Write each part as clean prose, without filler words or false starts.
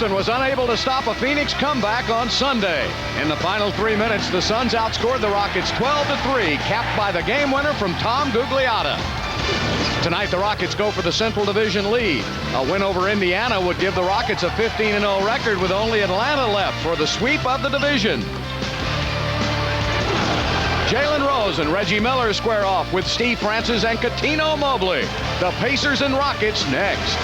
Houston was unable to stop a Phoenix comeback on Sunday. In the final 3 minutes, the Suns outscored the Rockets 12-3, capped by the game winner from Tom Gugliotta. Tonight, the Rockets go for the Central Division lead. A win over Indiana would give the Rockets a 15-0 record with only Atlanta left for the sweep of the division. Jalen Rose and Reggie Miller square off with Steve Francis and Cuttino Mobley. The Pacers and Rockets next.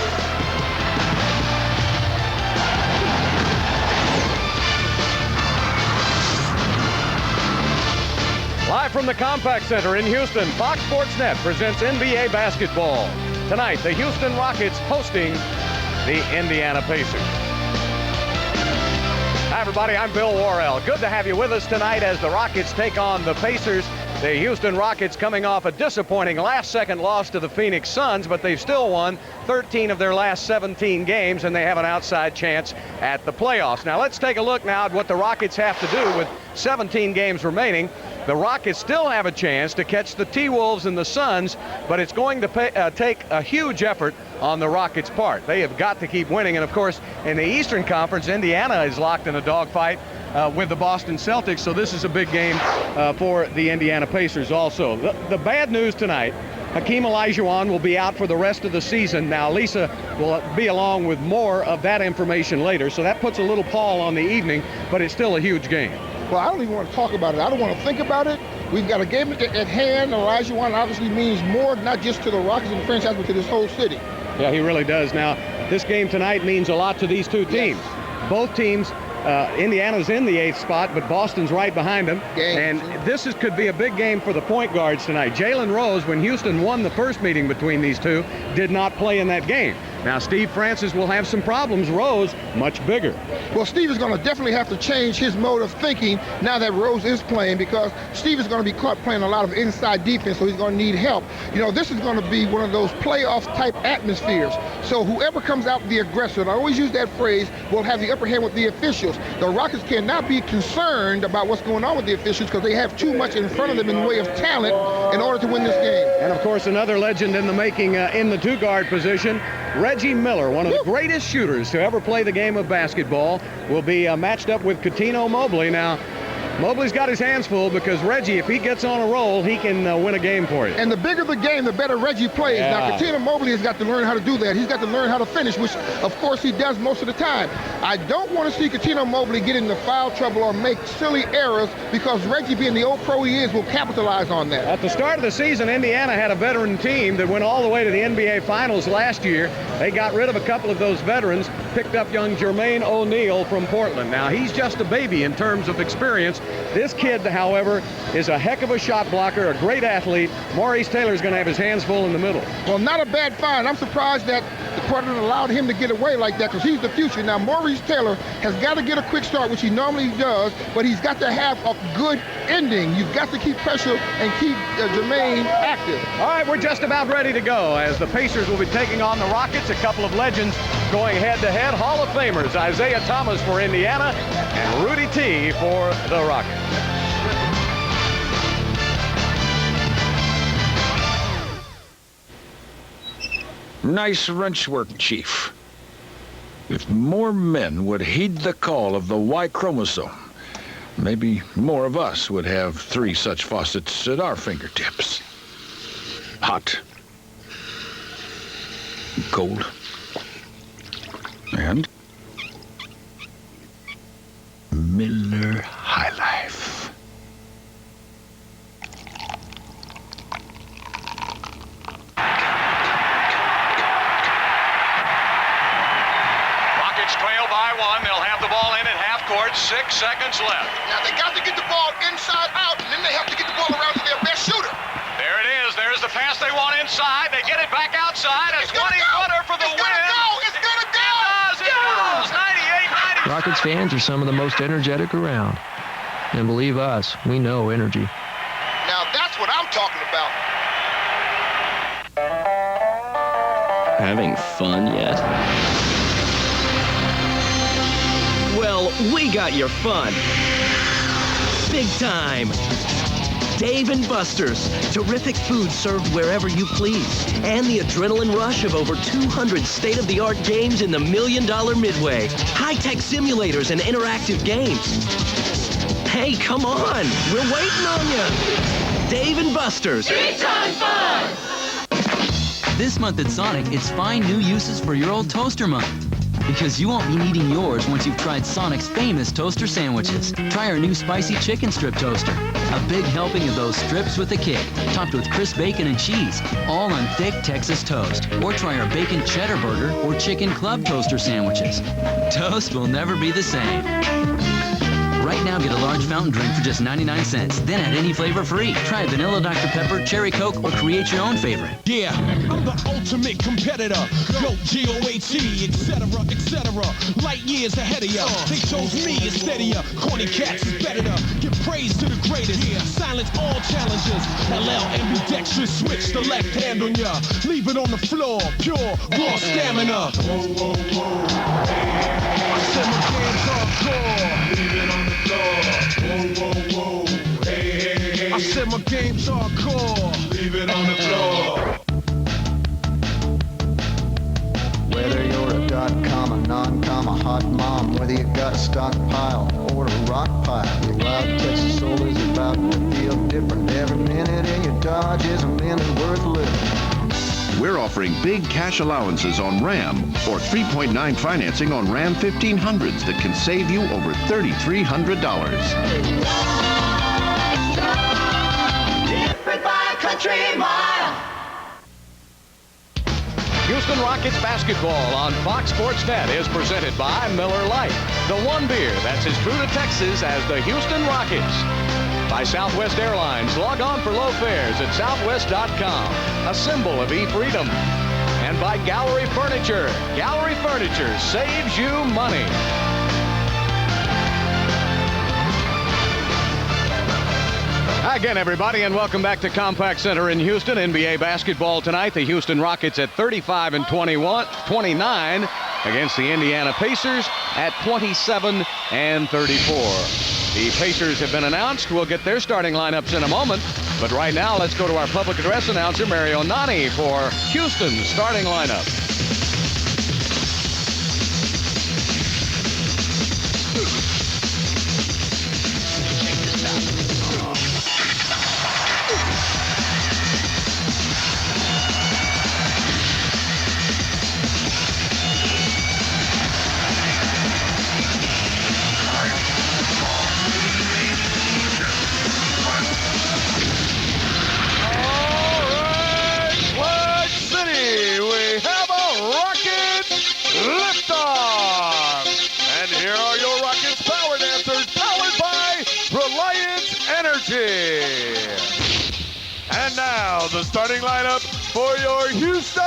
Live from the Compaq Center in Houston, Fox Sports Net presents NBA basketball. Tonight, the Houston Rockets hosting the Indiana Pacers. Hi, everybody. I'm Bill Worrell. Good to have you with us tonight as the Rockets take on the Pacers. The Houston Rockets coming off a disappointing last-second loss to the Phoenix Suns, but they've still won 13 of their last 17 games, and they have an outside chance at the playoffs. Now, let's take a look now at what the Rockets have to do with 17 games remaining. The Rockets still have a chance to catch the T-Wolves and the Suns, but it's going to take a huge effort on the Rockets' part. They have got to keep winning, and of course, in the Eastern Conference, Indiana is locked in a dogfight with the Boston Celtics, so this is a big game for the Indiana Pacers also. The bad news tonight, Hakeem Olajuwon will be out for the rest of the season. Now, Lisa will be along with more of that information later, so that puts a little pall on the evening, but it's still a huge game. Well, I don't even want to talk about it. I don't want to think about it. We've got a game at hand. Olajuwon obviously means more, not just to the Rockets and the franchise, but to this whole city. Yeah, he really does. Now, this game tonight means a lot to these two teams. Yes. Both teams, Indiana's in the 8th spot, but Boston's right behind them. And this could be a big game for the point guards tonight. Jalen Rose, when Houston won the first meeting between these two, did not play in that game. Now, Steve Francis will have some problems. Rose, much bigger. Well, Steve is going to definitely have to change his mode of thinking now that Rose is playing, because Steve is going to be caught playing a lot of inside defense, so he's going to need help. You know, this is going to be one of those playoff-type atmospheres. So whoever comes out the aggressor, and I always use that phrase, will have the upper hand with the officials. The Rockets cannot be concerned about what's going on with the officials because they have too much in front of them in the way of talent in order to win this game. And, of course, another legend in the making in the two-guard position, Reggie Miller, one of the greatest shooters to ever play the game of basketball, will be matched up with Cuttino Mobley. Now, Mobley's got his hands full because Reggie, if he gets on a roll, he can win a game for you. And the bigger the game, the better Reggie plays. Yeah. Now, Cuttino Mobley has got to learn how to do that. He's got to learn how to finish, which, of course, he does most of the time. I don't want to see Cuttino Mobley get into foul trouble or make silly errors, because Reggie, being the old pro he is, will capitalize on that. At the start of the season, Indiana had a veteran team that went all the way to the NBA Finals last year. They got rid of a couple of those veterans, picked up young Jermaine O'Neal from Portland. Now, he's just a baby in terms of experience. This kid, however, is a heck of a shot blocker, a great athlete. Maurice Taylor's going to have his hands full in the middle. Well, not a bad find. I'm surprised that the Portland allowed him to get away like that, because he's the future. Now, Maurice Taylor has got to get a quick start, which he normally does, but he's got to have a good ending. You've got to keep pressure and keep Jermaine active. All right, we're just about ready to go as the Pacers will be taking on the Rockets. A couple of legends going head-to-head. Hall of Famers Isaiah Thomas for Indiana and Rudy T for the Rockets. Nice wrench work, Chief. If more men would heed the call of the Y chromosome, maybe more of us would have 3 such faucets at our fingertips. Hot, cold, and Miller High Life. Trail by 1. They'll have the ball in at half court. 6 seconds left. Now, they got to get the ball inside out, and then they have to get the ball around to their best shooter. There it is. There's the pass they want inside. They get it back outside. A 20-footer for the win. It's going to go. It goes. 98-90. Rockets fans are some of the most energetic around. And believe us, we know energy. Now, that's what I'm talking about. Having fun yet? Well, we got your fun. Big time. Dave & Buster's. Terrific food served wherever you please. And the adrenaline rush of over 200 state-of-the-art games in the $1 Million Midway. High-tech simulators and interactive games. Hey, come on. We're waiting on you. Dave & Buster's. Big-time fun! This month at Sonic, it's find new uses for your old toaster month. Because you won't be needing yours once you've tried Sonic's famous toaster sandwiches. Try our new spicy chicken strip toaster. A big helping of those strips with a kick, topped with crisp bacon and cheese, all on thick Texas toast. Or try our bacon cheddar burger or chicken club toaster sandwiches. Toast will never be the same. Right now, get a large fountain drink for just 99 cents. Then add any flavor free. Try vanilla Dr. Pepper, cherry Coke, or create your own favorite. Yeah, I'm the ultimate competitor. Go G-O-A-T, etc., etc. Light years ahead of ya. They chose me instead of ya. Corny cats is better to give praise to the greatest. Silence all challenges. LL ambidextrous, switch the left hand on ya. Leave it on the floor, pure, raw stamina. Whoa, whoa, whoa. I said my game's hardcore. Leave it on the floor. Whoa, whoa, whoa. Hey, hey, hey. I said my game's hardcore. Leave it on the floor. Whether you're a dot comma, non-comma, hot mom, whether you got a stockpile or a rock pile, your wild Texas soul is about to feel different. Every minute in your Dodge is a minute worth living. We're offering big cash allowances on Ram or 3.9 financing on Ram 1500s that can save you over $3,300. Different by a country mile. Houston Rockets basketball on Fox Sports Net is presented by Miller Lite, the one beer that's as true to Texas as the Houston Rockets. By Southwest Airlines, log on for low fares at southwest.com, a symbol of e-freedom. And by Gallery Furniture. Gallery Furniture saves you money. Hi again, everybody, and welcome back to Compaq Center in Houston. NBA basketball tonight. The Houston Rockets at 35-29 against the Indiana Pacers at 27-34. The Pacers have been announced. We'll get their starting lineups in a moment. But right now, let's go to our public address announcer, Mario Nani, for Houston's starting lineup. And now the starting lineup for your Houston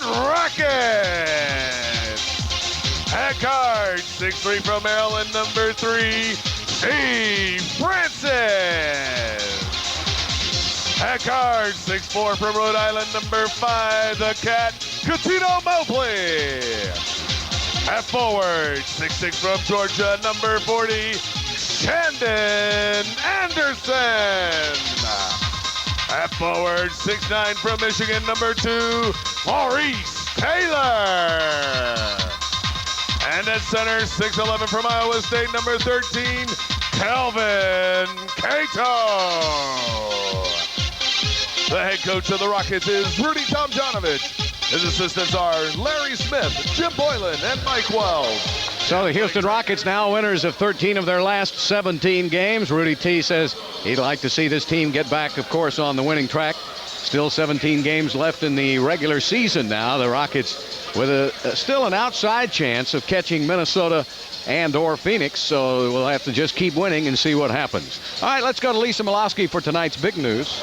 Rockets. At guard, 6'3" from Maryland, number 3, Steve Francis. At guard, 6'4" from Rhode Island, number 5, the Cat, Coutinho Mobley. At forward, 6'6" from Georgia, number 40, Shandon Anderson. At forward, 6'9" from Michigan, number 2, Maurice Taylor. And at center, 6'11" from Iowa State, number 13, Kelvin Cato. The head coach of the Rockets is Rudy Tomjanovich. His assistants are Larry Smith, Jim Boylan, and Mike Wells. So the Houston Rockets now winners of 13 of their last 17 games. Rudy T says he'd like to see this team get back, of course, on the winning track. Still 17 games left in the regular season now. The Rockets with still an outside chance of catching Minnesota and or Phoenix. So we'll have to just keep winning and see what happens. All right, let's go to Lisa Milowski for tonight's big news.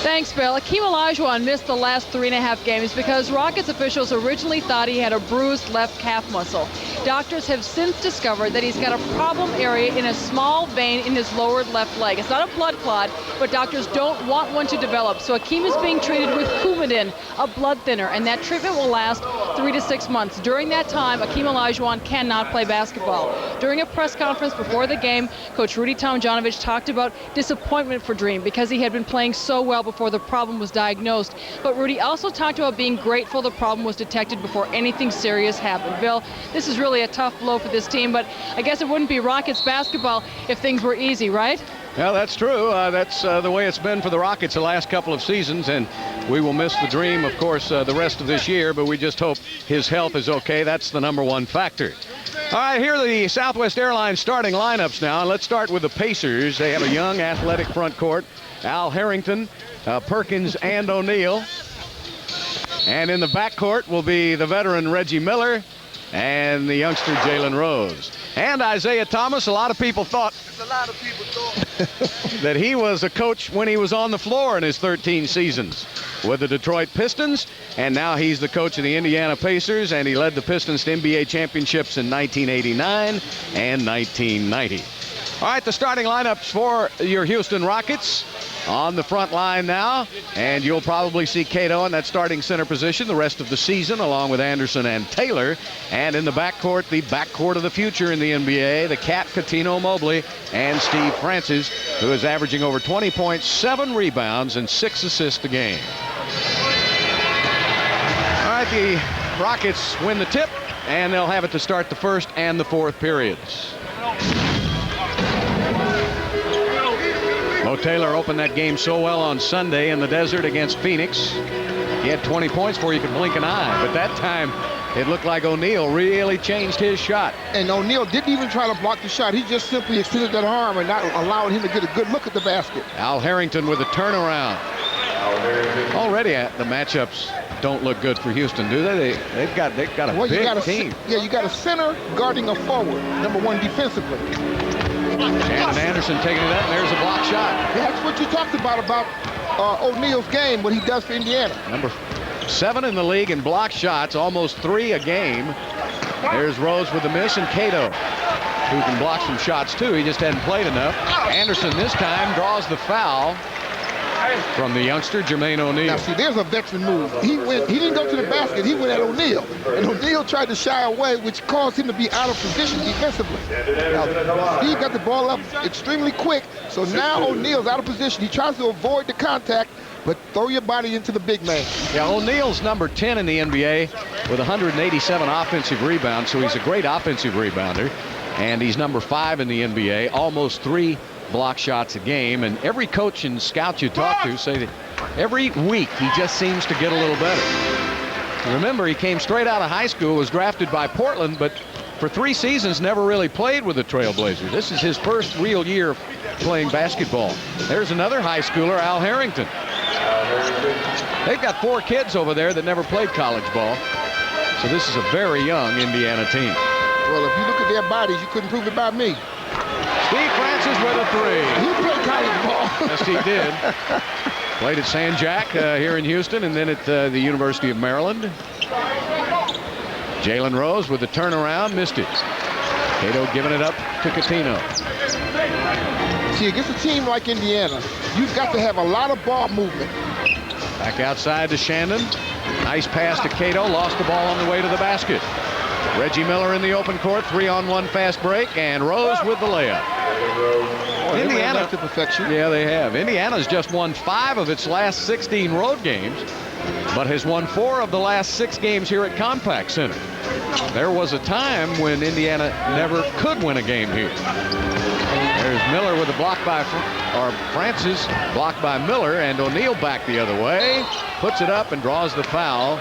Thanks, Bill. Akeem Olajuwon missed the last 3.5 games because Rockets officials originally thought he had a bruised left calf muscle. doctors have since discovered that he's got a problem area in a small vein in his lower left leg. It's not a blood clot, but doctors don't want one to develop. So Akeem is being treated with Coumadin, a blood thinner, and that treatment will last 3 to 6 months. During that time, Akeem Olajuwon cannot play basketball. During a press conference before the game, Coach Rudy Tomjanovich talked about disappointment for Dream because he had been playing so well before the problem was diagnosed. But Rudy also talked about being grateful the problem was detected before anything serious happened. Bill, this is really a tough blow for this team, but I guess it wouldn't be Rockets basketball if things were easy, right? Yeah, that's true. That's the way it's been for the Rockets the last couple of seasons, and we will miss the Dream, of course, the rest of this year, but we just hope his health is okay. That's the #1 factor. All right, here are the Southwest Airlines starting lineups now. Let's start with the Pacers. They have a young, athletic front court. Al Harrington, Perkins, and O'Neal. And in the backcourt will be the veteran Reggie Miller and the youngster Jalen Rose. And Isaiah Thomas. A lot of people thought that he was a coach when he was on the floor in his 13 seasons with the Detroit Pistons, and now he's the coach of the Indiana Pacers, and he led the Pistons to NBA championships in 1989 and 1990. All right, the starting lineups for your Houston Rockets. On the front line now, and you'll probably see Cato in that starting center position the rest of the season, along with Anderson and Taylor. And in the backcourt of the future in the NBA, the Cat, Coutinho, Mobley, and Steve Francis, who is averaging over 20 points, 7 rebounds, and 6 assists a game. All right, the Rockets win the tip, and they'll have it to start the first and the fourth periods. Mo Taylor opened that game so well on Sunday in the desert against Phoenix. He had 20 points before you could blink an eye, but that time it looked like O'Neal really changed his shot. And O'Neal didn't even try to block the shot. He just simply extended that arm and not allowing him to get a good look at the basket. Al Harrington with a turnaround. Already the matchups don't look good for Houston, do they? They've got a big team. You got a center guarding a forward, #1 defensively. Shannon Anderson taking it up, and there's a block shot. That's what you talked about O'Neal's game, what he does for Indiana. Number 7 in the league in block shots, almost 3 a game. There's Rose with the miss, and Cato, who can block some shots too. He just hadn't played enough. Anderson this time draws the foul from the youngster Jermaine O'Neal. Now see, there's a veteran move. He didn't go to the basket, he went at O'Neal. And O'Neal tried to shy away, which caused him to be out of position defensively. Now, Steve got the ball up extremely quick, so now O'Neal's out of position. He tries to avoid the contact, but throw your body into the big man. Yeah, O'Neal's number 10 in the NBA with 187 offensive rebounds, so he's a great offensive rebounder. And he's number 5 in the NBA, almost 3 block shots a game, and every coach and scout you talk to say that every week he just seems to get a little better. Remember, he came straight out of high school, was drafted by Portland, but for 3 seasons never really played with the Trailblazers. This is his first real year of playing basketball. There's another high schooler, Al Harrington. They've got 4 kids over there that never played college ball, so this is a very young Indiana team. Well, if you look at their bodies, you couldn't prove it by me. Steve Francis with a 3. He played college ball. Yes, he did. Played at San Jac here in Houston, and then at the University of Maryland. Jalen Rose with the turnaround, missed it. Cato giving it up to Coutinho. See, against a team like Indiana, you've got to have a lot of ball movement. Back outside to Shandon. Nice pass to Cato. Lost the ball on the way to the basket. Reggie Miller in the open court, 3-on-1 fast break, and Rose with the layup. Indiana to perfection. Yeah, they have. Indiana's just won 5 of its last 16 road games, but has won 4 of the last 6 games here at Compaq Center. There was a time when Indiana never could win a game here. There's Miller with a block by Francis, blocked by Miller, and O'Neal back the other way, puts it up and draws the foul.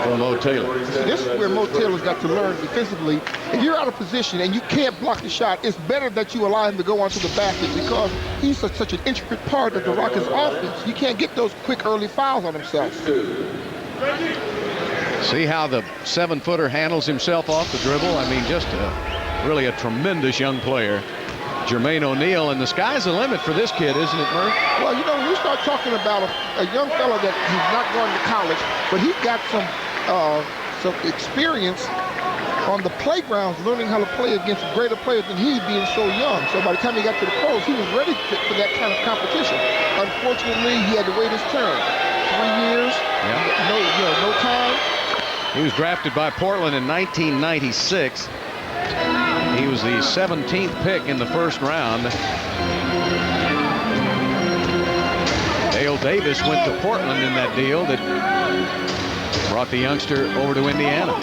Mo Taylor. This is where Mo Taylor's got to learn defensively. If you're out of position and you can't block the shot, it's better that you allow him to go onto the basket because he's such an intricate part of the Rockets' offense. You can't get those quick early fouls on himself. See how the 7-footer handles himself off the dribble? I mean, just really a tremendous young player. Jermaine O'Neal, and the sky's the limit for this kid, isn't it, Murph? Well, you know, when you start talking about a young fella that he's not going to college, but he's got some experience on the playgrounds learning how to play against greater players than he, being so young. So by the time he got to the pros, he was ready for that kind of competition. Unfortunately, he had to wait his turn. 3 years, no time. He was drafted by Portland in 1996. He was the 17th pick in the first round. Dale Davis went to Portland in that deal that brought the youngster over to Indiana.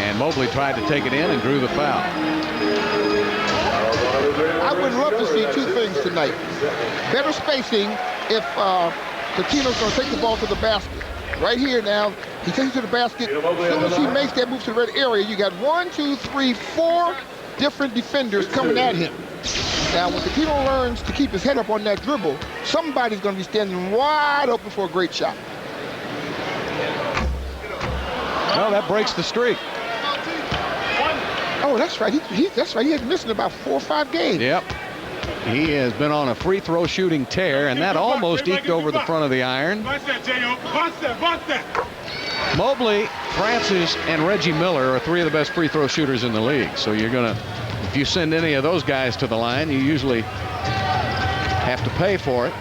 And Mobley tried to take it in and drew the foul. I would love to see two things tonight. Better spacing if Coutinho's going to take the ball to the basket. Right here now, he takes it to the basket. As soon as he makes that move to the red area, you got 1, 2, 3, 4 different defenders coming at him. Now, when Coutinho learns to keep his head up on that dribble, somebody's going to be standing wide open for a great shot. No, that breaks the streak. Oh, that's right. That's right. He has been missing about 4 or 5 games. Yep. He has been on a free throw shooting tear, and that almost eked over the front of the iron. Mobley, Francis, and Reggie Miller are 3 of the best free throw shooters in the league. So you're going to, if you send any of those guys to the line, you usually have to pay for it.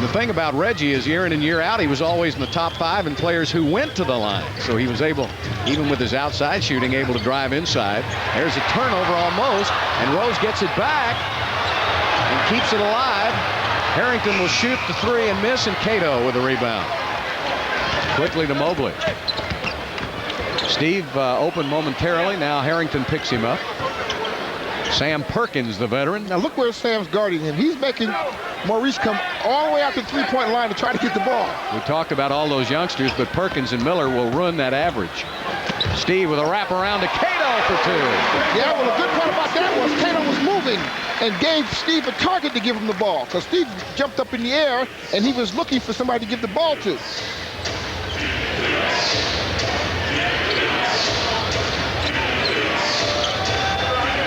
The thing about Reggie is year in and year out, he was always in the top 5 in players who went to the line. So he was able, even with his outside shooting, able to drive inside. There's a turnover almost, and Rose gets it back and keeps it alive. Harrington will shoot the 3 and miss, and Cato with a rebound. Quickly to Mobley. Steve open momentarily. Now Harrington picks him up. Sam Perkins, the veteran. Now look where Sam's guarding him. He's making Maurice come all the way out to the three-point line to try to get the ball. We talked about all those youngsters, but Perkins and Miller will run that average. Steve with a wraparound to Cato for 2. Yeah, well, the good part about that was Cato was moving and gave Steve a target to give him the ball, because Steve jumped up in the air and he was looking for somebody to give the ball to.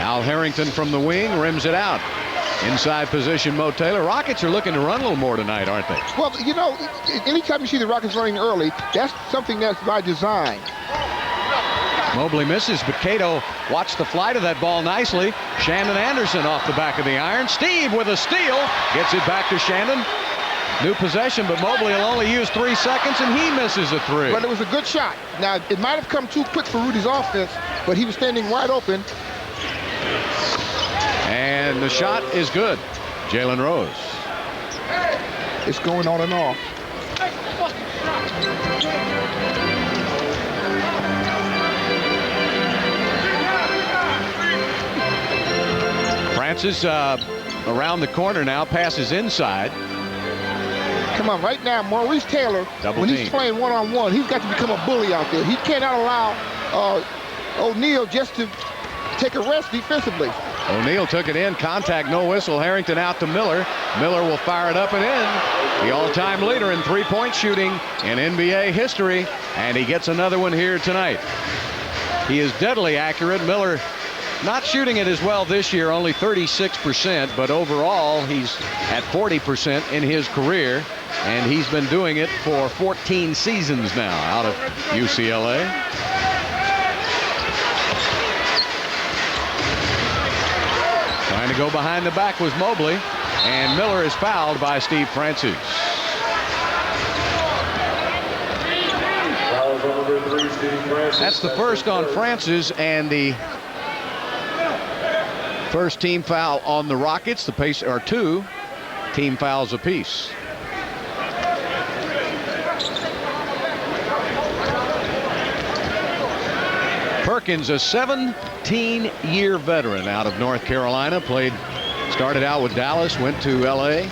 Al Harrington from the wing rims it out. Inside position, Mo Taylor. Rockets are looking to run a little more tonight, aren't they? Well, you know, anytime you see the Rockets running early, that's something that's by design. Mobley misses, but Cato watched the flight of that ball nicely. Shandon Anderson off the back of the iron. Steve with a steal. Gets it back to Shandon. New possession, but Mobley will only use 3 seconds, and he misses a 3. But it was a good shot. Now, it might have come too quick for Rudy's offense, but he was standing wide open. And the shot is good. Jalen Rose. It's going on and off. Francis around the corner now, passes inside. Come on, right now, Maurice Taylor, when he's playing one-on-one, he's got to become a bully out there. He cannot allow O'Neal just to take a rest defensively. O'Neal took it in, contact, no whistle. Harrington out to Miller. Miller will fire it up and in. The all-time leader in three-point shooting in NBA history, and he gets another one here tonight. He is deadly accurate. Miller not shooting it as well this year, only 36%, but overall he's at 40% in his career, and he's been doing it for 14 seasons now out of UCLA. Trying to go behind the back was Mobley, and Miller is fouled by Steve Francis. That's the first on Francis, and the first team foul on the Rockets. The pace are 2 team fouls apiece. Perkins, a 17-year veteran out of North Carolina, started out with Dallas, went to LA,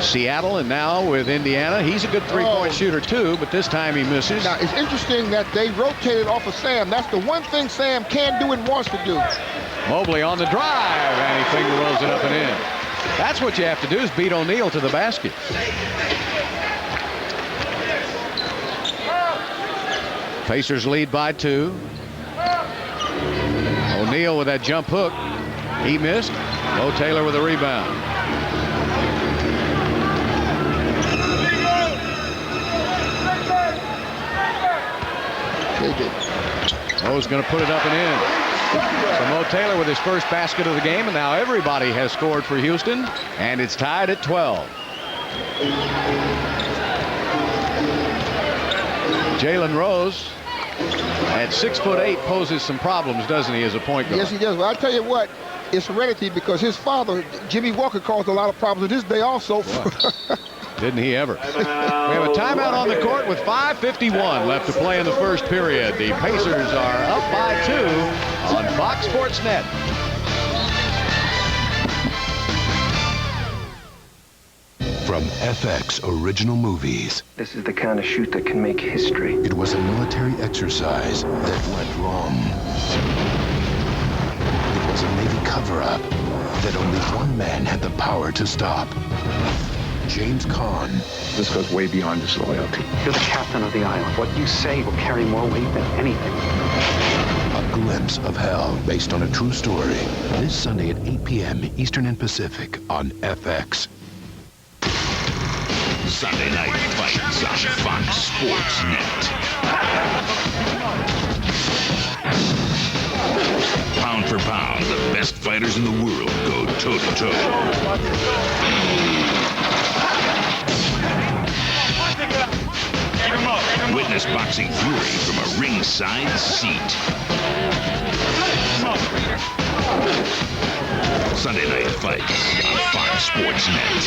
Seattle, and now with Indiana. He's a good three-point shooter too, but this time he misses. Now, it's interesting that they rotated off of Sam. That's the one thing Sam can do and wants to do. Mobley on the drive, and he finger rolls it up and in. That's what you have to do, is beat O'Neal to the basket. Pacers lead by 2. O'Neal with that jump hook. He missed. Mo Taylor with a rebound. Mo's going to put it up and in. So Mo Taylor with his first basket of the game, and now everybody has scored for Houston, and it's tied at 12. Jalen Rose at 6'8" poses some problems, doesn't he, as a point guard? Yes, he does. Well, I'll tell you what, it's heredity because his father, Jimmy Walker, caused a lot of problems this day also. Didn't he ever? We have a timeout on the court with 5:51 left to play in the first period. The Pacers are up by 2 on Fox Sports Net. From FX Original Movies. This is the kind of shoot that can make history. It was a military exercise that went wrong. It was a Navy cover-up that only one man had the power to stop. James Caan. This goes way beyond disloyalty. You're the captain of the island. What you say will carry more weight than anything. A glimpse of hell based on a true story. This Sunday at 8 p.m. Eastern and Pacific on FX. Sunday Night Fights on Fox Sports Net. Pound for pound, the best fighters in the world go toe-to-toe. Witness boxing fury from a ringside seat. Sunday Night Fights on Fox Sports Net.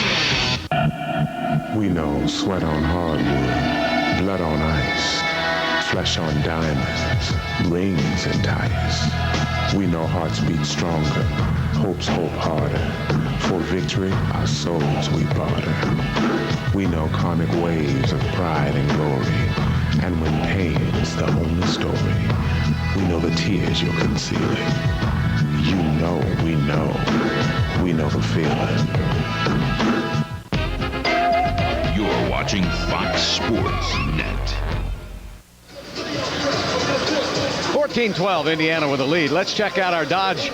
We know sweat on hardwood, blood on ice, flesh on diamonds, rings and ties. We know hearts beat stronger, hopes hope harder. For victory, our souls we barter. We know karmic waves of pride and glory, and when pain's the only story, we know the tears you're concealing. You know we know the feeling. You're watching Fox Sports Net. 14-12, Indiana with a lead. Let's check out our Dodge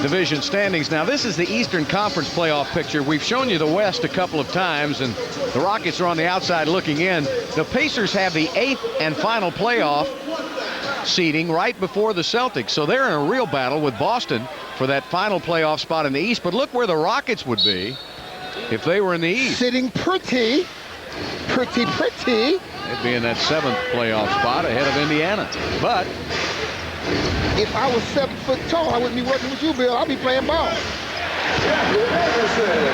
Division standings. Now, this is the Eastern Conference playoff picture. We've shown you the West a couple of times, and the Rockets are on the outside looking in. The Pacers have the 8th and final playoff seeding right before the Celtics, so they're in a real battle with Boston for that final playoff spot in the East. But look where the Rockets would be if they were in the East. Sitting pretty. They'd be in that 7th playoff spot ahead of Indiana. But if I was 7 foot tall, I wouldn't be working with you, Bill. I'd be playing ball.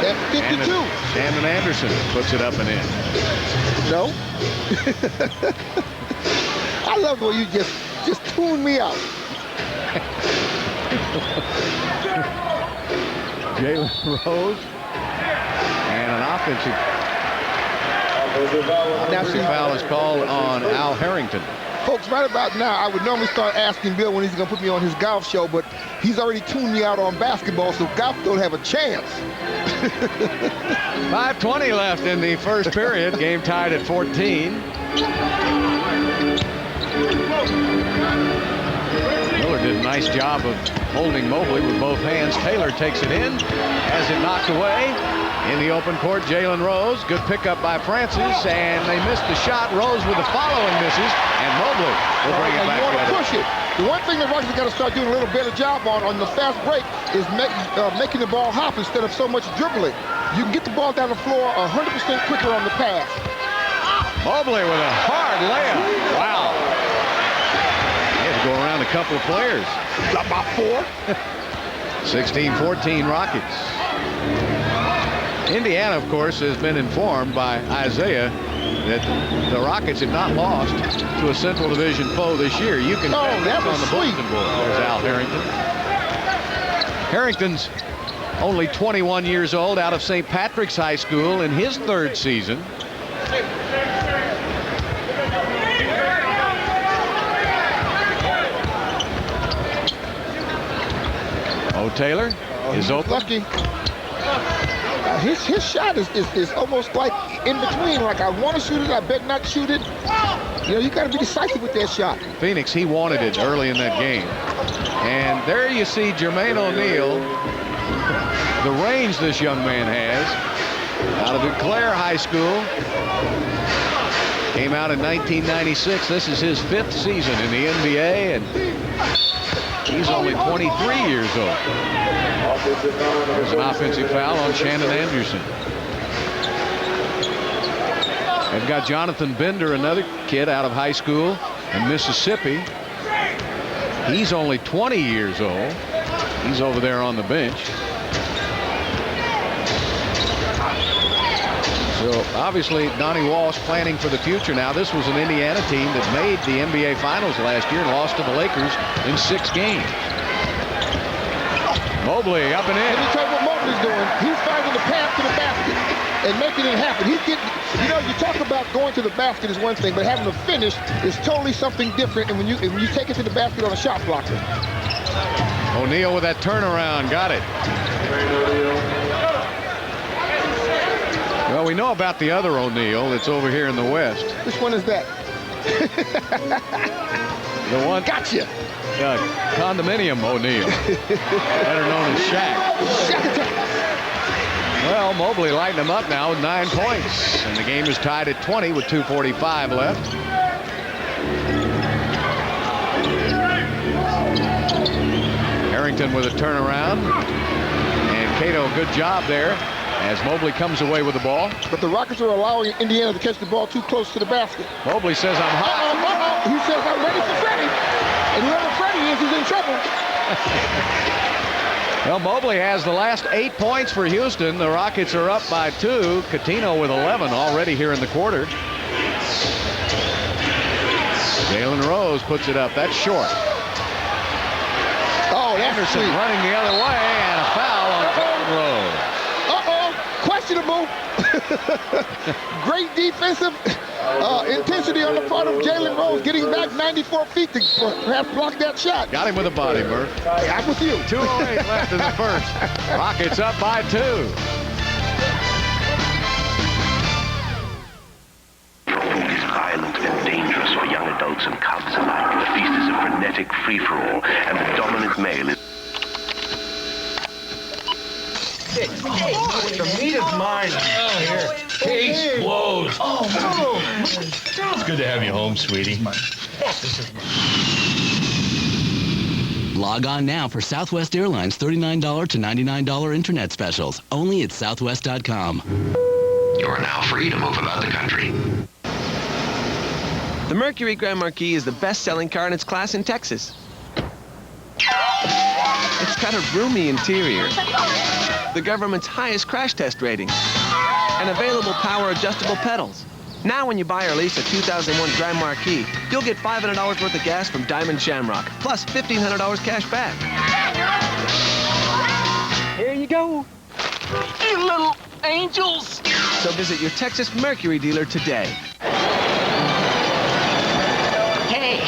At 52. Shandon Anderson puts it up and in. No. I love the way you just tune me out. Jalen Rose. And an offensive foul is called on Al Harrington. Folks, right about now, I would normally start asking Bill when he's going to put me on his golf show, but he's already tuned me out on basketball, so golf don't have a chance. 5:20 left in the first period. Game tied at 14. Miller did a nice job of holding Mobley with both hands. Taylor takes it in, has it knocked away. In the open court, Jalen Rose. Good pickup by Francis, and they missed the shot. Rose with the follow and misses, and Mobley will bring it back. You want to push it. The one thing the Rockets got to start doing a little better job on the fast break is making the ball hop instead of so much dribbling. You can get the ball down the floor 100% quicker on the pass. Mobley with a hard layup. Wow. He had to go around a couple of players. About 4. 16-14 Rockets. Indiana, of course, has been informed by Isaiah that the Rockets have not lost to a Central Division foe this year. You can bet that was on the sweet. bulletin board. There's Al Harrington. Harrington's only 21 years old, out of St. Patrick's High School in his 3rd season. Taylor is open. Lucky. His shot is almost like in between. Like, I want to shoot it, I bet not shoot it. You know, you got to be decisive with that shot. Phoenix, he wanted it early in that game. And there you see Jermaine O'Neal. The range this young man has. Out of Eau Claire High School. Came out in 1996. This is his 5th season in the NBA, and he's only 23 years old. There's an offensive foul on Shannon Anderson. They've got Jonathan Bender, another kid out of high school in Mississippi. He's only 20 years old. He's over there on the bench. So obviously Donnie Walsh planning for the future now. This was an Indiana team that made the NBA Finals last year and lost to the Lakers in 6 games. Mobley up and in. Let me tell you what Mobley's doing. He's finding the path to the basket and making it happen. He's getting, you know, you talk about going to the basket is one thing, but having to finish is totally something different. And when you take it to the basket on a shot blocker. O'Neal with that turnaround, got it. Well, we know about the other O'Neal that's over here in the West. Which one is that? The one. Gotcha. Condominium O'Neal, better known as Shaq. Well, Mobley lighting him up now with 9 points, and the game is tied at 20 with 2:45 left. Harrington with a turnaround, and Cato, good job there as Mobley comes away with the ball. But the Rockets are allowing Indiana to catch the ball too close to the basket. Mobley says, I'm hot. He says, I'm ready for Freddie. And whoever Freddie is, he's in trouble. Well, Mobley has the last 8 points for Houston. The Rockets are up by 2. Coutinho with 11 already here in the quarter. Jalen Rose puts it up. That's short. Oh, that's Anderson sweet. running the other way, and a foul on Jalen Rose. Questionable. Great defensive intensity on the part of Jalen Rose, getting back 94 feet to perhaps block that shot. Got him with a body, Murph. I'm with you. 2:08 left in the first. Rockets up by 2. Is violent and dangerous for young adults and cubs alike. The feast is a frenetic free-for-all, and the dominant male is... The meat is mine. Oh, here. Case closed. Oh, It's good to have you home, sweetie. Log on now for Southwest Airlines $39 to $99 internet specials. Only at southwest.com. You're now free to move about the country. The Mercury Grand Marquis is the best-selling car in its class in Texas. It's got a roomy interior, the government's highest crash test rating, and available power-adjustable pedals. Now when you buy or lease a 2001 Grand Marquis, you'll get $500 worth of gas from Diamond Shamrock, plus $1,500 cash back. Here you go. You little angels. So visit your Texas Mercury dealer today. Hey,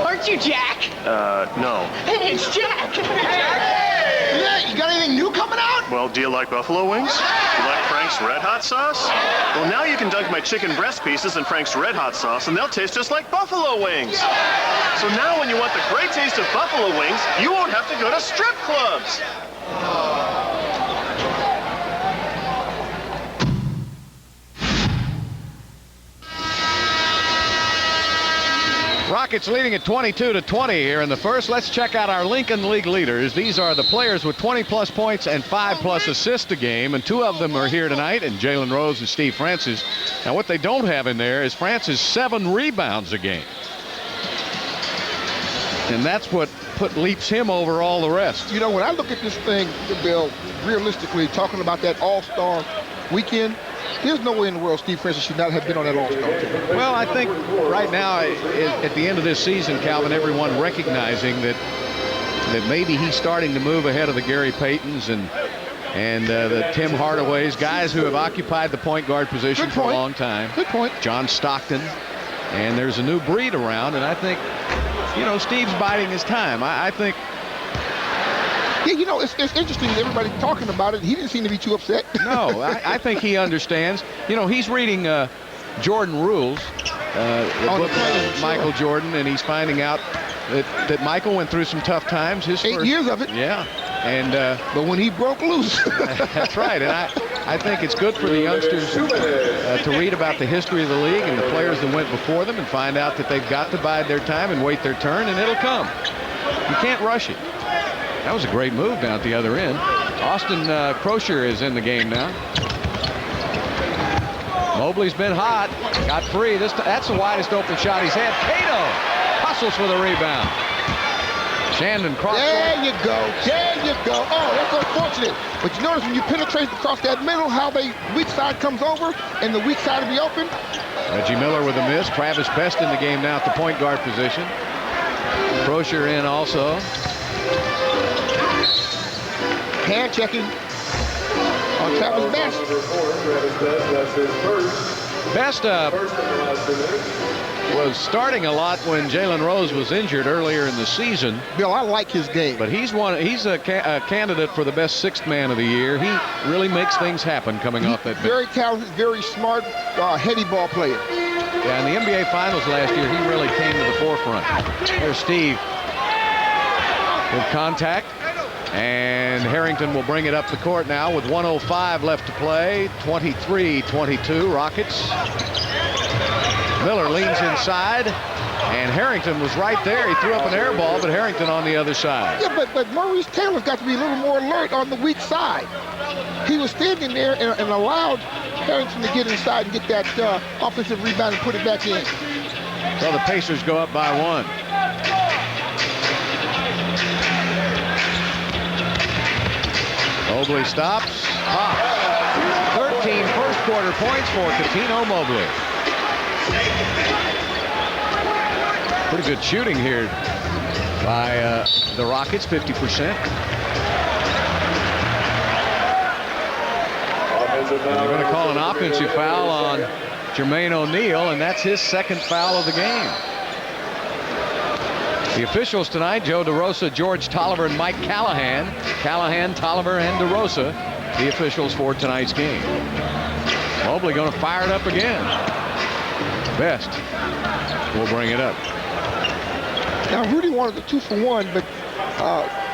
aren't you Jack? No. Hey, it's Jack. Yeah, you got anything new coming out? Well, do you like buffalo wings? Do you like Frank's Red Hot sauce? Well, now you can dunk my chicken breast pieces in Frank's Red Hot sauce, and they'll taste just like buffalo wings. So now when you want the great taste of buffalo wings, you won't have to go to strip clubs. Rockets leading at 22-20 here in the first. Let's check out our Lincoln League leaders. These are the players with 20-plus points and 5-plus assists a game, and 2 of them are here tonight, and Jalen Rose and Steve Francis. Now, what they don't have in there is Francis' 7 rebounds a game. And that's what leaps him over all the rest. You know, when I look at this thing, Bill, realistically, talking about that All-Star weekend, there's no way in the world Steve Francis should not have been on that All-Star team. Well, I think right now, at the end of this season, Calvin, everyone recognizing that maybe he's starting to move ahead of the Gary Paytons and the Tim Hardaways, guys who have occupied the point guard position for a long time. Good point. John Stockton. And there's a new breed around, and I think, you know, Steve's biding his time. I think. Yeah, you know, it's interesting that everybody talking about it. He didn't seem to be too upset. No, I think he understands. You know, he's reading Jordan Rules, the book of Michael Jordan, and he's finding out that Michael went through some tough times. His 8 years of it. Yeah. And but when he broke loose. That's right. And I think it's good for the youngsters to read about the history of the league and the players that went before them and find out that they've got to bide their time and wait their turn, and it'll come. You can't rush it. That was a great move down at the other end. Austin Crozier is in the game now. Mobley's been hot. Got free. That's the widest open shot he's had. Cato hustles for the rebound. Shandon cross. There you go. There you go. Oh, that's unfortunate. But you notice when you penetrate across that middle, how the weak side comes over and the weak side will be open. Reggie Miller with a miss. Travis Best in the game now at the point guard position. Crozier in also. Hand checking on Travis Best. Best was starting a lot when Jalen Rose was injured earlier in the season. Bill, I like his game. But he's a candidate for the best sixth man of the year. He really makes things happen coming off that bench. Very talented, very smart, heady ball player. Yeah, in the NBA Finals last year, he really came to the forefront. There's Steve with contact. And Harrington will bring it up the court now with 1:05 left to play. 23-22 Rockets. Miller leans inside, and Harrington was right there. He threw up an air ball, but Harrington on the other side. Yeah, but Maurice Taylor's got to be a little more alert on the weak side. He was standing there and allowed Harrington to get inside and get that offensive rebound and put it back in. So the Pacers go up by 1. Mobley stops. 13 first quarter points for Coutinho Mobley. Pretty good shooting here by the Rockets, 50%. They're going to call an offensive foul on Jermaine O'Neal, and that's his second foul of the game. The officials tonight, Joe DeRosa, George Tolliver, and Mike Callahan. Callahan, Tolliver, and DeRosa, the officials for tonight's game. Mobley going to fire it up again. Best will bring it up. Now, Rudy wanted the 2-for-1, but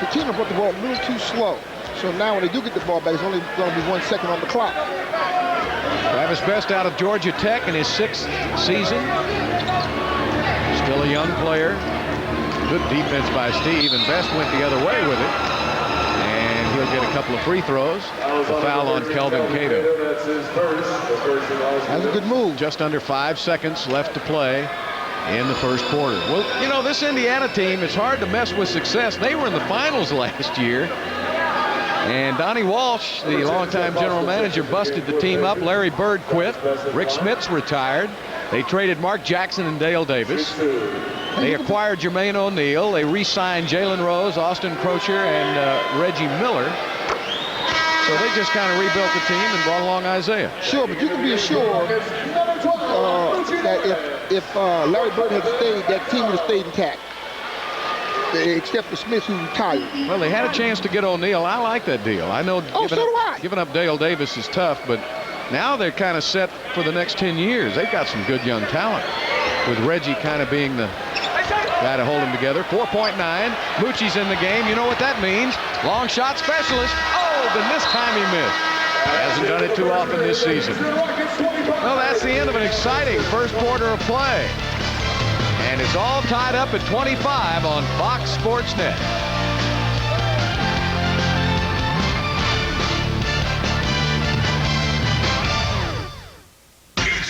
Coutinho brought the ball a little too slow. So now when they do get the ball back, it's only going to be 1 second on the clock. Travis Best out of Georgia Tech in his 6th season. Still a young player. Good defense by Steve, and Best went the other way with it. And he'll get a couple of free throws. A foul on Kelvin Cato. That's a good move. Just under 5 seconds left to play in the first quarter. Well, you know, this Indiana team, it's hard to mess with success. They were in the finals last year. And Donnie Walsh, the longtime general manager, busted the team up. Larry Bird quit. Rick Smits retired. They traded Mark Jackson and Dale Davis. They acquired Jermaine O'Neal. They re-signed Jalen Rose, Austin Crozier, and Reggie Miller. So they just kind of rebuilt the team and brought along Isaiah. Sure, but you can be assured that if Larry Bird had stayed, that team would have stayed intact. Except for Smith, who retired. Well, they had a chance to get O'Neal. I like that deal. I know giving up Dale Davis is tough, but now they're kind of set for the next 10 years. They've got some good young talent, with Reggie kind of being the guy to hold them together. 4.9. Moochie's in the game. You know what that means. Long shot specialist. Oh, but this time he missed. Hasn't done it too often this season. Well, that's the end of an exciting first quarter of play. And it's all tied up at 25 on Fox Sports Net.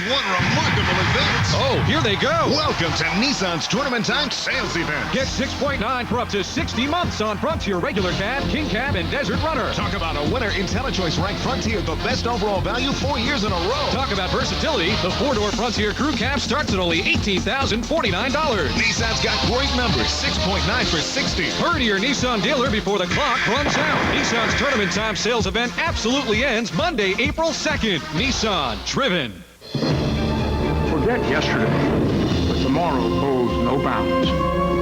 One remarkable event. Oh, here they go. Welcome to Nissan's Tournament Time Sales Event. Get 6.9 for up to 60 months on Frontier Regular Cab, King Cab, and Desert Runner. Talk about a winner. IntelliChoice ranked Frontier the best overall value 4 years in a row. Talk about versatility. The 4-door Frontier Crew Cab starts at only $18,049. Nissan's got great numbers. 6.9 for 60. Hurry to your Nissan dealer before the clock runs out. Nissan's Tournament Time Sales Event absolutely ends Monday, April 2nd. Nissan, driven. Forget yesterday, but tomorrow holds no bounds.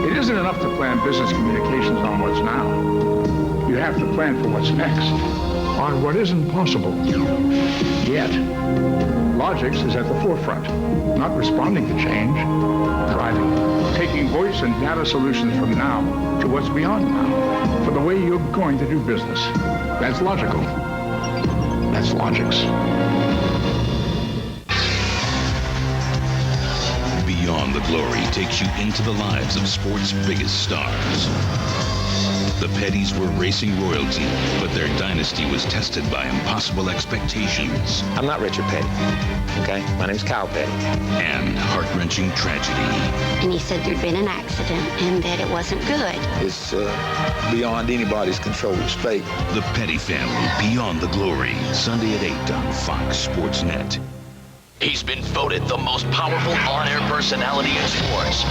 It isn't enough to plan business communications on what's now. You have to plan for what's next, on what isn't possible yet. Logix is at the forefront, not responding to change, driving, taking voice and data solutions from now to what's beyond now, for the way you're going to do business. That's logical. That's Logix. Beyond the Glory takes you into the lives of sports' biggest stars. The Pettys were racing royalty, but their dynasty was tested by impossible expectations. I'm not Richard Petty, okay? My name's Kyle Petty. And heart-wrenching tragedy. And he said there'd been an accident and that it wasn't good. It's beyond anybody's control. It's fate. The Petty Family, Beyond the Glory. Sunday at 8 on Fox Sports Net. He's been voted the most powerful on-air personality in sports.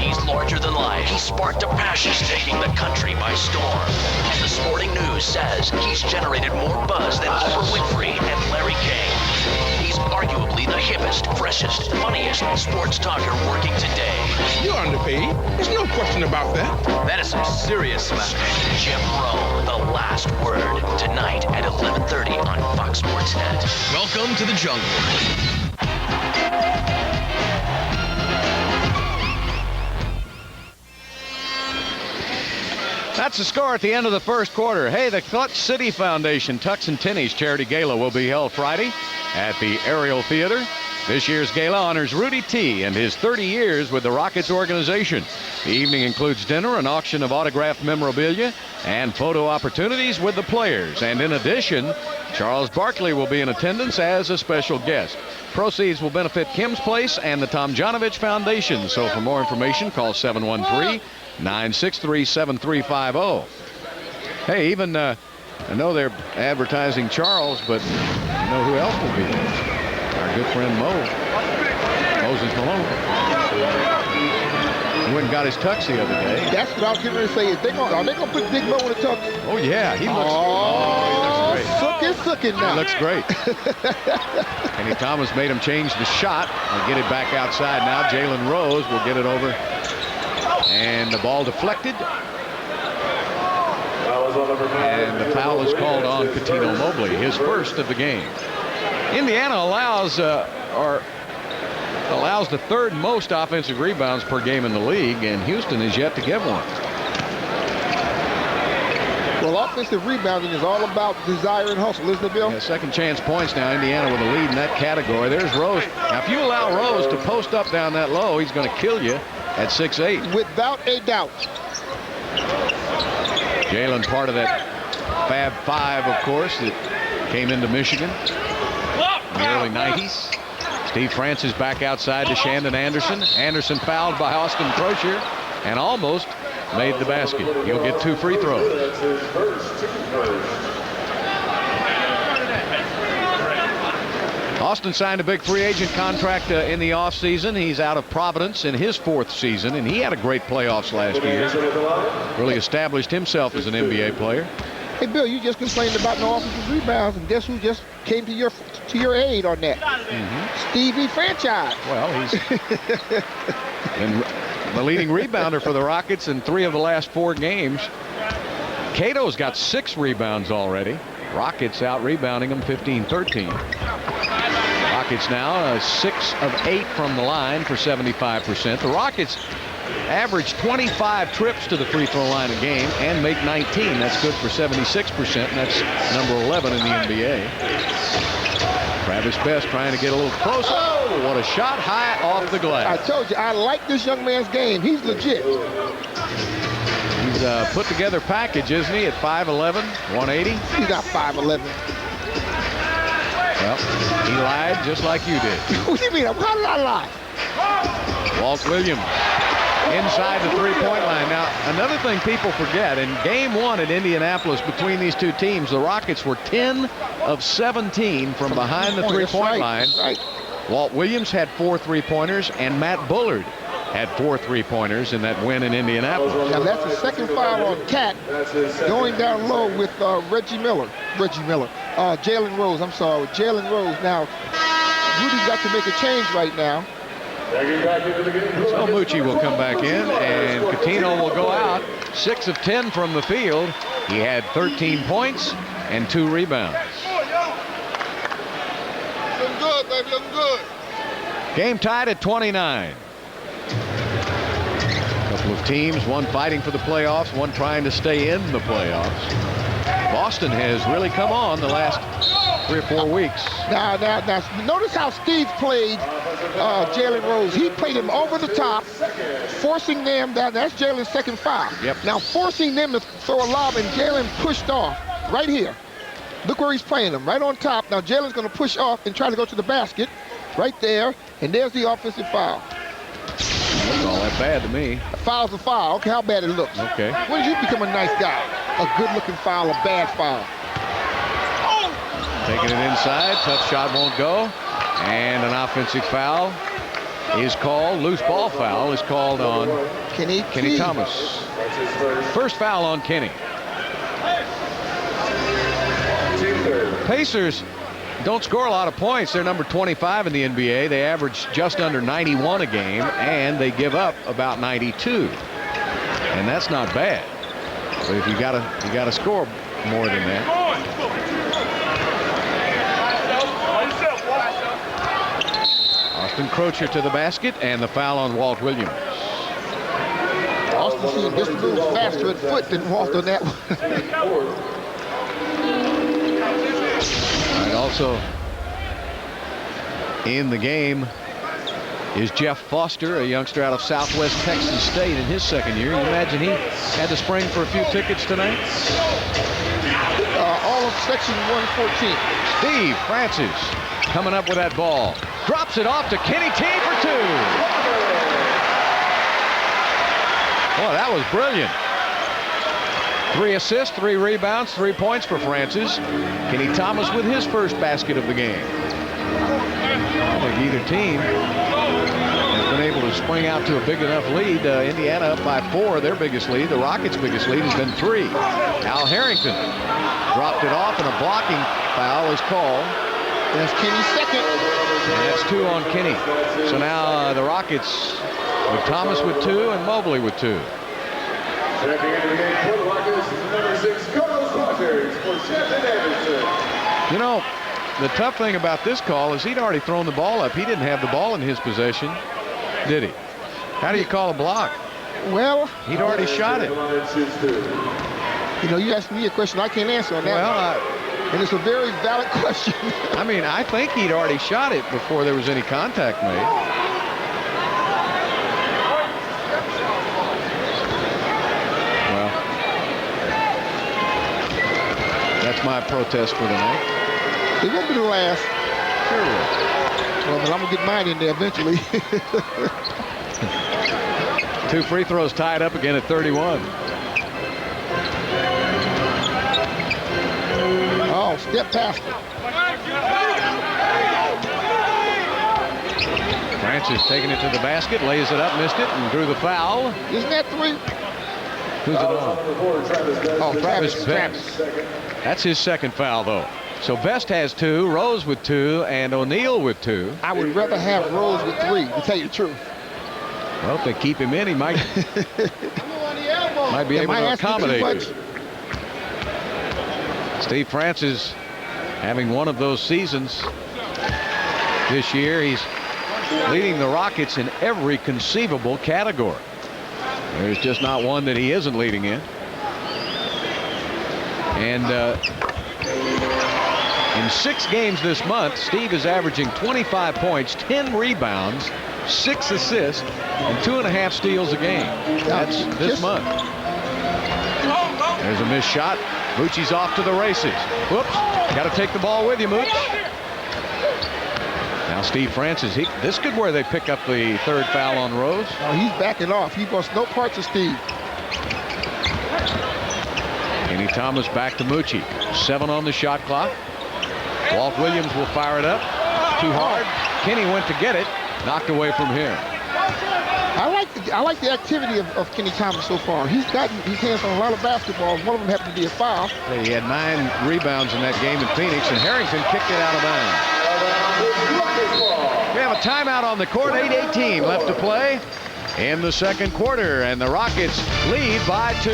He's larger than life. He sparked a passion taking the country by storm. And the Sporting News says he's generated more buzz than Oprah Winfrey and Larry King. He's arguably the hippest, freshest, funniest sports talker working today. You're underpaid. There's no question about that. That is some serious smack. Jim Rome, The Last Word, tonight at 11:30 on Fox Sports Net. Welcome to the jungle. That's the score at the end of the first quarter. Hey, the Clutch City Foundation Tux and Tinney's Charity Gala will be held Friday at the Ariel Theater. This year's gala honors Rudy T. and his 30 years with the Rockets organization. The evening includes dinner, an auction of autographed memorabilia, and photo opportunities with the players. And in addition, Charles Barkley will be in attendance as a special guest. Proceeds will benefit Kim's Place and the Tom Janovich Foundation. So for more information, call 713-963-7350. Hey, even I know they're advertising Charles, but you know who else will be there? Our good friend Moses Malone. He went and got his tux the other day. That's what I was getting ready to say. Are they going to put Big Mo in the tux? Oh, yeah. He looks, he looks great. Now. He looks great. Kenny Thomas made him change the shot. He'll get it back outside now. Jalen Rose will get it over. And the ball deflected. And the foul is called on Coutinho Mobley, his first of the game. Indiana allows the third most offensive rebounds per game in the league, and Houston is yet to get one. Well, offensive rebounding is all about desire and hustle, isn't it, Bill? Yeah, second chance points now. Indiana with a lead in that category. There's Rose. Now, if you allow Rose to post up down that low, he's going to kill you at 6'8". Without a doubt. Jalen, part of that Fab Five, of course, that came into Michigan in the early 90s. Steve Francis back outside to Shandon Anderson. Anderson fouled by Austin Crozier and almost made the basket. He'll get 2 free throws. Austin signed a big free agent contract in the offseason. He's out of Providence in his 4th season, and he had a great playoffs last year. Really established himself as an NBA player. Hey, Bill, you just complained about no offensive rebounds, and guess who just came to your aid on that? Stevie Franchise. Well, he's been the leading rebounder for the Rockets in 3 of the last 4 games. Cato's got 6 rebounds already. Rockets out rebounding him 15-13. Rockets now 6 of 8 from the line for 75%. The Rockets average 25 trips to the free throw line a game and make 19. That's good for 76%, and that's number 11 in the NBA. Travis Best trying to get a little closer. Oh, what a shot high off the glass. I told you, I like this young man's game. He's legit. He's a put together package, isn't he, at 5'11", 180? He's not 5'11". Well, he lied just like you did. What do you mean? How did I lie? Walt Williams inside the three-point line. Now, another thing people forget, in game 1 at Indianapolis between these two teams, the Rockets were 10 of 17 from behind the three-point line. Right. Walt Williams had 4 three-pointers, and Matt Bullard had 4 three-pointers in that win in Indianapolis. Now, that's the second foul on Cat, going down low with Jalen Rose. I'm sorry, Jalen Rose. Now, Rudy's got to make a change right now. So Mucci will come back in, and Coutinho will go out. 6 of 10 from the field. He had 13 points and 2 rebounds. Looking good, baby, looking good. Game tied at 29. A couple of teams, one fighting for the playoffs, one trying to stay in the playoffs. Boston has really come on the last 3 or 4 weeks. Now, notice how Steve played Jalen Rose. He played him over the top, forcing them down. That's Jalen's second foul. Yep. Now, forcing them to throw a lob, and Jalen pushed off right here. Look where he's playing them, right on top. Now, Jalen's going to push off and try to go to the basket right there, and there's the offensive foul. Looks all that bad to me. A foul's a foul. Okay, how bad it looks. Okay. When did you become a nice guy? A good-looking foul, a bad foul. Taking it inside, tough shot won't go, and an offensive foul is called. Loose ball foul is called on Kenny Thomas. First foul on Kenny. Pacers don't score a lot of points. They're number 25 in the NBA. They average just under 91 a game, and they give up about 92. And that's not bad. But if you gotta score more than that. Austin Crocher to the basket, and the foul on Walt Williams. Austin seemed just a little faster at foot than Walt on that one. All right, also in the game is Jeff Foster, a youngster out of Southwest Texas State in his second year. You imagine he had to spring for a few tickets tonight? All of section 114. Steve Francis coming up with that ball. Drops it off to Kenny T for 2. Boy, that was brilliant. 3 assists, 3 rebounds, 3 points for Francis. Kenny Thomas with his first basket of the game. I think either team has been able to spring out to a big enough lead. Indiana up by 4, their biggest lead. The Rockets' biggest lead has been 3. Al Harrington dropped it off, and a blocking foul is called. That's Kenny's second. And that's 2 on Kenny. So now the Rockets with Thomas with 2 and Mobley with 2. You know, the tough thing about this call is he'd already thrown the ball up. He didn't have the ball in his possession, did he? How do you call a block? Well, he'd already shot it. You know, you asked me a question I can't answer on that. Well, and it's a very valid question. I mean, I think he'd already shot it before there was any contact made. Well, that's my protest for the night. It won't be the last. Sure will. Well, then I'm going to get mine in there eventually. 2 free throws tied up again at 31. Oh, step past it. Francis taking it to the basket, lays it up, missed it, and drew the foul. Isn't that 3? Who's it on? Oh, Travis. That's his second foul, though. So Best has 2, Rose with 2, and O'Neal with 2. I would rather have Rose with 3, to tell you the truth. Well, if they keep him in, he might be able to accommodate it. Steve Francis having one of those seasons this year. He's leading the Rockets in every conceivable category. There's just not one that he isn't leading in. And in 6 games this month, Steve is averaging 25 points, 10 rebounds, 6 assists, and 2.5 steals a game. That's this month. There's a missed shot. Moochie's off to the races. Whoops. Got to take the ball with you, Mooch. Now Steve Francis, this could where they pick up the 3rd foul on Rose. Oh, he's backing off. He wants no parts of Steve. Kenny Thomas back to Moochie. 7 on the shot clock. Walt Williams will fire it up. Too hard. Kenny went to get it. Knocked away from him. I like the activity of Kenny Thomas so far. He's gotten his hands on a lot of basketball. One of them happened to be a foul. He had 9 rebounds in that game in Phoenix, and Harrington kicked it out of bounds. We have a timeout on the court. 8:18 left to play in the second quarter, and the Rockets lead by 2.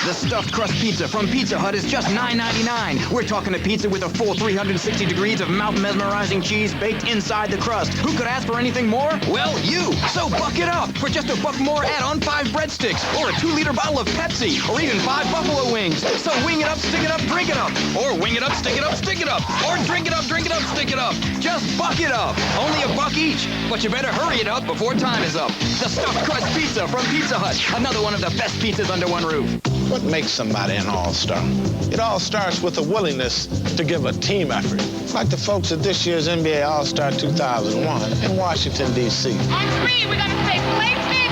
The a stuffed crust pizza from Pizza Hut is just $9.99. We're talking a pizza with a full 360 degrees of mouth-mesmerizing cheese baked inside the crust. Who could ask for anything more? Well, you. So buck it up. For just $1 more, add on 5 breadsticks, or a 2-liter bottle of Pepsi, or even 5 buffalo wings. So wing it up, stick it up, drink it up. Or wing it up, stick it up, stick it up. Or drink it up, stick it up. Just buck it up. Only $1 each. But you better hurry it up before time is up. The stuffed crust pizza from Pizza Hut. Another one of the best pizzas under one roof. What makes somebody an all-star? It all starts with a willingness to give a team effort. Like the folks at this year's NBA All-Star 2001 in Washington, D.C. On 3, we're going to say placement,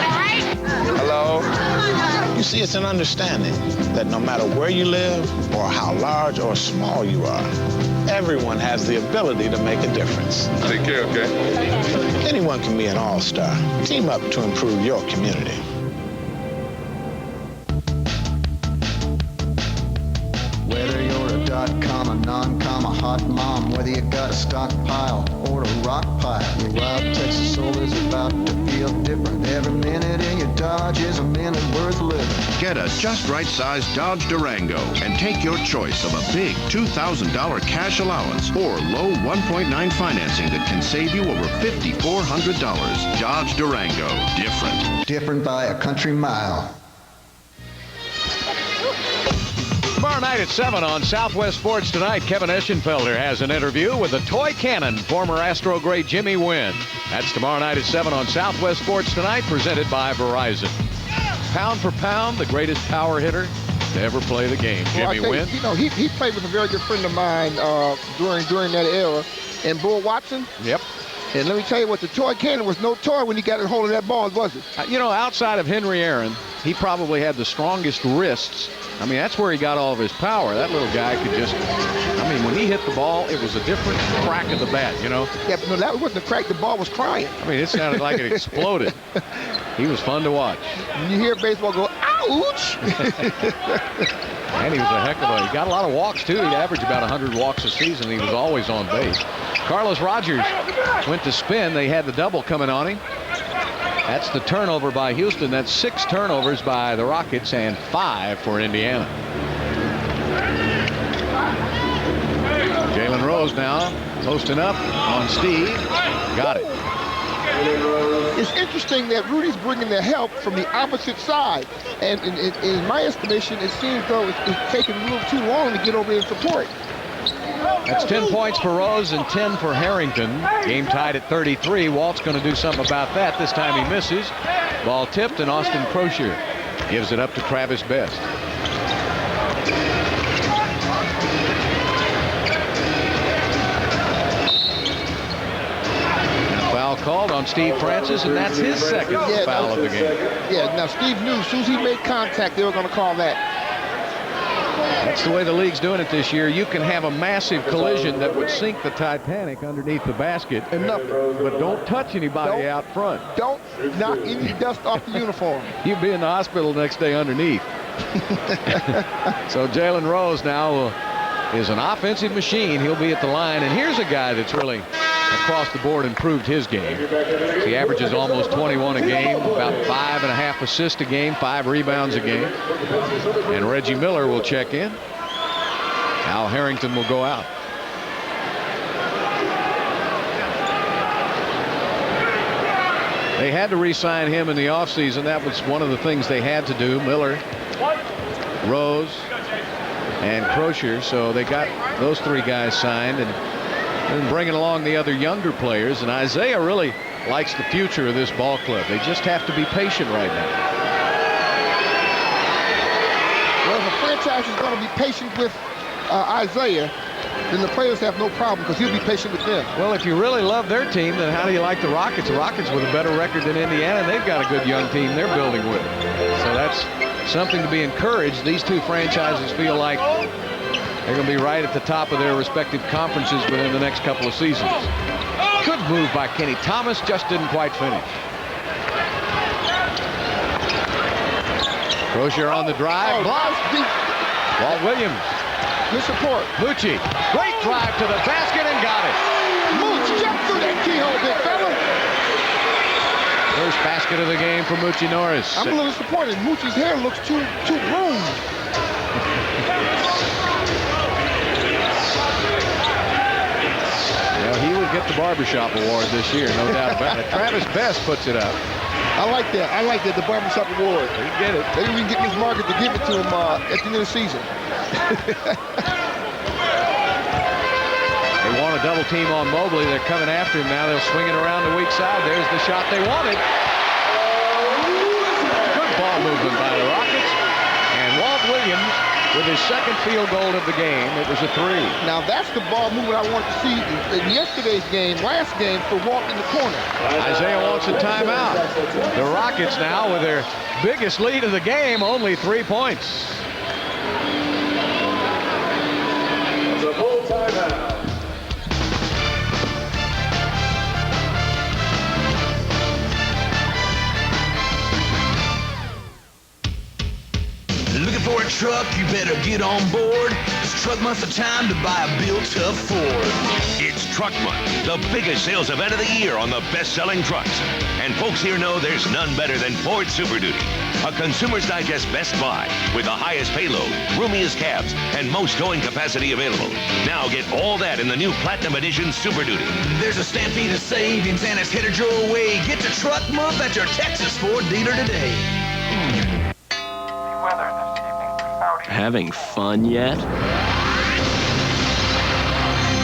all right? Hello? You see, it's an understanding that no matter where you live or how large or small you are, everyone has the ability to make a difference. Take care, okay? Anyone can be an all-star. Team up to improve your community. Whether you're a dot-com, non-com, a hot mom, whether you got a stockpile or a rock pile, your wild Texas soul is about to feel different. Every minute in your Dodge is a minute worth living. Get a just right sized Dodge Durango and take your choice of a big $2,000 cash allowance or low 1.9 financing that can save you over $5,400. Dodge Durango. Different. Different by a country mile. Tomorrow night at 7 on Southwest Sports Tonight, Kevin Eschenfelder has an interview with the toy cannon, former Astro great Jimmy Wynn. That's tomorrow night at 7 on Southwest Sports Tonight, presented by Verizon. Pound for pound, the greatest power hitter to ever play the game, Jimmy Wynn. You know, he played with a very good friend of mine during that era, and Bull Watson. Yep. And let me tell you what, the toy cannon was no toy when he got a hold of that ball, was it? You know, outside of Henry Aaron, he probably had the strongest wrists. I mean, that's where he got all of his power. That little guy could just, I mean, when he hit the ball, it was a different crack of the bat, you know? Yeah, but no, that wasn't a crack. The ball was crying. I mean, it sounded like it exploded. He was fun to watch. When you hear baseball go, ouch! And he was a heck of he got a lot of walks, too. He'd average about 100 walks a season. He was always on base. Carlos Rogers went to spin. They had the double coming on him. That's the turnover by Houston. That's 6 turnovers by the Rockets and 5 for Indiana. Jalen Rose now posting up on Steve. Got it. It's interesting that Rudy's bringing the help from the opposite side. And in my estimation, it seems though it's taking a little too long to get over there and support. That's 10 points for Rose and 10 for Harrington. Game tied at 33. Walt's going to do something about that. This time he misses. Ball tipped, and Austin Crozier gives it up to Travis Best. Foul called on Steve Francis, and that's his second foul of the game. Yeah, now Steve knew as soon as he made contact, they were going to call that. That's the way the league's doing it this year. You can have a massive collision that would sink the Titanic underneath the basket, and nothing, but don't touch anybody out front. Don't knock any dust off the uniform. You'd be in the hospital the next day underneath. So Jalen Rose now is an offensive machine. He'll be at the line, and here's a guy that's really across the board improved his game. He averages almost 21 a game, about 5.5 assists a game, 5 rebounds a game. And Reggie Miller will check in. Al Harrington will go out. They had to re-sign him in the offseason. That was one of the things they had to do. Miller, Rose, and Crozier. So they got those 3 guys signed, and bringing along the other younger players. And Isaiah really likes the future of this ball club. They just have to be patient right now. Well, if the franchise is going to be patient with Isaiah, then the players have no problem because he'll be patient with them. Well, if you really love their team, then how do you like the Rockets? The Rockets with a better record than Indiana, and they've got a good young team they're building with. So that's something to be encouraged. These 2 franchises feel like they're going to be right at the top of their respective conferences within the next couple of seasons. Good move by Kenny Thomas, just didn't quite finish. Crozier on the drive. Walt Williams. Good support. Lucci. Great drive to the basket and got it. Mooch, jump through that keyhole, big fella. First basket of the game for Moochie Norris. I'm a little disappointed. Moochie's hair looks too groomed. Well, he would get the barbershop award this year, no doubt about it. Travis Best puts it up. I like that. I like that, the barbershop award. He get it. They didn't even get Miss Margaret to give it to him at the end of the season. They want a double team on Mobley. They're coming after him now. They'll swing it around the weak side. There's the shot they wanted. Good ball movement by the Rockets. And Walt Williams with his second field goal of the game. It was a 3. Now that's the ball movement I wanted to see in yesterday's game, last game, for Walt in the corner. Isaiah wants a timeout. The Rockets now with their biggest lead of the game, only 3 points. It's a full timeout. Looking for a truck, you better get on board. It's Truck Month of time to buy a built-up Ford. It's Truck Month, the biggest sales event of the year on the best-selling trucks. And folks here know there's none better than Ford Super Duty, a Consumer's Digest best buy with the highest payload, roomiest cabs, and most towing capacity available. Now get all that in the new Platinum Edition Super Duty. There's a stampede of savings and it's headed your way. Get to Truck Month at your Texas Ford dealer today. Having fun yet?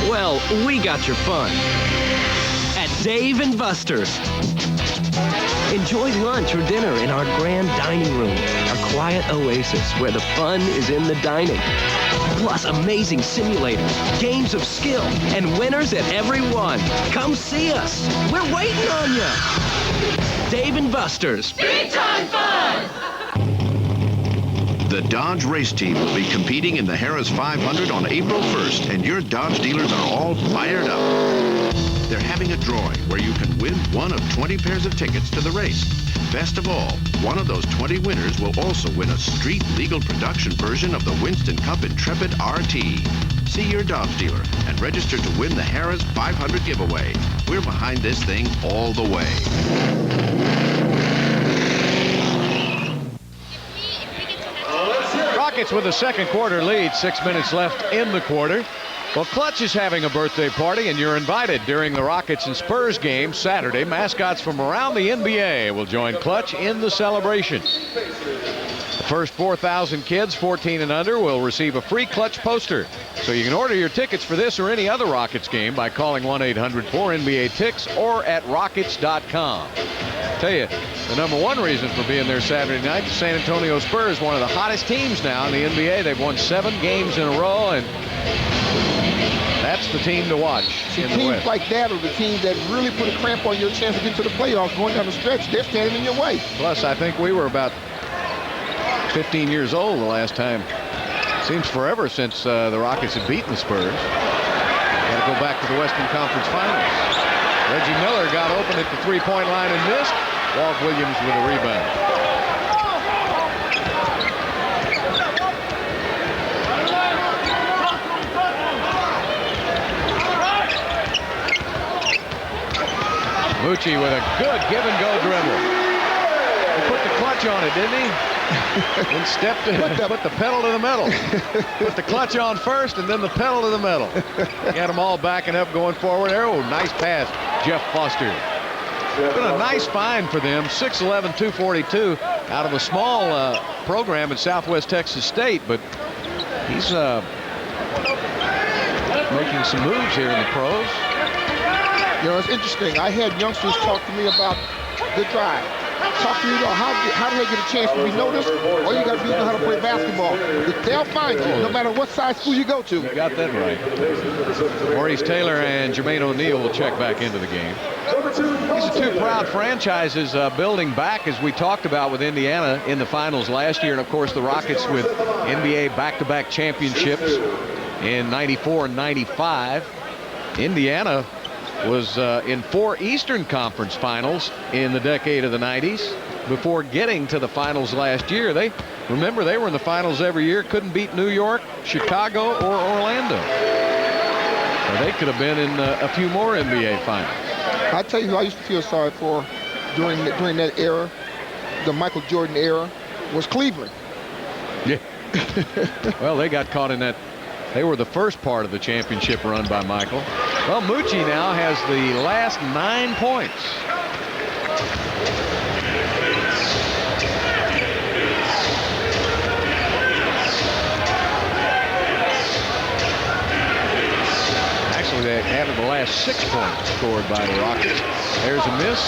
Well, we got your fun at Dave & Buster's. Enjoy lunch or dinner in our grand dining room, our quiet oasis where the fun is in the dining. Plus amazing simulators, games of skill, and winners at every one. Come see us. We're waiting on you. Dave & Buster's. Big time fun! The Dodge race team will be competing in the Harris 500 on April 1st, and your Dodge dealers are all fired up. They're having a drawing where you can win one of 20 pairs of tickets to the race. Best of all, one of those 20 winners will also win a street-legal production version of the Winston Cup Intrepid RT. See your Dodge dealer and register to win the Harris 500 giveaway. We're behind this thing all the way. Rockets with a second quarter lead, 6 minutes left in the quarter. Well, Clutch is having a birthday party, and you're invited during the Rockets and Spurs game Saturday. Mascots from around the NBA will join Clutch in the celebration. The first 4,000 kids 14 and under will receive a free Clutch poster. So you can order your tickets for this or any other Rockets game by calling 1-800-4NBA-TICKS or at Rockets.com. Tell you, the number one reason for being there Saturday night, the San Antonio Spurs, one of the hottest teams now in the NBA. They've won 7 games in a row, and that's the team to watch. See, teams like that are the teams that really put a cramp on your chance to get to the playoffs going down the stretch. They're standing in your way. Plus, I think we were about 15 years old the last time. Seems forever since the Rockets had beaten the Spurs. Got to go back to the Western Conference Finals. Reggie Miller got open at the three-point line and missed. Walt Williams with a rebound. Moochie with a good give-and-go dribble. He put the clutch on it, didn't he? And stepped in and put the pedal to the metal. Put the clutch on first and then the pedal to the metal. Got them all backing up, going forward. Oh, nice pass, Jeff Foster. Been a nice find for them. 6'11", 242 out of a small program at Southwest Texas State, but he's making some moves here in the pros. You know, it's interesting. I had youngsters talk to me about the drive. Talk to me about how do they get a chance to be noticed? All you got to do is know how to play basketball. They'll find you, no matter what size school you go to. You got that right. Maurice Taylor and Jermaine O'Neal will check back into the game. These are two proud franchises building back, as we talked about with Indiana in the finals last year. And, of course, the Rockets with NBA back-to-back championships in '94 and '95. Indiana was in 4 Eastern Conference finals in the decade of the 90s before getting to the finals last year. Remember, they were in the finals every year, couldn't beat New York, Chicago, or Orlando. So they could have been in a few more NBA finals. I tell you who I used to feel sorry for. during that era, the Michael Jordan era, was Cleveland. Yeah. Well, they got caught in that. They were the first part of the championship run by Michael. Well, Moochie now has the last 9 points. Actually, they have the last 6 points scored by the Rockets. There's a miss.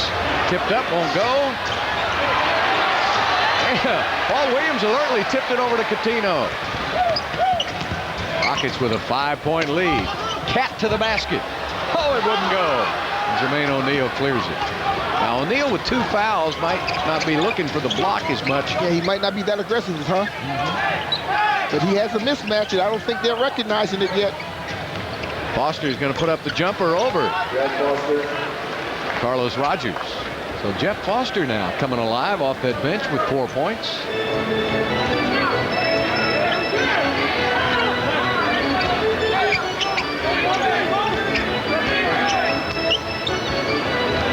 Tipped up, won't go. Yeah. Paul Williams alertly tipped it over to Coutinho. Rockets with a 5-point lead. Cat to the basket. Oh, it wouldn't go. Jermaine O'Neal clears it. Now, O'Neal with 2 fouls might not be looking for the block as much. Yeah, he might not be that aggressive, huh? But he has a mismatch, and I don't think they're recognizing it yet. Foster's going to put up the jumper over Carlos Rogers. So Jeff Foster now coming alive off that bench with 4 points.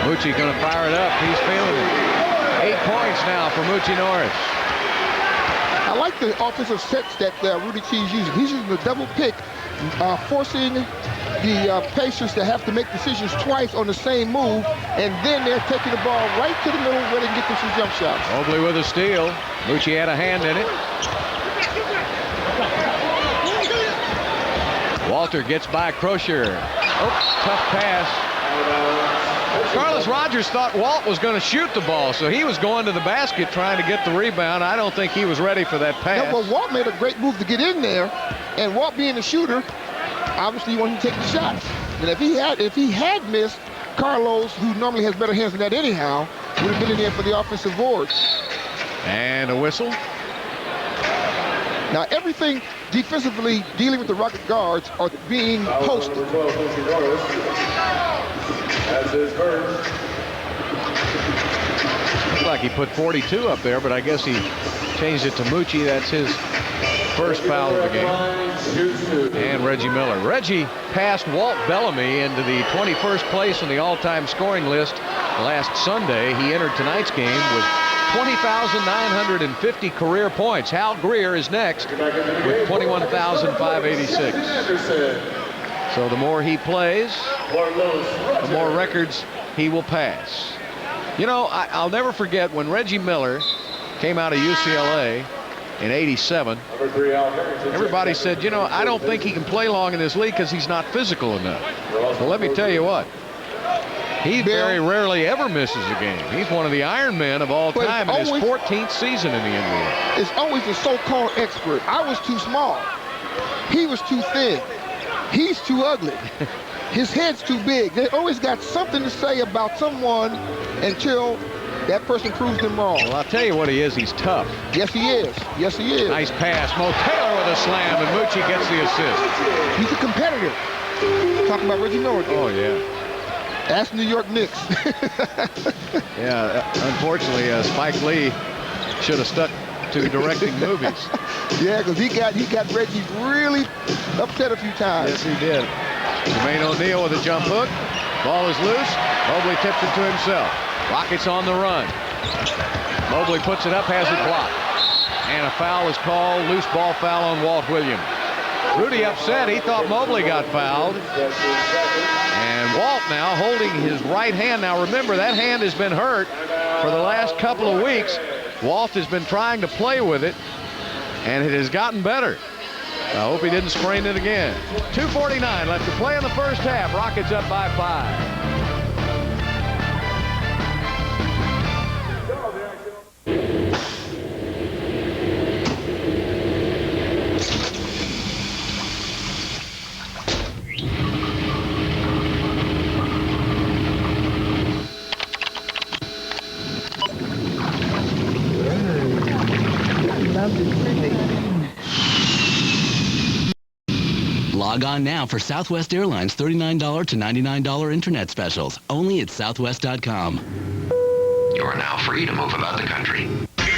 Moochie going to fire it up. He's feeling it. 8 points now for Moochie Norris. I like the offensive sets that Rudy T's using. He's using the double pick, forcing the Pacers to have to make decisions twice on the same move, and then they're taking the ball right to the middle where they can get them some jump shots. Mobley with a steal. Moochie had a hand in it. Walter gets by Crozier. Oh, tough pass. Carlos Rogers thought Walt was going to shoot the ball, so he was going to the basket trying to get the rebound. I don't think he was ready for that pass. No, well, Walt made a great move to get in there, and Walt being a shooter, obviously he wanted to take the shot. And if he had missed, Carlos, who normally has better hands than that anyhow, would have been in there for the offensive boards. And a whistle. Now everything defensively dealing with the Rocket guards are being posted. Looks like he put 42 up there, but I guess he changed it to Moochie. That's his first foul of the game. And Reggie Miller. Reggie passed Walt Bellamy into the 21st place in the all-time scoring list last Sunday. He entered tonight's game with 20,950 career points. Hal Greer is next with 21,586. So the more he plays, the more records he will pass. You know, I'll never forget when Reggie Miller came out of UCLA in '87. Everybody said, you know, I don't think he can play long in this league because he's not physical enough. Well, let me tell you what. He very rarely ever misses a game. He's one of the Iron Men of all time in his 14th season in the NBA. It's always the so-called expert. I was too small. He was too thin. He's too ugly. His head's too big. They always got something to say about someone until that person proves them wrong. Well, I'll tell you what he is. He's tough. Yes, he is. Yes, he is. Nice pass. Mo Taylor with a slam, and Moochie gets the assist. He's a competitor. Talking about Reggie Miller. Oh, yeah. That's New York Knicks. Yeah, unfortunately, Spike Lee should have stuck to directing movies. Yeah, because he got Reggie really upset a few times. Yes, he did. Jermaine O'Neal with a jump hook. Ball is loose. Mobley tips it to himself. Rockets on the run. Mobley puts it up, has it blocked. And a foul is called. Loose ball foul on Walt Williams. Rudy upset. He thought Mobley got fouled. And Walt now holding his right hand. Now remember, that hand has been hurt for the last couple of weeks. Walt has been trying to play with it, and it has gotten better. I hope he didn't sprain it again. 2:49 left to play in the first half. Rockets up by 5. Log on now for Southwest Airlines $39 to $99 internet specials, only at southwest.com. You are now free to move about the country.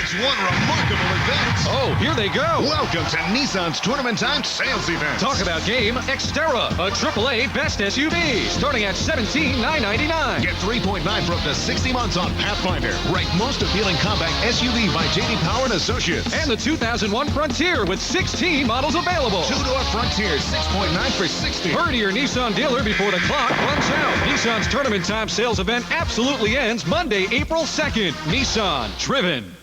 It's one remarkable event. Oh, here they go. Welcome to Nissan's Tournament Time Sales Event. Talk about game Xterra, a AAA best SUV, starting at $17,999. Get 3.9 for up to 60 months on Pathfinder, ranked most appealing compact SUV by J.D. Power and Associates. And the 2001 Frontier with 16 models available. Two-door Frontier, 6.9 for 60. Hurry to your Nissan dealer before the clock runs out. Nissan's Tournament Time Sales Event absolutely ends Monday, April 2nd. Nissan, driven.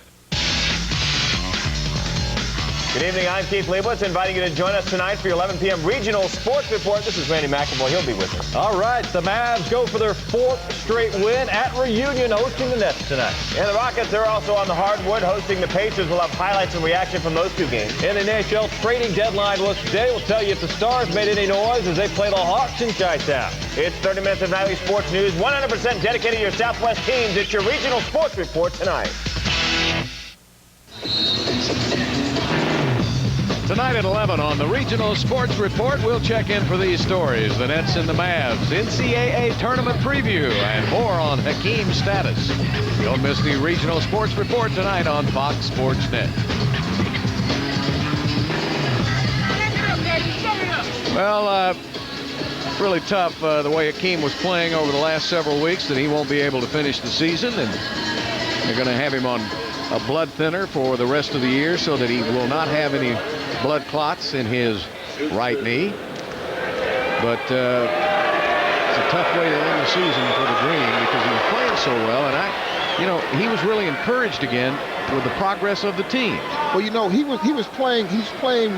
Good evening, I'm Keith Leibowitz, inviting you to join us tonight for your 11 p.m. Regional Sports Report. This is Randy McAvoy. He'll be with us. All right, the Mavs go for their 4th straight win at Reunion, hosting the Nets tonight. And the Rockets are also on the hardwood, hosting the Pacers. We'll have highlights and reaction from those two games. And the NHL trading deadline was today. We'll tell you if the Stars made any noise as they play the Hawks in Chi-Town. It's 30 minutes of nightly sports news, 100% dedicated to your Southwest teams. It's your Regional Sports Report tonight. Tonight at 11 on the Regional Sports Report, we'll check in for these stories. The Nets and the Mavs, NCAA Tournament Preview, and more on Hakeem's status. Don't miss the Regional Sports Report tonight on Fox Sports Net. Well, really tough the way Hakeem was playing over the last several weeks, that he won't be able to finish the season, and they're going to have him on a blood thinner for the rest of the year so that he will not have any blood clots in his right knee. But it's a tough way to end the season for the Green because he was playing so well, and he was really encouraged again with the progress of the team. Well, he's playing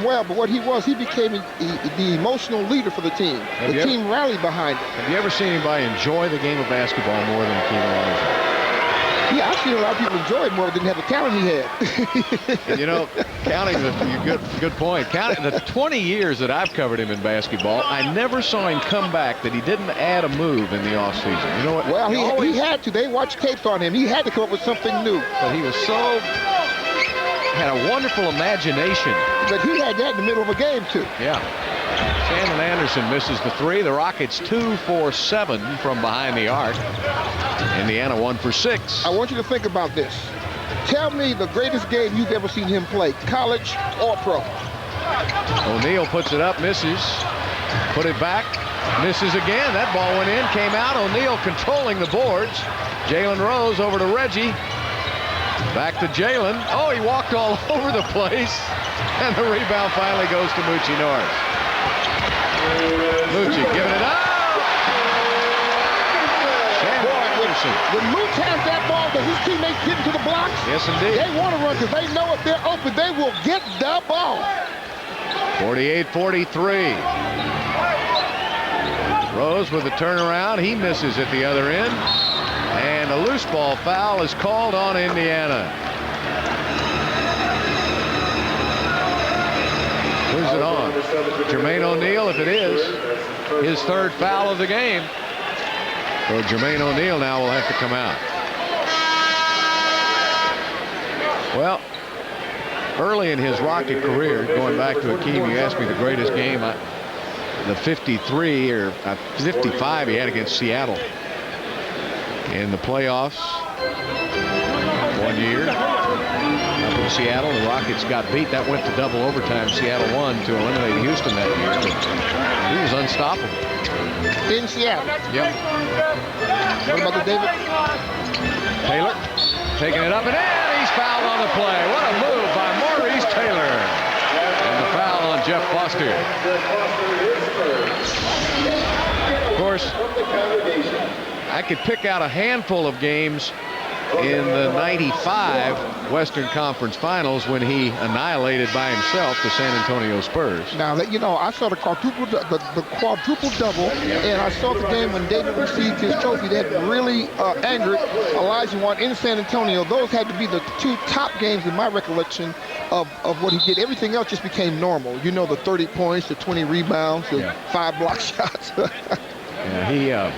well, but what he became the emotional leader for the team. The team rallied behind him. Have you ever seen anybody enjoy the game of basketball more than Hakeem Olajuwon? Yeah, I've seen a lot of people enjoy it more than have the talent he had. Counting good point. Counting the 20 years that I've covered him in basketball, I never saw him come back that he didn't add a move in the offseason. You know what? Well, he had to. They watched tapes on him. He had to come up with something new. But he was had a wonderful imagination. But he had that in the middle of a game, too. Yeah. Shannon Anderson misses the 3. The Rockets 2 for 7 from behind the arc. Indiana 1 for 6. I want you to think about this. Tell me the greatest game you've ever seen him play, college or pro. O'Neal puts it up, misses. Put it back, misses again. That ball went in, came out. O'Neal controlling the boards. Jalen Rose over to Reggie. Back to Jalen. Oh, he walked all over the place. And the rebound finally goes to Moochie Norris. Moochie giving it up. When Mooch has that ball, does his teammates get into the blocks? Yes, indeed. They want to run because they know if they're open, they will get the ball. 48-43. Rose with the turnaround. He misses at the other end. And a loose ball foul is called on Indiana. Who's it on? Jermaine O'Neal, if it is. His 3rd foul of the game. So Jermaine O'Neal now will have to come out. Well, early in his Rocket career, going back to Hakeem, you asked me the greatest game, the 53 or 55 he had against Seattle in the playoffs one year. Up in Seattle, the Rockets got beat. That went to double overtime. Seattle won to eliminate Houston that year. But he was unstoppable. In Seattle. Yep. What about the David? Taylor taking it up and in. He's fouled on the play. What a move by Maurice Taylor. And the foul on Jeff Foster. Of course, I could pick out a handful of games in the 95 Western Conference Finals when he annihilated by himself the San Antonio Spurs. Now, I saw the quadruple double, and I saw the game when David received his trophy that really angered Olajuwon in San Antonio. Those had to be the 2 top games in my recollection of what he did. Everything else just became normal. The 30 points, the 20 rebounds, the 5 block shots. Yeah,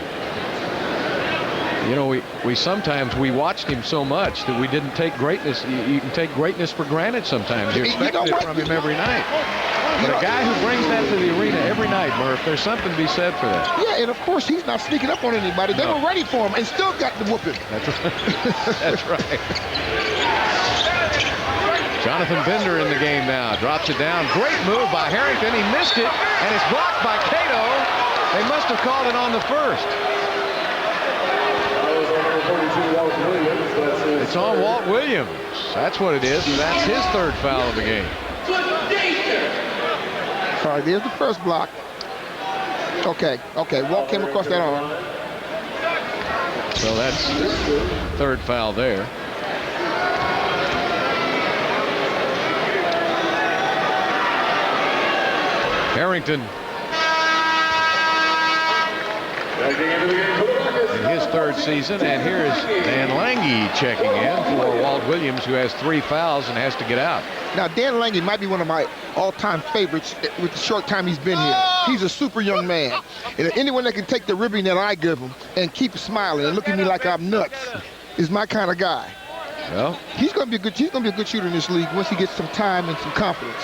we sometimes watched him so much that we didn't take greatness. You can take greatness for granted sometimes. You expect it from him every night. But a guy who brings that to the arena every night, Murph, there's something to be said for that. Yeah, and of course he's not sneaking up on anybody. They were ready for him and still got the whooping. That's right. Jonathan Bender in the game now. Drops it down. Great move by Harrington. He missed it, and it's blocked by Cato. They must have called it on the first. It's on Walt Williams. That's what it is. That's his third foul of the game. All right, there's the first block. Okay. Walt came across that arm. So that's third foul there. Harrington in his third season, and here is Dan Lange checking in for Walt Williams, who has 3 fouls and has to get out. Now, Dan Lange might be one of my all-time favorites with the short time he's been here. He's a super young man. And anyone that can take the ribbing that I give him and keep smiling and look at me like I'm nuts is my kind of guy. Well, he's going to be a good shooter in this league once he gets some time and some confidence.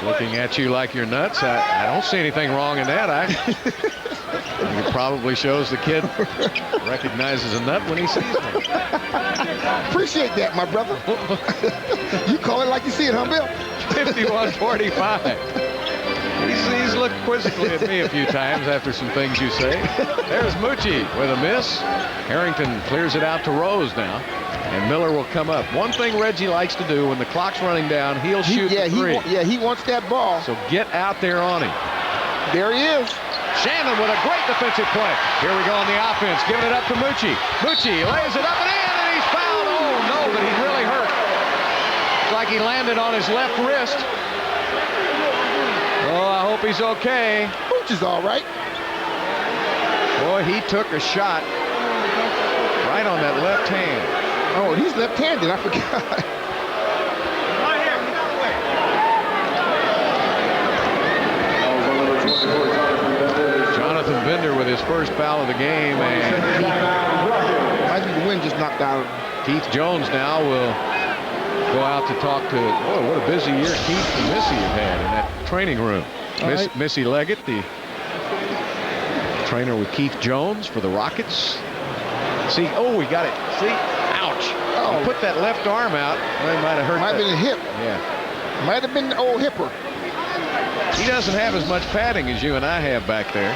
Looking at you like you're nuts. I don't see anything wrong in that. I think it probably shows the kid recognizes a nut when he sees one. Appreciate that, my brother. You call it like you see it, huh, Bill? 51-45. He's looked quizzically at me a few times after some things you say. There's Mucci with a miss. Harrington clears it out to Rose now. And Miller will come up. One thing Reggie likes to do when the clock's running down, he'll shoot the three. He wants that ball. So get out there on him. There he is. Shannon with a great defensive play. Here we go on the offense. Giving it up to Mucci. Mucci lays it up and in, and he's fouled. Oh, no, but he's really hurt. It's like he landed on his left wrist. Oh, I hope he's okay. Mucci's all right. Boy, he took a shot right on that left hand. Oh, he's left-handed. I forgot. Jonathan Bender with his first foul of the game, and I think the wind just knocked out. Keith Jones now will go out to talk to. Boy, what a busy year Keith and Missy have had in that training room. Missy Leggett, the trainer with Keith Jones for the Rockets. See, oh, we got it. See. Ouch. Oh. Put that left arm out. Well, it might have hurt. Might have been a hip. Yeah. Might have been the old hipper. He doesn't have as much padding as you and I have back there.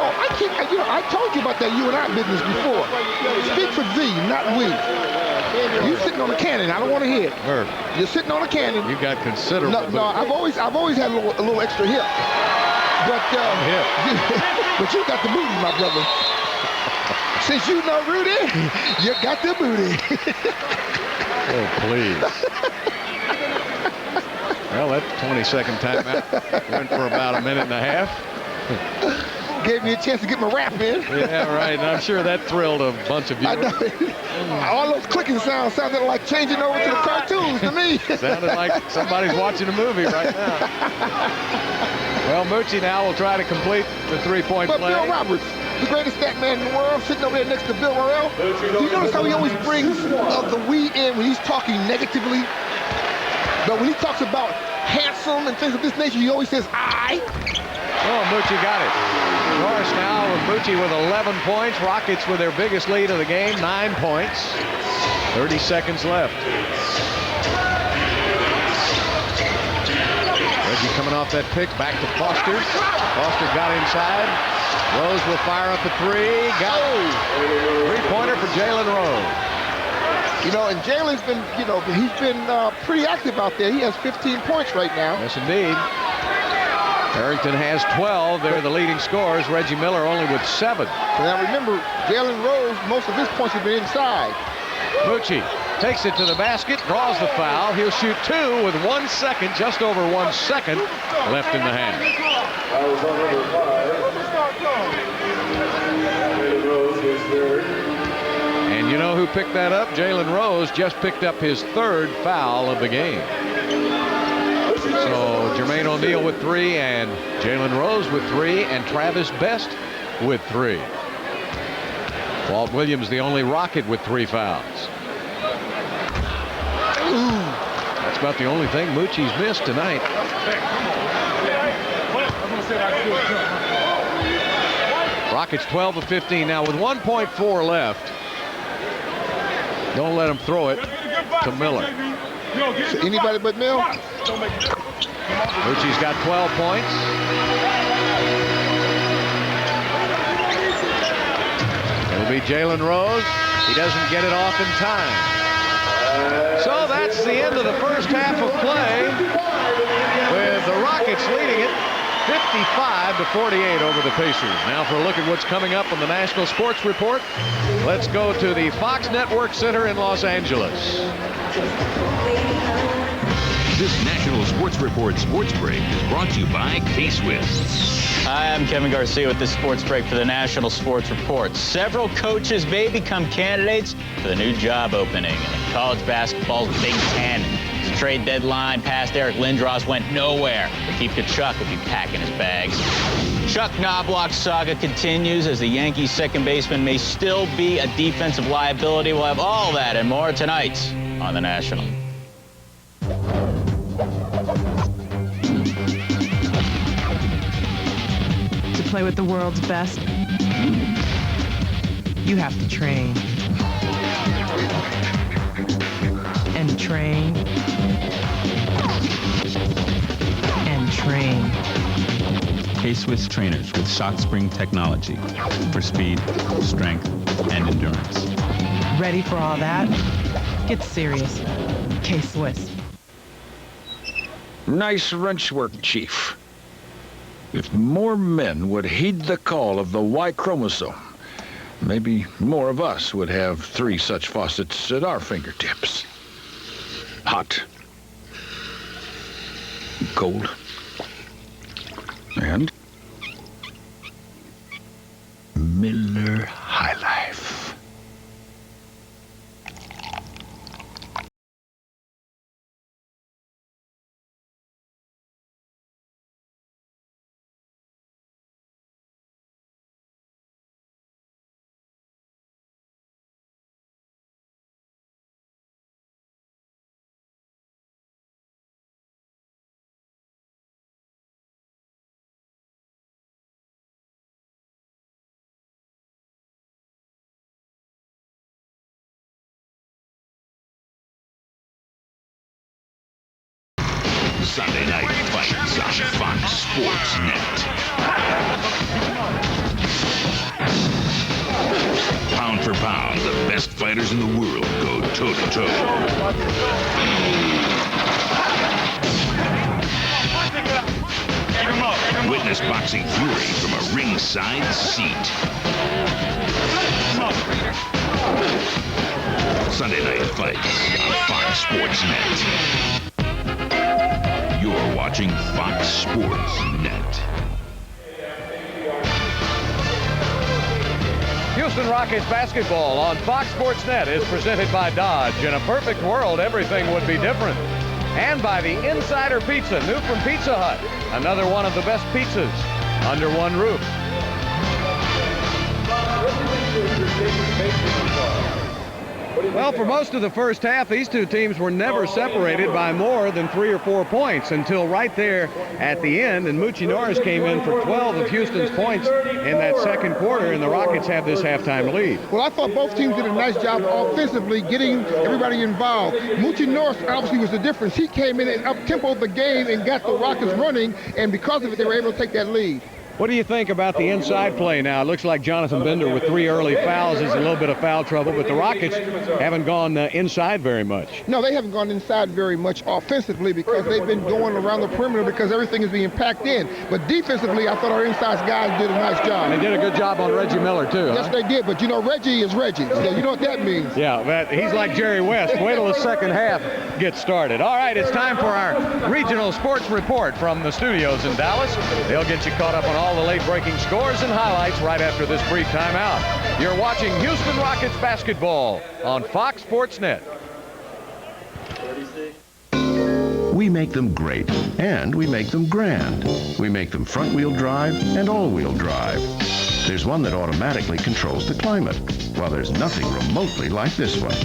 I told you about that you and I business before. Speak for thee, not we. You sitting on a cannon. I don't want to hear it. Murph. You're sitting on a cannon. You got considerable. No, I've always had a little extra hip. But but you got the booty, my brother. Since you know Rudy, you got the booty. Oh, please. Well, that 20-second timeout went for about a minute and a half. Gave me a chance to get my rap in. Yeah, right. And I'm sure that thrilled a bunch of viewers. All those clicking sounds sounded like changing over to the cartoons to me. Sounded like somebody's watching a movie right now. Well, Mucci now will try to complete the three-point play. But Bill Roberts, the greatest stat man in the world, sitting over there next to Bill Morrell. Do you notice how he always brings the we in when he's talking negatively? But when he talks about handsome and things of this nature, he always says, I. Oh, Mucci got it. Norris now with Mucci with 11 points. Rockets with their biggest lead of the game, 9 points. 30 seconds left. Reggie coming off that pick, back to Foster. Foster got inside. Rose will fire up a three. Got it. Three-pointer for Jalen Rose. You know, and Jalen's been, he's been pretty active out there. He has 15 points right now. Yes, indeed. Harrington has 12. They're the leading scorers. Reggie Miller only with 7. Now remember, Jalen Rose, most of his points have been inside. Mucci takes it to the basket, draws the foul. He'll shoot 2 with 1 second, just over 1 second left in the half. And you know who picked that up? Jalen Rose just picked up his 3rd foul of the game. So Jermaine O'Neal with 3, and Jalen Rose with 3, and Travis Best with 3. Walt Williams, the only Rocket with 3 fouls. That's about the only thing Mucci's missed tonight. Rockets 12 of 15 now with 1.4 left. Don't let him throw it. to Miller. So anybody but Mill? Lucci's got 12 points. It'll be Jalen Rose. He doesn't get it off in time. So that's the end of the first half of play, with the Rockets leading it 55-48 over the Pacers. Now for a look at what's coming up on the National Sports Report, let's go to the Fox Network Center in Los Angeles. This National Sports Report Sports Break is brought to you by K-Swiss. Hi, I'm Kevin Garcia with this sports break for the National Sports Report. Several coaches may become candidates for the new job opening in the college basketball's Big Ten. The trade deadline past Eric Lindros went nowhere. But Keith Kachuk will be packing his bags. Chuck Knobloch's saga continues as the Yankees' second baseman may still be a defensive liability. We'll have all that and more tonight on the National. To play with the world's best, you have to train. And train. And train. K-Swiss trainers with shock spring technology for speed, strength, and endurance. Ready for all that? Get serious. K-Swiss. Nice wrench work, Chief. If more men would heed the call of the Y chromosome, maybe more of us would have 3 such faucets at our fingertips. Hot. Cold. And Miller High Life. Sunday Night Fights on Fox Sports Net. Pound for pound, the best fighters in the world go toe-to-toe. Witness boxing fury from a ringside seat. Sunday Night Fights on Fox Sports Net. You're watching Fox Sports Net. Houston Rockets basketball on Fox Sports Net is presented by Dodge. In a perfect world, everything would be different. And by the Insider Pizza, new from Pizza Hut. Another one of the best pizzas under one roof. Well, for most of the first half, these two teams were never separated by more than 3 or 4 points until right there at the end. And Moochie Norris came in for 12 of Houston's points in that second quarter, and the Rockets have this halftime lead. Well, I thought both teams did a nice job offensively getting everybody involved. Moochie Norris obviously was the difference. He came in and up-tempoed the game and got the Rockets running, and because of it, they were able to take that lead. What do you think about the inside play now? It looks like Jonathan Bender with 3 early fouls is a little bit of foul trouble, but the Rockets haven't gone inside very much. No, they haven't gone inside very much offensively because they've been going around the perimeter because everything is being packed in. But defensively, I thought our inside guys did a nice job. They did a good job on Reggie Miller, too. Yes, they did, but you know, Reggie is Reggie, so you know what that means. Yeah, he's like Jerry West. Wait till the second half gets started. All right, it's time for our regional sports report from the studios in Dallas. They'll get you caught up on all the late-breaking scores and highlights right after this brief timeout. You're watching Houston Rockets basketball on Fox Sports Net. We make them great, and we make them grand. We make them front-wheel drive and all-wheel drive. There's one that automatically controls the climate, while there's nothing remotely like this one.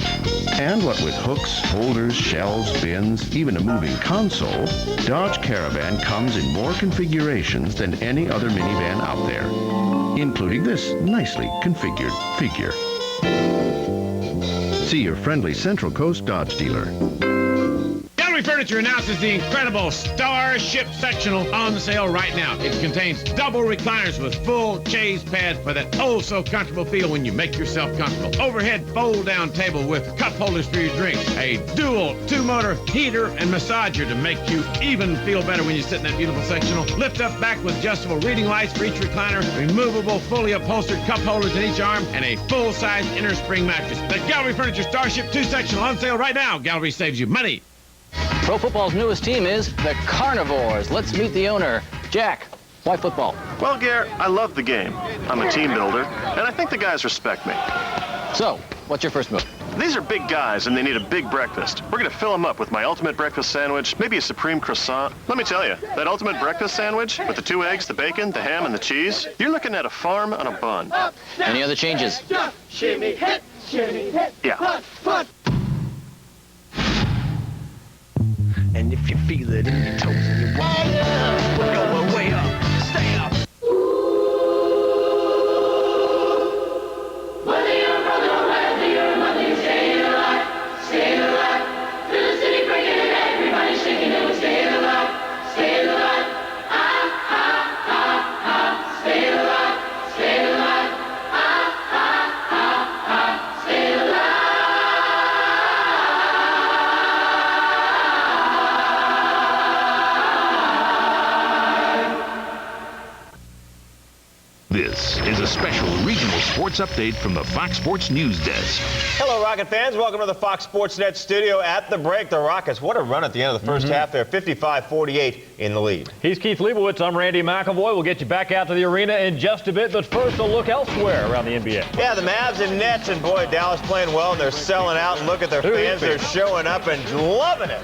And what with hooks, holders, shelves, bins, even a moving console, Dodge Caravan comes in more configurations than any other minivan out there, including this nicely configured figure. See your friendly Central Coast Dodge dealer. Gallery Furniture announces the incredible Starship Sectional on sale right now. It contains double recliners with full chaise pads for that oh-so-comfortable feel when you make yourself comfortable. Overhead fold-down table with cup holders for your drinks. A dual 2-motor heater and massager to make you even feel better when you sit in that beautiful sectional. Lift up back with adjustable reading lights for each recliner, removable, fully upholstered cup holders in each arm, and a full-size inner spring mattress. The Gallery Furniture Starship 2 Sectional on sale right now. Gallery saves you money. Pro football's newest team is the Carnivores. Let's meet the owner. Jack, why football? Well, Gare, I love the game. I'm a team builder, and I think the guys respect me. So, what's your first move? These are big guys, and they need a big breakfast. We're going to fill them up with my ultimate breakfast sandwich, maybe a supreme croissant. Let me tell you, that ultimate breakfast sandwich with the 2 eggs, the bacon, the ham, and the cheese, you're looking at a farm on a bun. Any other changes? Shimmy, hit, shimmy, hit. Yeah. Put. And if you feel it in your toes and you want, we're going way up. Stay up. Whether you're a brother or whether you're a mother, you're staying alive. Staying alive. Through the city breaking it, everybody's shaking it. We're staying alive. Staying alive. Ah, ah, ah, ah. Staying alive. Staying alive. Ah, ah, ah, ah. Staying alive. This is a special regional sports update from the Fox Sports News Desk. Hello, Rocket fans. Welcome to the Fox Sports Net studio. At the break, the Rockets, what a run at the end of the first half there, 55-48 in the lead. He's Keith Leibowitz. I'm Randy McAvoy. We'll get you back out to the arena in just a bit, but first a look elsewhere around the NBA. Yeah, the Mavs and Nets, and boy, Dallas playing well, and they're selling out, and look at their fans. They're showing up and loving it.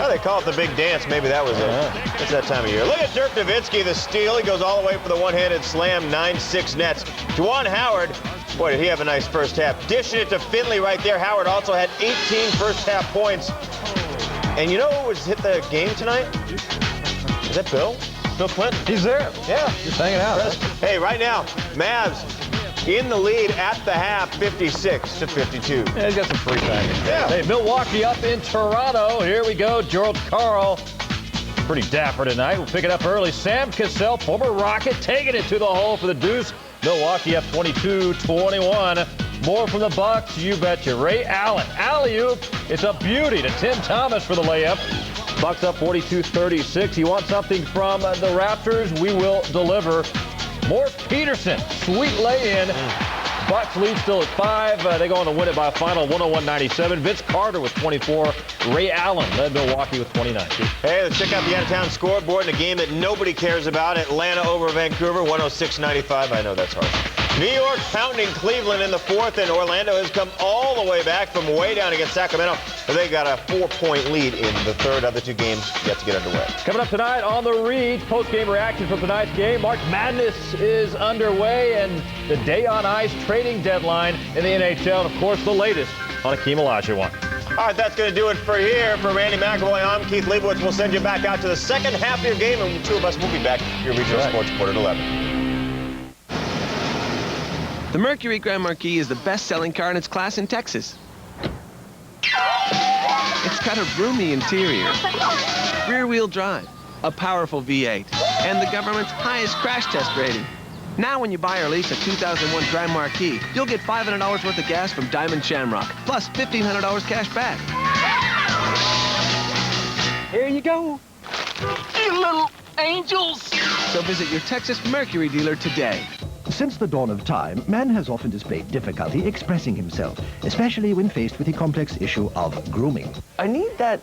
Oh, they call it the big dance. Maybe that was it. It's that time of year. Look at Dirk Nowitzki, the steal. He goes all the way for the one-handed slam, 9-6 Nets. Juwan Howard, boy, did he have a nice first half. Dishing it to Finley right there. Howard also had 18 first half points. And you know who was hit the game tonight? Is that Bill? Bill Clinton? He's there. Yeah. Just hanging out. Hey, right now, Mavs in the lead at the half, 56-52. Yeah, he's got some free time. Yeah. Hey, Milwaukee up in Toronto. Here we go. Gerald Carl. Pretty dapper tonight. We'll pick it up early. Sam Cassell, former Rocket, taking it to the hole for the deuce. Milwaukee up 22-21. More from the Bucks, you betcha. Ray Allen, alley-oop. It's a beauty to Tim Thomas for the layup. Bucks up 42-36. You want something from the Raptors? We will deliver. Morris Peterson, sweet lay-in. Bucks lead still at 5. They go on to win it by a final 101-97. Vince Carter with 24. Ray Allen led Milwaukee with 29. Hey, let's check out the out-of-town scoreboard in a game that nobody cares about. Atlanta over Vancouver, 106-95. I know that's hard. New York pounding Cleveland in the fourth, and Orlando has come all the way back from way down against Sacramento. But they got a 4-point lead in the third. Other two games yet to get underway. Coming up tonight on The Read, post-game reaction from tonight's game. March Madness is underway, and the day on ice trading deadline in the NHL. And, of course, the latest on Akeem Olajuwon. All right, that's going to do it for here. For Randy McAvoy, I'm Keith Leibowitz. We'll send you back out to the second half of your game, and the two of us will be back your regional sports report at 11. The Mercury Grand Marquis is the best-selling car in its class in Texas. It's got a roomy interior, rear-wheel drive, a powerful V8, and the government's highest crash test rating. Now when you buy or lease a 2001 Grand Marquis, you'll get $500 worth of gas from Diamond Shamrock, plus $1,500 cash back. Here you go. You little angels. So visit your Texas Mercury dealer today. Since the dawn of time, man has often displayed difficulty expressing himself, especially when faced with the complex issue of grooming. I need that,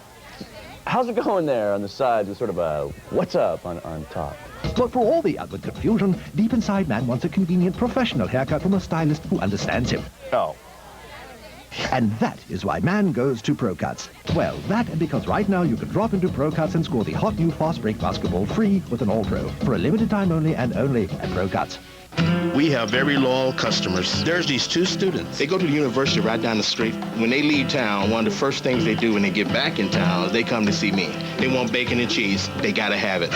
how's it going there on the side with sort of a what's up on top? But for all the outward confusion, deep inside man wants a convenient professional haircut from a stylist who understands him. Oh. And that is why man goes to Pro Cuts. Well, that and because right now you can drop into Pro Cuts and score the hot new fast break basketball free with an All-Pro for a limited time only and only at Pro Cuts. We have very loyal customers. There's these two students. They go to the university right down the street. When they leave town, one of the first things they do when they get back in town is they come to see me. They want bacon and cheese. They gotta have it.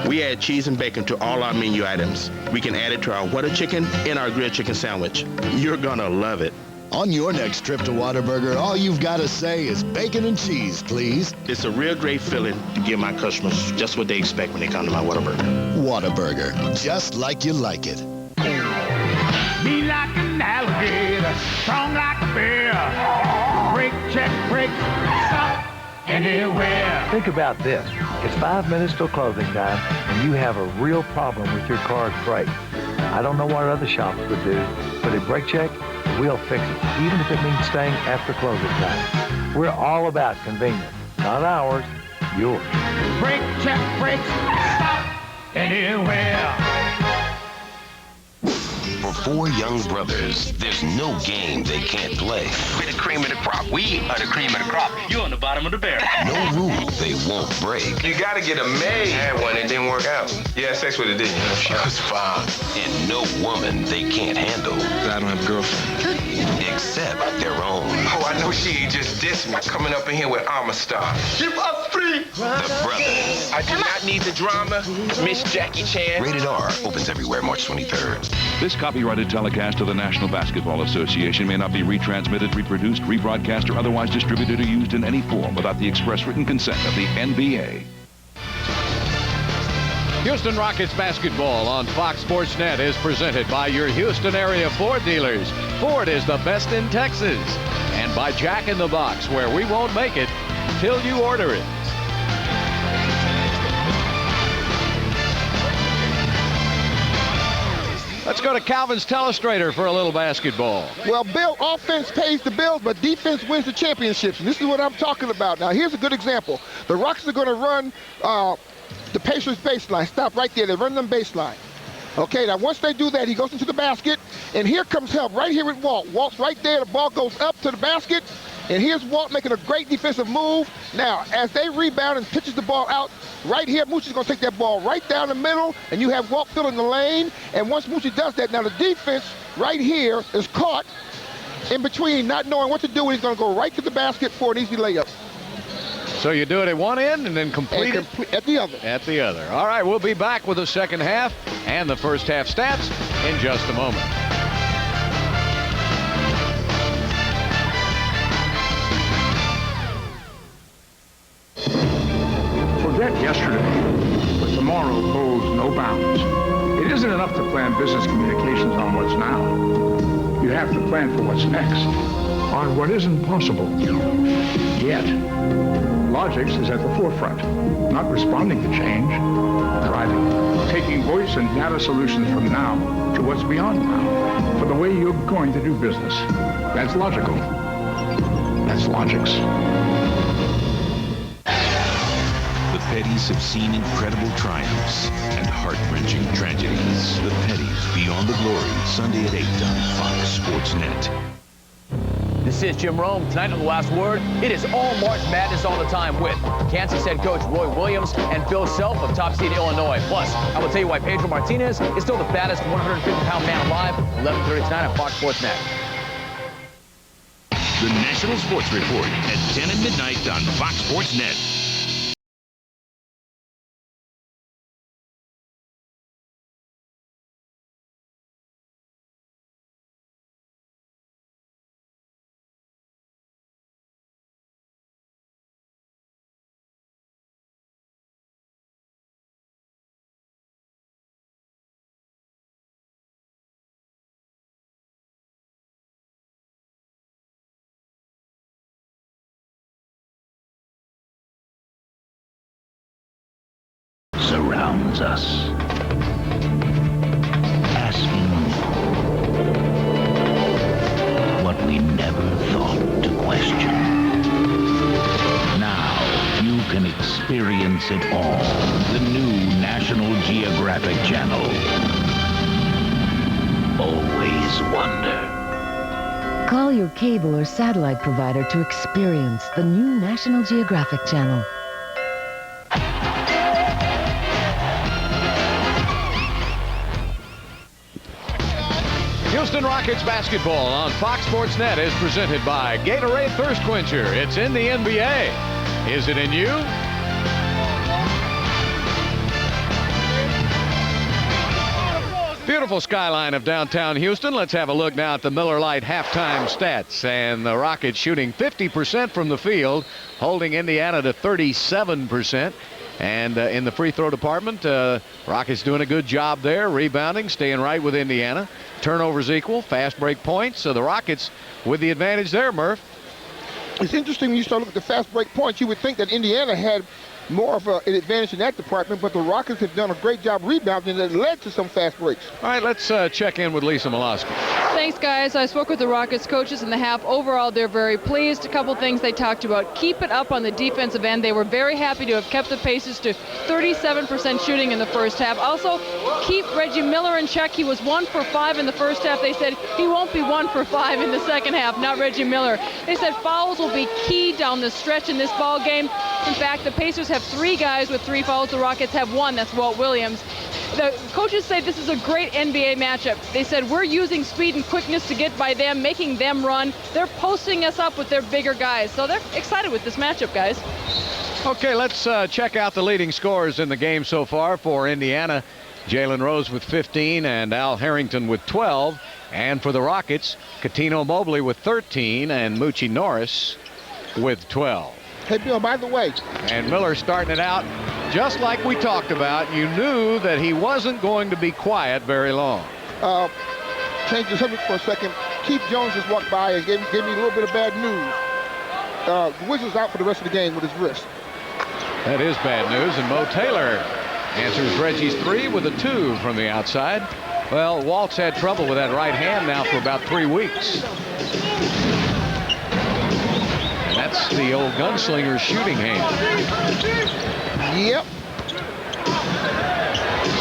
We add cheese and bacon to all our menu items. We can add it to our Whatachicken and our grilled chicken sandwich. You're gonna love it. On your next trip to Whataburger, all you've got to say is bacon and cheese, please. It's a real great feeling to give my customers just what they expect when they come to my Whataburger. Whataburger, just like you like it. Mean like an alligator, strong like a bear. Break, check, break, stop, anywhere. Think about this. It's 5 minutes till closing time, and you have a real problem with your car's brakes. I don't know what other shops would do, but at Brake Check, we'll fix it, even if it means staying after closing time. We're all about convenience. Not ours, yours. Break, check, break, stop, anywhere. For 4 young brothers, there's no game they can't play. We're the cream of the crop. We are the cream of the crop. You're on the bottom of the barrel. No rule they won't break. You gotta get a maid. I had one, it didn't work out. You had sex with her, didn't you? She was fine. And no woman they can't handle. I don't have a girlfriend. Except their own. Oh, I know she just dissed me. Coming up in here with Armor Star. Keep us free. The Brothers. I do not need the drama. Miss Jackie Chan. Rated R opens everywhere March 23rd. This copyrighted telecast of the National Basketball Association may not be retransmitted, reproduced, rebroadcast, or otherwise distributed or used in any form without the express written consent of the NBA. Houston Rockets basketball on Fox Sports Net is presented by your Houston area Ford dealers. Ford is the best in Texas. And by Jack in the Box, where we won't make it till you order it. Let's go to Calvin's Telestrator for a little basketball. Well, Bill, offense pays the bills, but defense wins the championships. And this is what I'm talking about. Now, here's a good example. The Rockets are going to run the Pacers baseline. Stop right there. They run them baseline. Okay, now once they do that, he goes into the basket, and here comes help right here with Walt. Walt's right there. The ball goes up to the basket, and here's Walt making a great defensive move. Now, as they rebound and pitches the ball out, right here, Moochie's going to take that ball right down the middle, and you have Walt filling the lane. And once Moochie does that, now the defense right here is caught in between, not knowing what to do, and he's going to go right to the basket for an easy layup. So you do it at one end and then complete it at the other. At the other. All right, we'll be back with the second half and the first half stats in just a moment. Forget yesterday, but tomorrow holds no bounds. It isn't enough to plan business communications on what's now. You have to plan for what's next, on what isn't possible yet. Logix is at the forefront, not responding to change, driving, taking voice and data solutions from now to what's beyond now, for the way you're going to do business. That's logical. That's Logix. The Petties have seen incredible triumphs and heart-wrenching tragedies. The Petties Beyond the Glory, Sunday at 8 on Fox Sports Net. This is Jim Rome. Tonight on The Last Word, it is all March Madness all the time with Kansas head coach Roy Williams and Phil Self of top seed Illinois. Plus, I will tell you why Pedro Martinez is still the baddest 150-pound man alive. 11:30 tonight on Fox Sports Net. The National Sports Report at 10 and midnight on Fox Sports Net. Surrounds us, asking what we never thought to question. Now you can experience it all. The new National Geographic Channel. Always wonder. Call your cable or satellite provider to experience the new National Geographic Channel. Houston Rockets basketball on Fox Sports Net is presented by Gatorade Thirst Quencher. It's in the NBA. Is it in you? beautiful skyline of downtown Houston. Let's have a look now at the Miller Lite halftime stats. And the Rockets shooting 50% from the field, holding Indiana to 37%. And in the free throw department, Rockets doing a good job there, rebounding, staying right with Indiana. Turnovers equal, fast break points. So the Rockets with the advantage there, Murph. It's interesting when you start looking at the fast break points. You would think that Indiana had more of an advantage in that department, but the Rockets have done a great job rebounding that led to some fast breaks. All right, let's check in with Lisa Miloski. Thanks, guys. I spoke with the Rockets coaches in the half. Overall, they're very pleased. A couple things they talked about. Keep it up on the defensive end. They were very happy to have kept the Pacers to 37% shooting in the first half. Also, keep Reggie Miller in check. He was 1 for 5 in the first half. They said he won't be 1 for 5 in the second half, not Reggie Miller. They said fouls will be key down the stretch in this ball game. In fact, the Pacers have 3 guys with 3 fouls. The Rockets have 1. That's Walt Williams. The coaches say this is a great NBA matchup. They said we're using speed and quickness to get by them, making them run. They're posting us up with their bigger guys. So they're excited with this matchup, guys. Okay, let's check out the leading scorers in the game so far for Indiana. Jalen Rose with 15 and Al Harrington with 12. And for the Rockets, Cuttino Mobley with 13 and Moochie Norris with 12. Hey, Bill, by the way. And Miller starting it out just like we talked about. You knew that he wasn't going to be quiet very long. Change the subject for a second. Keith Jones just walked by and gave me a little bit of bad news. The Wizards out for the rest of the game with his wrist. That is bad news, and Mo Taylor answers Reggie's 3 with a 2 from the outside. Well, Walt's had trouble with that right hand now for about 3 weeks. And that's the old gunslinger's shooting hand. Yep.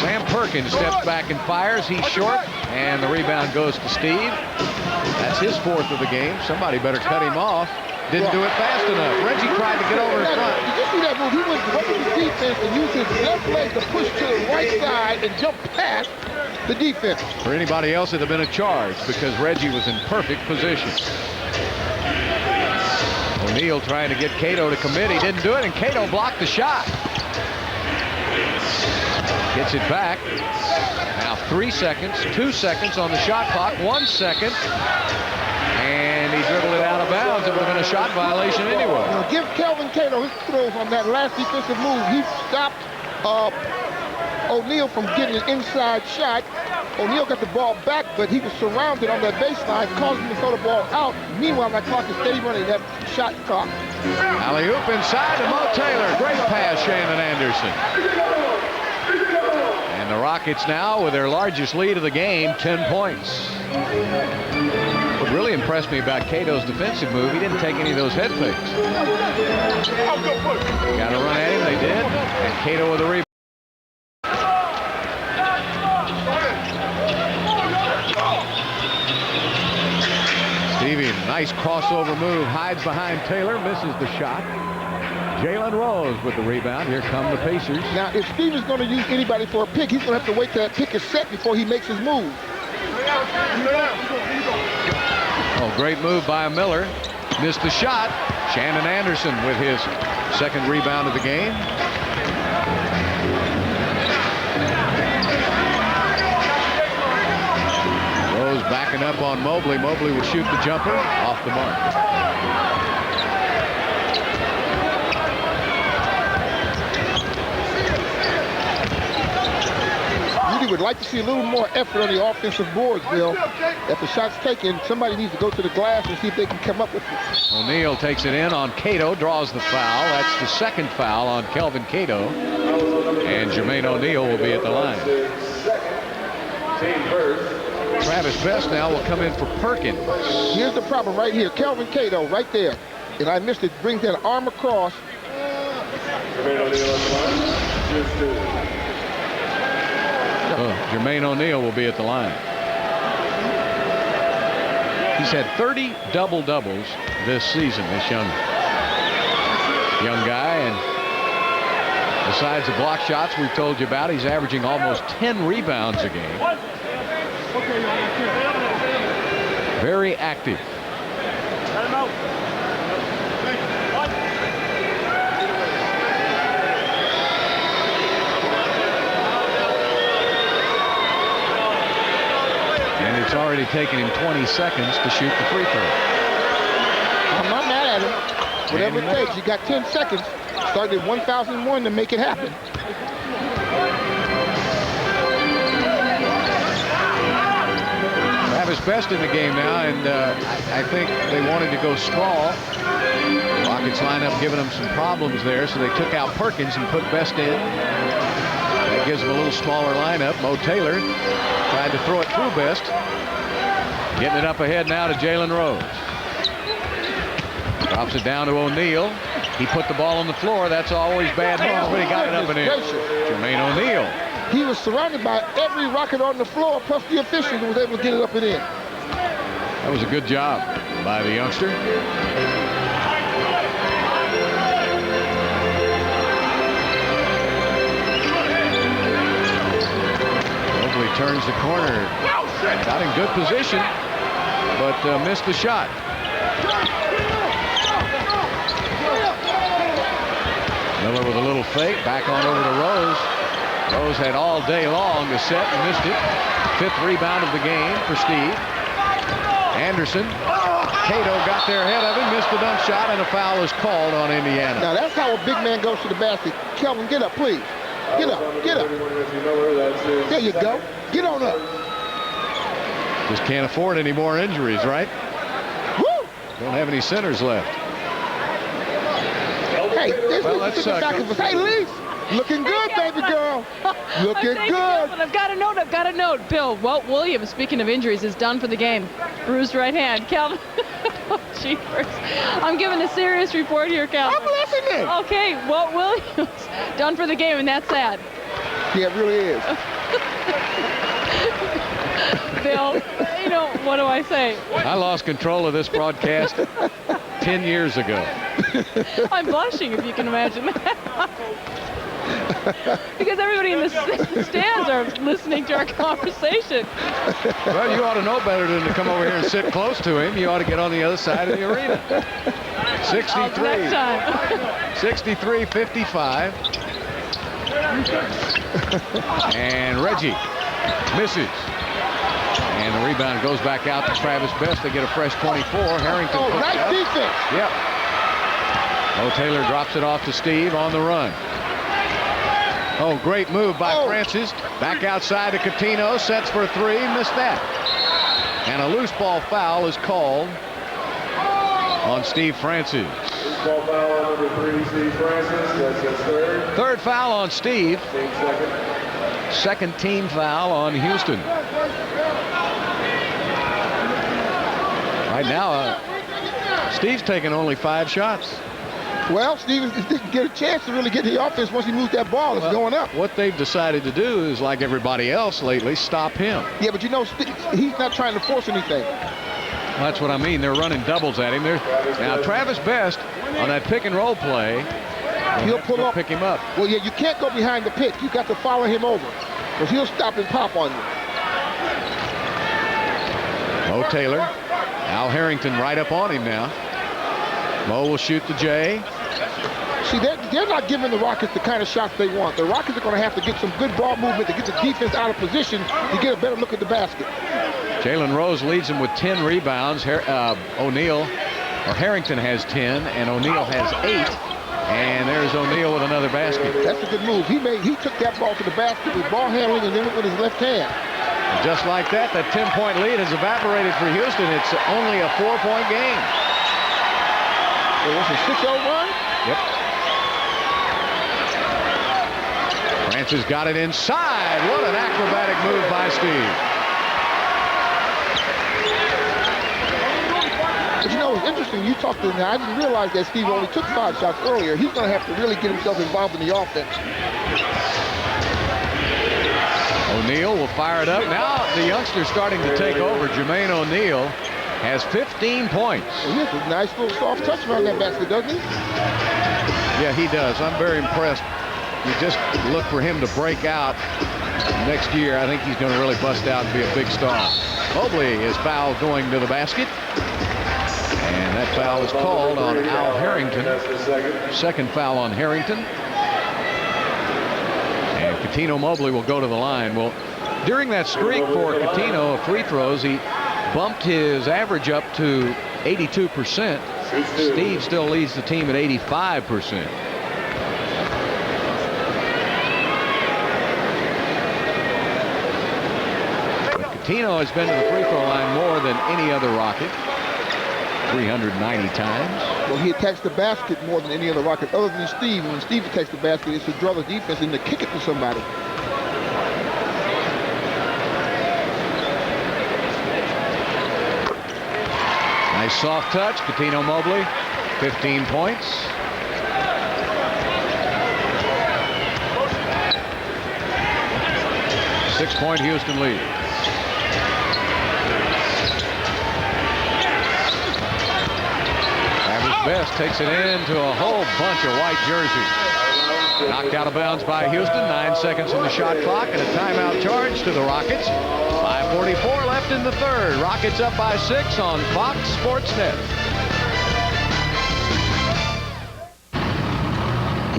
Sam Perkins steps back and fires. He's short, and the rebound goes to Steve. That's his 4th of the game. Somebody better cut him off. Didn't do it fast enough. Reggie tried to get over in front. Did you see that move? He went right to the defense and used his left leg to push to the right side and jump past the defense. For anybody else, it would have been a charge because Reggie was in perfect position. O'Neal trying to get Cato to commit. He didn't do it, and Cato blocked the shot. Gets it back. Now 3 seconds, 2 seconds on the shot clock, 1 second. And he dribbled it out of bounds. It would have been a shot violation anyway. Give Kelvin Cato his throws on that last defensive move. He stopped O'Neal from getting an inside shot. O'Neal got the ball back, but he was surrounded on that baseline, causing him to throw the ball out. Meanwhile, that clock is steady running that shot clock. Alley-oop inside to Mo Taylor. Great pass, Shannon Anderson. And the Rockets now with their largest lead of the game, 10 points. What really impressed me about Cato's defensive move, he didn't take any of those head fakes. Got to run at him, they did. And Cato with a rebound. Stevie, nice crossover move, hides behind Taylor, misses the shot. Jalen Rose with the rebound. Here come the Pacers. Now, if Steve is going to use anybody for a pick, he's going to have to wait till that pick is set before he makes his move. Oh, great move by Miller. Missed the shot. Shannon Anderson with his 2nd rebound of the game. Rose backing up on Mobley. Mobley will shoot the jumper off the mark. Would like to see a little more effort on the offensive boards, Bill. If the shot's taken, somebody needs to go to the glass and see if they can come up with it. O'Neal takes it in on Cato, draws the foul. That's the 2nd foul on Kelvin Cato. And Jermaine O'Neal will be at the line. Travis Best now will come in for Perkins. Here's the problem right here. Kelvin Cato right there. And I missed it. Brings that arm across. Jermaine O'Neal will be at the line. He's had 30 double-doubles this season, this young guy. And besides the block shots we've told you about, he's averaging almost 10 rebounds a game. Very active. only taken him 20 seconds to shoot the free throw. I'm not mad at him. Whatever it takes. You got 10 seconds. Started at 1,001 to make it happen. Travis Best in the game now, and I think they wanted to go small. Rockets lineup giving them some problems there, so they took out Perkins and put Best in. That gives them a little smaller lineup. Mo Taylor tried to throw it through Best. Getting it up ahead now to Jalen Rose. Drops it down to O'Neal. He put the ball on the floor. That's always bad news, but he got it up and in. Jermaine O'Neal. He was surrounded by every Rocket on the floor, plus the officials, and was able to get it up and in. That was a good job by the youngster. Mobley turns the corner. Got in good position, but missed the shot. Miller with a little fake. Back on over to Rose. Rose had all day long to set and missed it. 5th rebound of the game for Steve. Anderson. Cato got there ahead of him, missed the dunk shot, and a foul is called on Indiana. Now that's how a big man goes to the basket. Kelvin, get up, please. Get up, get up. There you go. Get on up. Just can't afford any more injuries, right? Woo! Don't have any centers left. Hey, hey, Lee, looking good, baby girl. Looking good. I've got a note. Bill, Walt Williams, speaking of injuries, is done for the game. Bruised right hand. Calvin. Jeepers. I'm giving a serious report here, Calvin. I'm listening. Okay, Walt Williams, done for the game, and that's sad. Yeah, it really is. Bill, you know, what do I say? I lost control of this broadcast 10 years ago. I'm blushing, if you can imagine that. Because everybody in the stands are listening to our conversation. Well, you ought to know better than to come over here and sit close to him. You ought to get on the other side of the arena. 63. Next time. 63-55. And Reggie misses. And the rebound goes back out to Travis Best. They get a fresh 24. Harrington. Oh, nice defense. Yep. Mo Taylor drops it off to Steve on the run. Oh, great move by Francis. Back outside to Coutinho. Sets for 3. Missed that. And a loose ball foul is called on Steve Francis. Loose ball foul on number 3, Steve Francis. That's his third. Third foul on Steve. Second team foul on Houston. Right now, Steve's taking only 5 shots. Well, Steve didn't get a chance to really get the offense once he moved that ball. It's going up. What they've decided to do is, like everybody else lately, stop him. Yeah, but you know, he's not trying to force anything. Well, that's what I mean. They're running doubles at him. Now, Travis Best, on that pick and roll play, he'll pull up. Pick him up. Well, yeah, you can't go behind the pick. You got to follow him over, because he'll stop and pop on you. Mo Taylor. Al Harrington right up on him now. Mo will shoot the J. See, they're not giving the Rockets the kind of shots they want. The Rockets are going to have to get some good ball movement to get the defense out of position to get a better look at the basket. Jalen Rose leads them with 10 rebounds. Harrington has 10, and O'Neal has 8. And there's O'Neal with another basket. That's a good move. He took that ball to the basket with ball handling and then with his left hand. And just like that 10-point lead has evaporated for Houston. It's only a 4-point game. It was a 6-0 run? Yep. Francis got it inside. What an acrobatic move by Steve. But you know, it's interesting. You talked to him. I didn't realize that Steve only took 5 shots earlier. He's going to have to really get himself involved in the offense. O'Neal will fire it up. Now the youngster starting to take over. Jermaine O'Neal has 15 points. Well, he has a nice little soft touch around that basket, doesn't he? Yeah, he does. I'm very impressed. You just look for him to break out next year. I think he's going to really bust out and be a big star. Mobley is fouled going to the basket. And that foul is called on Al Harrington. Second foul on Harrington. And Coutinho Mobley will go to the line. Well, during that streak for Coutinho of free throws, he bumped his average up to 82%. Steve still leads the team at 85%. But Coutinho has been to the free throw line more than any other Rocket. 390 times. Well, he attacks the basket more than any other Rocket other than Steve. When Steve attacks the basket, it's to draw the defense and to kick it to somebody. Nice soft touch. Coutinho Mobley, 15 points. Six-point Houston lead. Best takes it into a whole bunch of white jerseys. Knocked out of bounds by Houston. 9 seconds in the shot clock and a timeout charge to the Rockets. 5:44 left in the third. Rockets up by 6 on Fox Sports Net.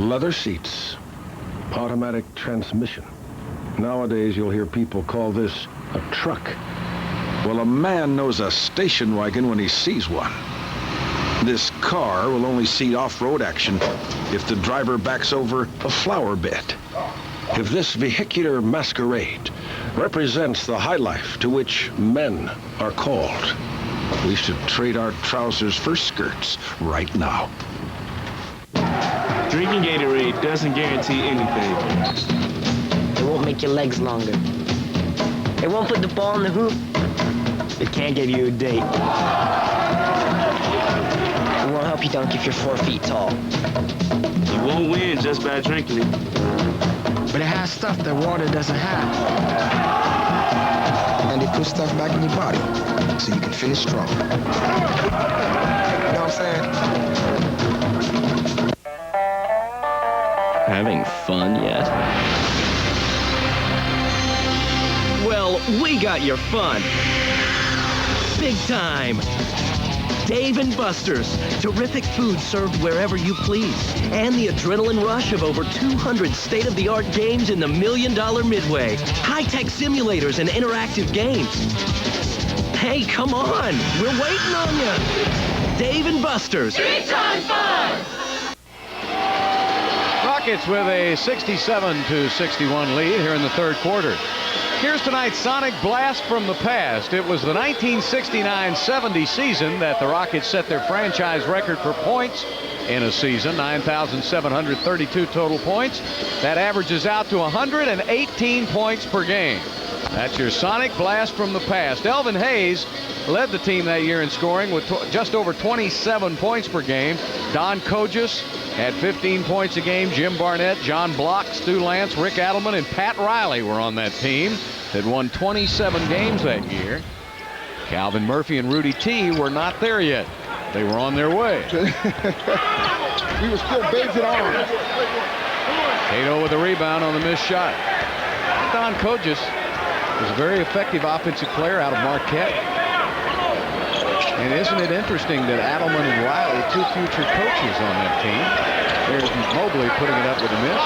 Leather seats, automatic transmission. Nowadays you'll hear people call this a truck. Well, a man knows a station wagon when he sees one. This car will only see off-road action if the driver backs over a flower bed. If this vehicular masquerade represents the high life to which men are called, we should trade our trousers for skirts right now. Drinking Gatorade doesn't guarantee anything. It won't make your legs longer. It won't put the ball in the hoop. It can't get you a date. It won't help you dunk if you're 4 feet tall. You won't win just by drinking it. But it has stuff that water doesn't have. And it puts stuff back in your body so you can finish strong. You know what I'm saying? Having fun yet? Well, we got your fun. Big time. Dave & Buster's. Terrific food served wherever you please. And the adrenaline rush of over 200 state-of-the-art games in the $1 Million Midway. High-tech simulators and interactive games. Hey, come on. We're waiting on you. Dave & Buster's. Big-time fun! Rockets with a 67-61 lead here in the third quarter. Here's tonight's Sonic Blast from the past. It was the 1969-70 season that the Rockets set their franchise record for points in a season, 9,732 total points. That averages out to 118 points per game. That's your Sonic Blast from the past. Elvin Hayes led the team that year in scoring with just over 27 points per game. Don Kogis had 15 points a game. Jim Barnett, John Block, Stu Lance, Rick Adelman, and Pat Riley were on that team that won 27 games that year. Calvin Murphy and Rudy T were not there yet. They were on their way. We were still babes at arms. Cato with a rebound on the missed shot. Don Kogis was a very effective offensive player out of Marquette. And isn't it interesting that Adelman and Riley, two future coaches on that team. There's Mobley putting it up with a miss.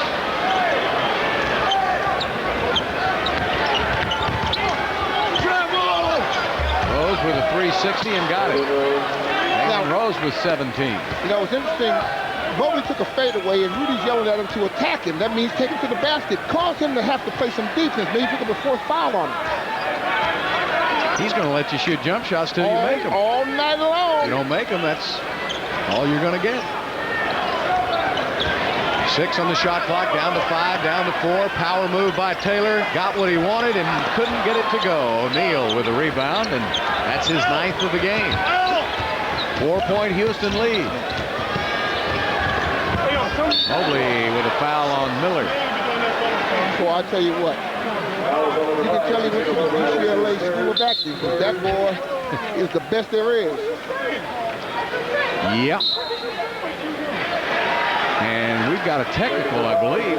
Rose with a 360 and got it. And Rose with 17. You know, it's interesting. Mobley took a fadeaway, and Rudy's yelling at him to attack him. That means take him to the basket. Caused him to have to play some defense. Maybe pick up a fourth foul on him. He's going to let you shoot jump shots till you make them. All night long. If you don't make them, that's all you're going to get. 6 on the shot clock, down to 5, down to 4. Power move by Taylor. Got what he wanted and couldn't get it to go. O'Neal with a rebound, and that's his 9th of the game. 4-point Houston lead. Mobley with a foul on Miller. Well, I'll tell you what. You can tell he went to the UCLA School of Acting, because that boy is the best there is. Yep. And we've got a technical, I believe.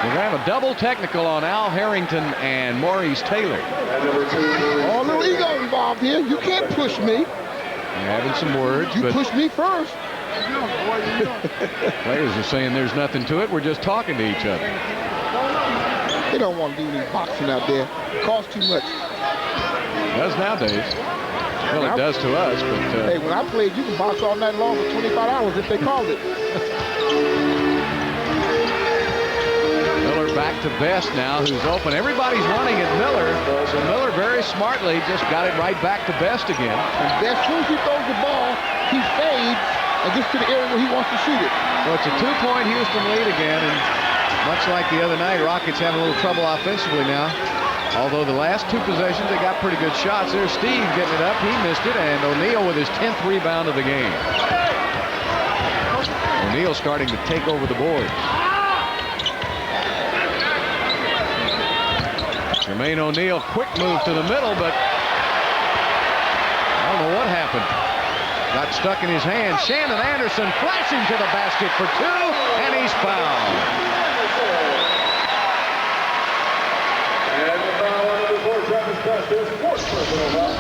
We're going to have a double technical on Al Harrington and Maurice Taylor. Oh, a little ego involved here. You can't push me. They're having some words. You pushed me first. Players are saying there's nothing to it. We're just talking to each other. They don't want to do any boxing out there. It costs too much. Does nowadays. Well, it does to us, but... Hey, when I played, you could box all night long for 25 hours if they called it. Miller back to Best now, who's open. Everybody's running at Miller, so Miller very smartly just got it right back to Best again. And Best, as soon as he throws the ball, he fades and gets to the area where he wants to shoot it. So it's a 2-point Houston lead again, and much like the other night, Rockets having a little trouble offensively now. Although the last 2 possessions, they got pretty good shots. There's Steve getting it up. He missed it, and O'Neal with his 10th rebound of the game. O'Neal starting to take over the boards. Jermaine O'Neal, quick move to the middle, but I don't know what happened. Got stuck in his hand. Shannon Anderson flashing to the basket for 2, and he's fouled. And the foul on number 4, Travis Best, his 4th personal foul.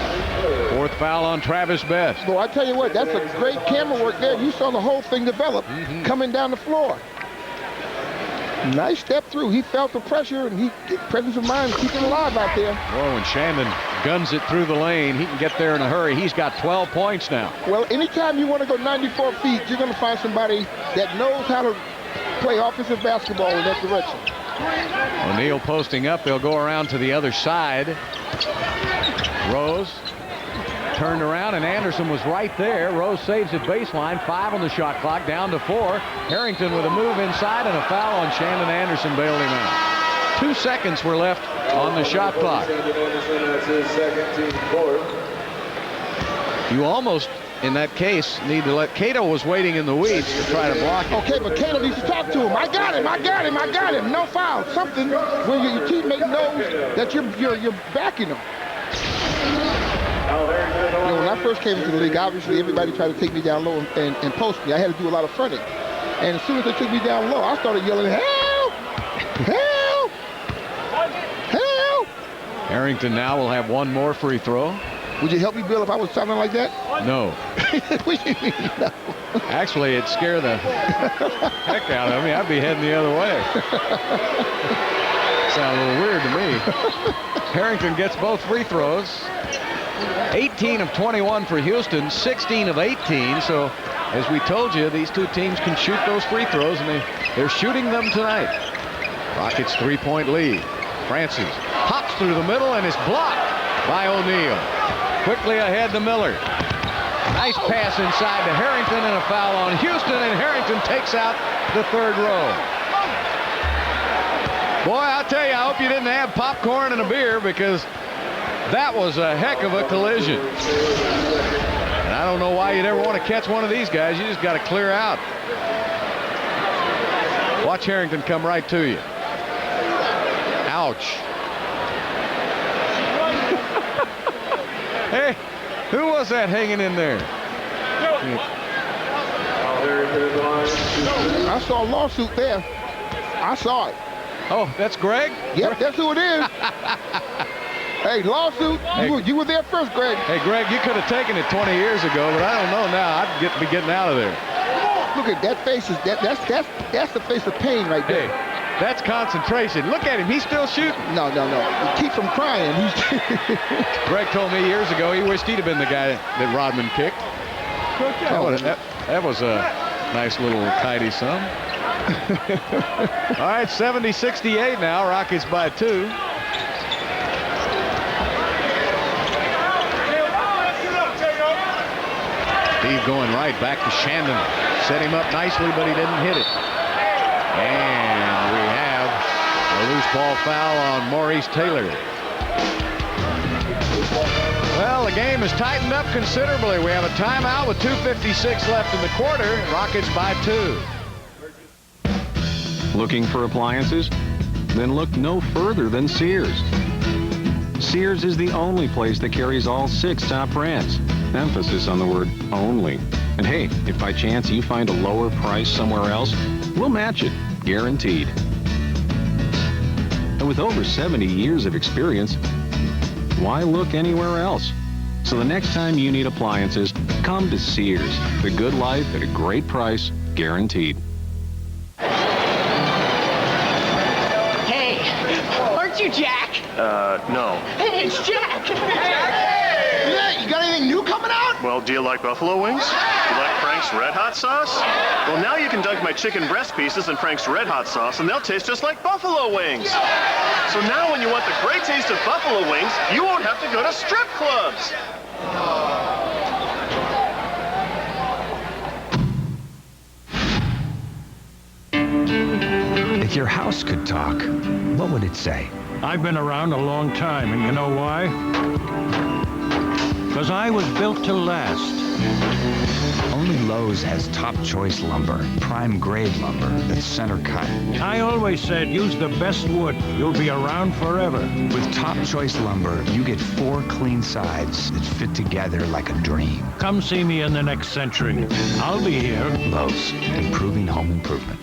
4th foul on Travis Best. Well, I tell you what, that's a great camera work there. You saw the whole thing develop coming down the floor. Nice step through. He felt the pressure, and he presence of mind, keep it alive out there. Boy, when Shannon guns it through the lane, he can get there in a hurry. He's got 12 points now. Well, anytime you want to go 94 feet, you're going to find somebody that knows how to play offensive basketball in that direction. O'Neal posting up. They'll go around to the other side. Rose turned around, and Anderson was right there. Rose saves at baseline. 5 on the shot clock, down to 4. Harrington with a move inside and a foul on Shannon Anderson, bailed him out. 2 seconds were left on the shot clock. You almost, in that case, need to let Cato was waiting in the weeds to try to block it. Okay, but Cato needs to talk to him. I got him. I got him. I got him. No foul. Something where your teammate knows that you're backing him. You know, when I first came into the league, obviously everybody tried to take me down low and post me. I had to do a lot of fronting. And as soon as they took me down low, I started yelling, help! Help! Help! Harrington now will have 1 more free throw. Would you help me, Bill, if I was sounding like that? No. What do you mean, no? Actually, it'd scare the heck out of me. I'd be heading the other way. Sound a little weird to me. Harrington gets both free throws. 18 of 21 for Houston, 16 of 18. So, as we told you, these 2 teams can shoot those free throws, and they're shooting them tonight. Rockets 3-point lead. Francis hops through the middle and is blocked by O'Neal. Quickly ahead to Miller. Nice pass inside to Harrington, and a foul on Houston, and Harrington takes out the 3rd row. Boy, I'll tell you, I hope you didn't have popcorn and a beer, because that was a heck of a collision. And I don't know why you'd ever want to catch one of these guys. You just got to clear out. Watch Harrington come right to you. Ouch. Hey, who was that hanging in there? I saw a lawsuit there. I saw it. Oh, that's Greg? Yep, that's who it is. Hey, lawsuit. Hey. You were there first, Greg. Hey, Greg, you could have taken it 20 years ago, but I don't know now. I'd be getting out of there. Look at that face. That's the face of pain right there. Hey, that's concentration. Look at him. He's still shooting. No. Keep from crying. Greg told me years ago he wished he'd have been the guy that Rodman kicked. That was a nice little tidy sum. All right, 70-68 now. Rockets by 2. Steve going right back to Shandon. Set him up nicely, but he didn't hit it. And we have a loose ball foul on Maurice Taylor. Well, the game has tightened up considerably. We have a timeout with 2:56 left in the quarter. Rockets by 2. Looking for appliances? Then look no further than Sears. Sears is the only place that carries all 6 top brands. Emphasis on the word only. And hey, if by chance you find a lower price somewhere else, we'll match it, guaranteed. And with over 70 years of experience, why look anywhere else? So the next time you need appliances, come to Sears. The good life at a great price, guaranteed. Hey, aren't you Jack? No. Hey, it's Jack. Yeah, you got anything new coming out? Well, do you like buffalo wings? Do you like Frank's Red Hot sauce? Well, now you can dunk my chicken breast pieces in Frank's Red Hot sauce, and they'll taste just like buffalo wings. So now when you want the great taste of buffalo wings, you won't have to go to strip clubs. If your house could talk, what would it say? I've been around a long time, and you know why? Because I was built to last. Only Lowe's has top choice lumber, prime grade lumber that's center cut. I always said use the best wood. You'll be around forever. With top choice lumber, you get 4 clean sides that fit together like a dream. Come see me in the next century. I'll be here. Lowe's, improving home improvement.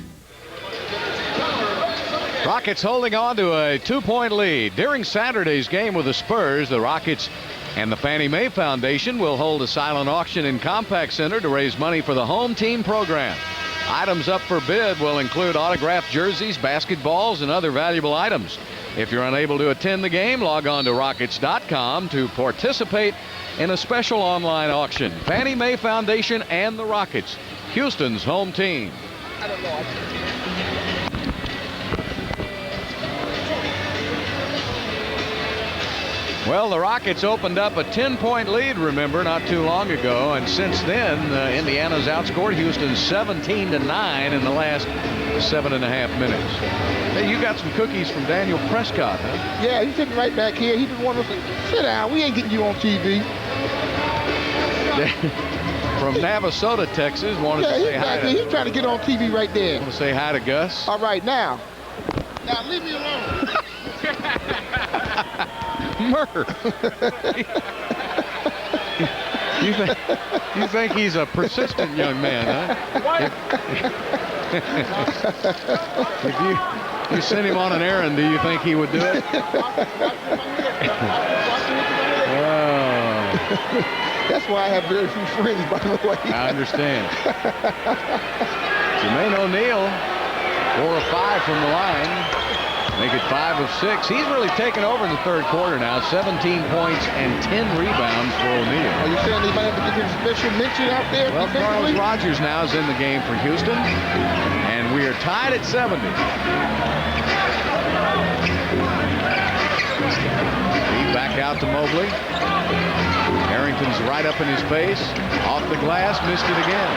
Rockets holding on to a 2-point lead. During Saturday's game with the Spurs, the Rockets and the Fannie Mae Foundation will hold a silent auction in Compaq Center to raise money for the home team program. Items up for bid will include autographed jerseys, basketballs, and other valuable items. If you're unable to attend the game, log on to Rockets.com to participate in a special online auction. Fannie Mae Foundation and the Rockets, Houston's home team. I don't know. Well, the Rockets opened up a 10-point lead, remember, not too long ago, and since then, Indiana's outscored Houston 17-9 in the last 7.5 minutes. Hey, you got some cookies from Daniel Prescott, huh? Yeah, he's sitting right back here. He just wanted us to sit down. We ain't getting you on TV. From Navasota, Texas, wanted to say hi to... He's trying to get on TV right there. Want to say hi to Gus? All right, now leave me alone. Murr. You think he's a persistent young man, huh? If you sent him on an errand, do you think he would do it? That's why I have very few friends, by the way. I understand. Jermaine O'Neal, 4 of 5 from the line. Make it 5 of 6. He's really taken over in the third quarter now. 17 points and 10 rebounds for O'Neal. Are you saying he might have to get his special mention out there? Well, Carlos Rogers now is in the game for Houston, and we are tied at 70. Feed back out to Mobley. Harrington's right up in his face. Off the glass, missed it again.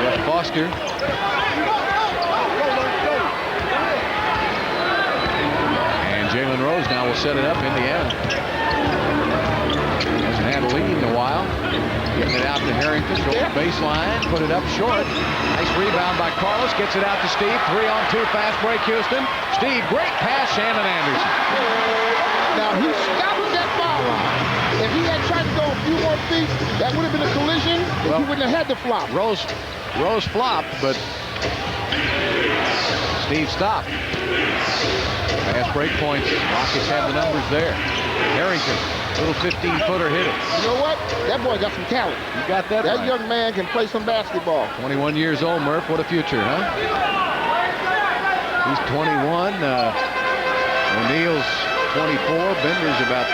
Jeff Foster. Jalen Rose now will set it up. Indiana hasn't had a lead in a while. Getting it out to Harrington. Go to baseline. Put it up short. Nice rebound by Carlos. Gets it out to Steve. 3-on-2 fast break Houston. Steve, great pass. Shannon Anderson. Now he stopped that foul line. If he had tried to go a few more feet, that would have been a collision. Well, he wouldn't have had to flop. Rose flopped, but Steve stopped. Fast break points. Rockets have the numbers there. Harrington, little 15-footer hit it. You know what? That boy got some talent. You got that right. Young man can play some basketball. 21 years old, Murph. What a future, huh? He's 21. O'Neal's 24. Bender's about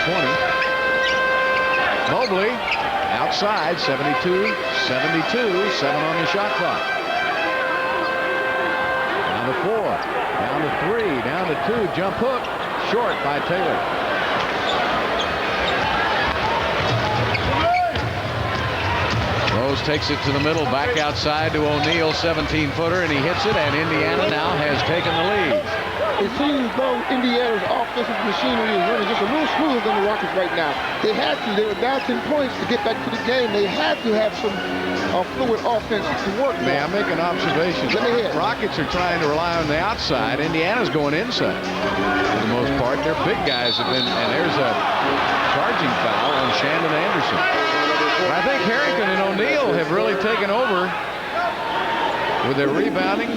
20. Mobley outside, 72. 72. 7 on the shot clock. Down to 4. Down to 3, down to 2, jump hook, short by Taylor. Rose takes it to the middle, back outside to O'Neal, 17-footer, and he hits it, and Indiana now has taken the lead. It seems as though Indiana's offensive machinery is running just a little smoother than the Rockets right now. They had to. They were down 10 points to get back to the game. They had to have some fluid offense to work. May I make an observation? Rockets are trying to rely on the outside. Indiana's going inside for the most part. Their big guys have been, and there's a charging foul on Shannon Anderson. But I think Harrington and O'Neal have really taken over with their rebounding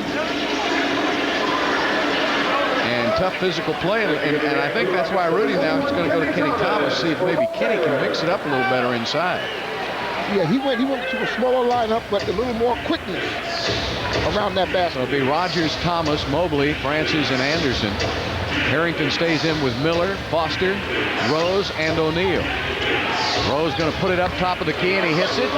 and tough physical play, and I think that's why Rudy now is going to go to Kenny Thomas, see if maybe Kenny can mix it up a little better inside. Yeah, he went to a smaller lineup, but a little more quickness around that basket. So it'll be Rogers, Thomas, Mobley, Francis, and Anderson. Harrington stays in with Miller, Foster, Rose, and O'Neal. Rose going to put it up top of the key, and he hits it.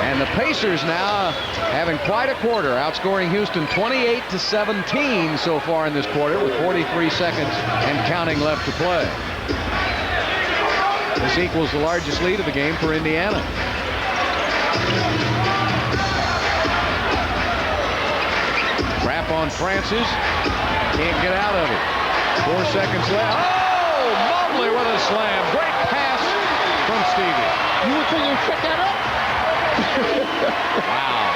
And the Pacers now having quite a quarter, outscoring Houston 28-17 so far in this quarter with 43 seconds and counting left to play. This equals the largest lead of the game for Indiana. Trap on Francis. Can't get out of it. 4 seconds left. Oh, Mobley with a slam. Great pass from Stevie. You would think you'd check that up? Wow.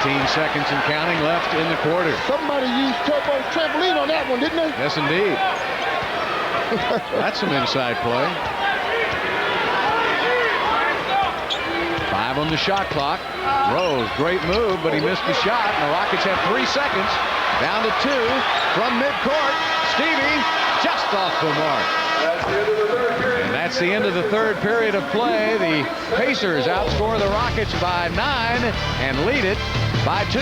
18 seconds and counting left in the quarter. Somebody used Turbo's trampoline on that one, didn't they? Yes, indeed. That's some inside play. 5 on the shot clock. Rose, great move, but he missed the shot. And the Rockets have 3 seconds. Down to 2 from midcourt. Stevie just off the mark. And that's the end of the third period of play. The Pacers outscore the Rockets by 9 and lead it by 2.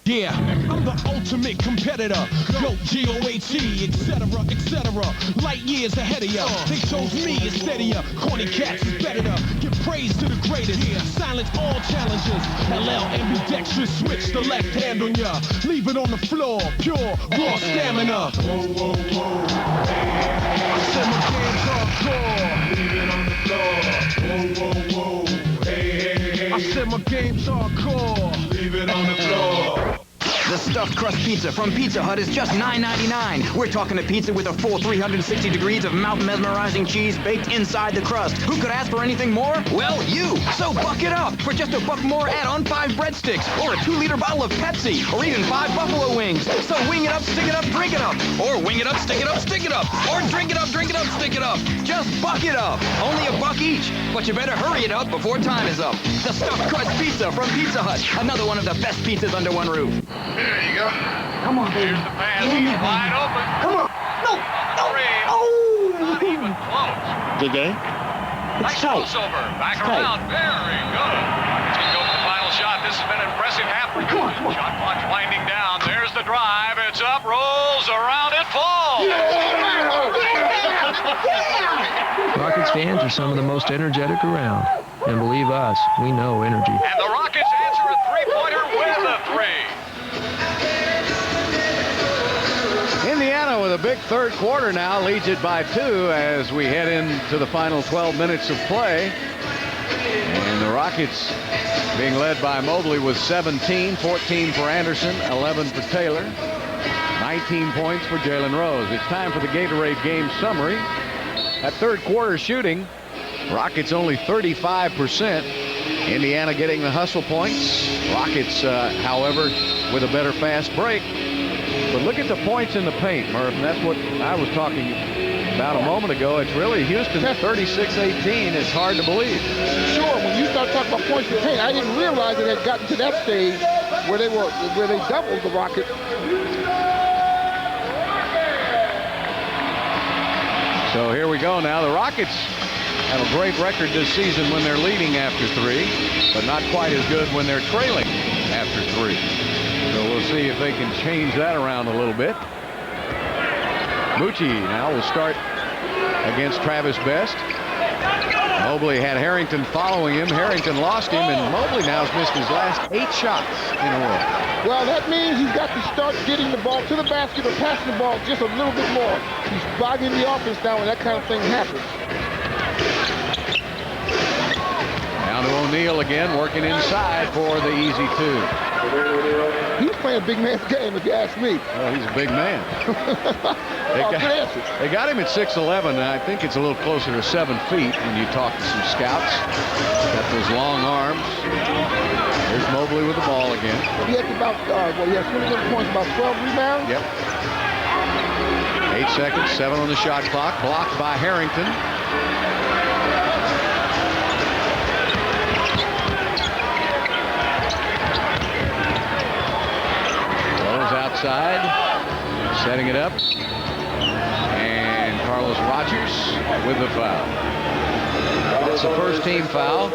Yeah, I'm the ultimate competitor. GOAT, G-O-A-T, etc., etc. Light years ahead of ya. They chose me instead of ya. Corny cats is better to give praise to the greatest. Silence all challengers. LL ambidextrous, switch the left hand on ya. Leave it on the floor, pure, raw stamina. Whoa, whoa, whoa. I said my game's hardcore. Leave it on the floor. Whoa, whoa, whoa. Hey, hey, hey. I said my game's hardcore. Leave it on the floor. The stuffed crust pizza from Pizza Hut is just $9.99. We're talking a pizza with a full 360 degrees of mouth-mesmerizing cheese baked inside the crust. Who could ask for anything more? Well, you. So buck it up. For just $1 more, add on 5 breadsticks, or a 2-liter bottle of Pepsi, or even 5 buffalo wings. So wing it up, stick it up, drink it up. Or wing it up, stick it up, stick it up. Or drink it up, stick it up. Just buck it up. Only $1 each. But you better hurry it up before time is up. The stuffed crust pizza from Pizza Hut. Another one of the best pizzas under one roof. There you go. Come on, baby. Here's the pass. Wide open. Come on. No. Oh. Not even close. Good game. Nice crossover. Back around. Very good. Rockets can go for the final shot. This has been an impressive half for you. Shot clock's winding down. There's the drive. It's up, rolls around, it falls. Rockets fans are some of the most energetic around. And believe us, we know energy. And the Rockets answer a three-pointer with a 3. Indiana with a big third quarter now leads it by 2 as we head into the final 12 minutes of play. And the Rockets being led by Mobley with 17, 14 for Anderson, 11 for Taylor, 19 points for Jalen Rose. It's time for the Gatorade game summary. At third quarter shooting, Rockets only 35%. Indiana getting the hustle points. Rockets, however, with a better fast break. But look at the points in the paint, Murph, and that's what I was talking about a moment ago. It's really Houston 36-18. It's hard to believe. Sure, when you start talking about points in paint, I didn't realize it had gotten to that stage where they doubled the Rockets. So here we go now. The Rockets have a great record this season when they're leading after 3, but not quite as good when they're trailing after 3. So we'll see if they can change that around a little bit. Mucci now will start against Travis Best. Mobley had Harrington following him. Harrington lost him, and Mobley now has missed his last 8 shots in a row. Well, that means he's got to start getting the ball to the basket or passing the ball just a little bit more. He's bogging the offense down when that kind of thing happens. Down to O'Neal again, working inside for the easy 2. He's playing a big man's game, if you ask me. Well, he's a big man. Good answer. They got him at 6'11", and I think it's a little closer to 7 feet when you talk to some scouts. Got those long arms. There's Mobley with the ball again. He has about, he has 21 points, about 12 rebounds. Yep. 8 seconds, 7 on the shot clock. Blocked by Harrington. Outside, setting it up, and Carlos Rogers with the foul. It's the first team foul.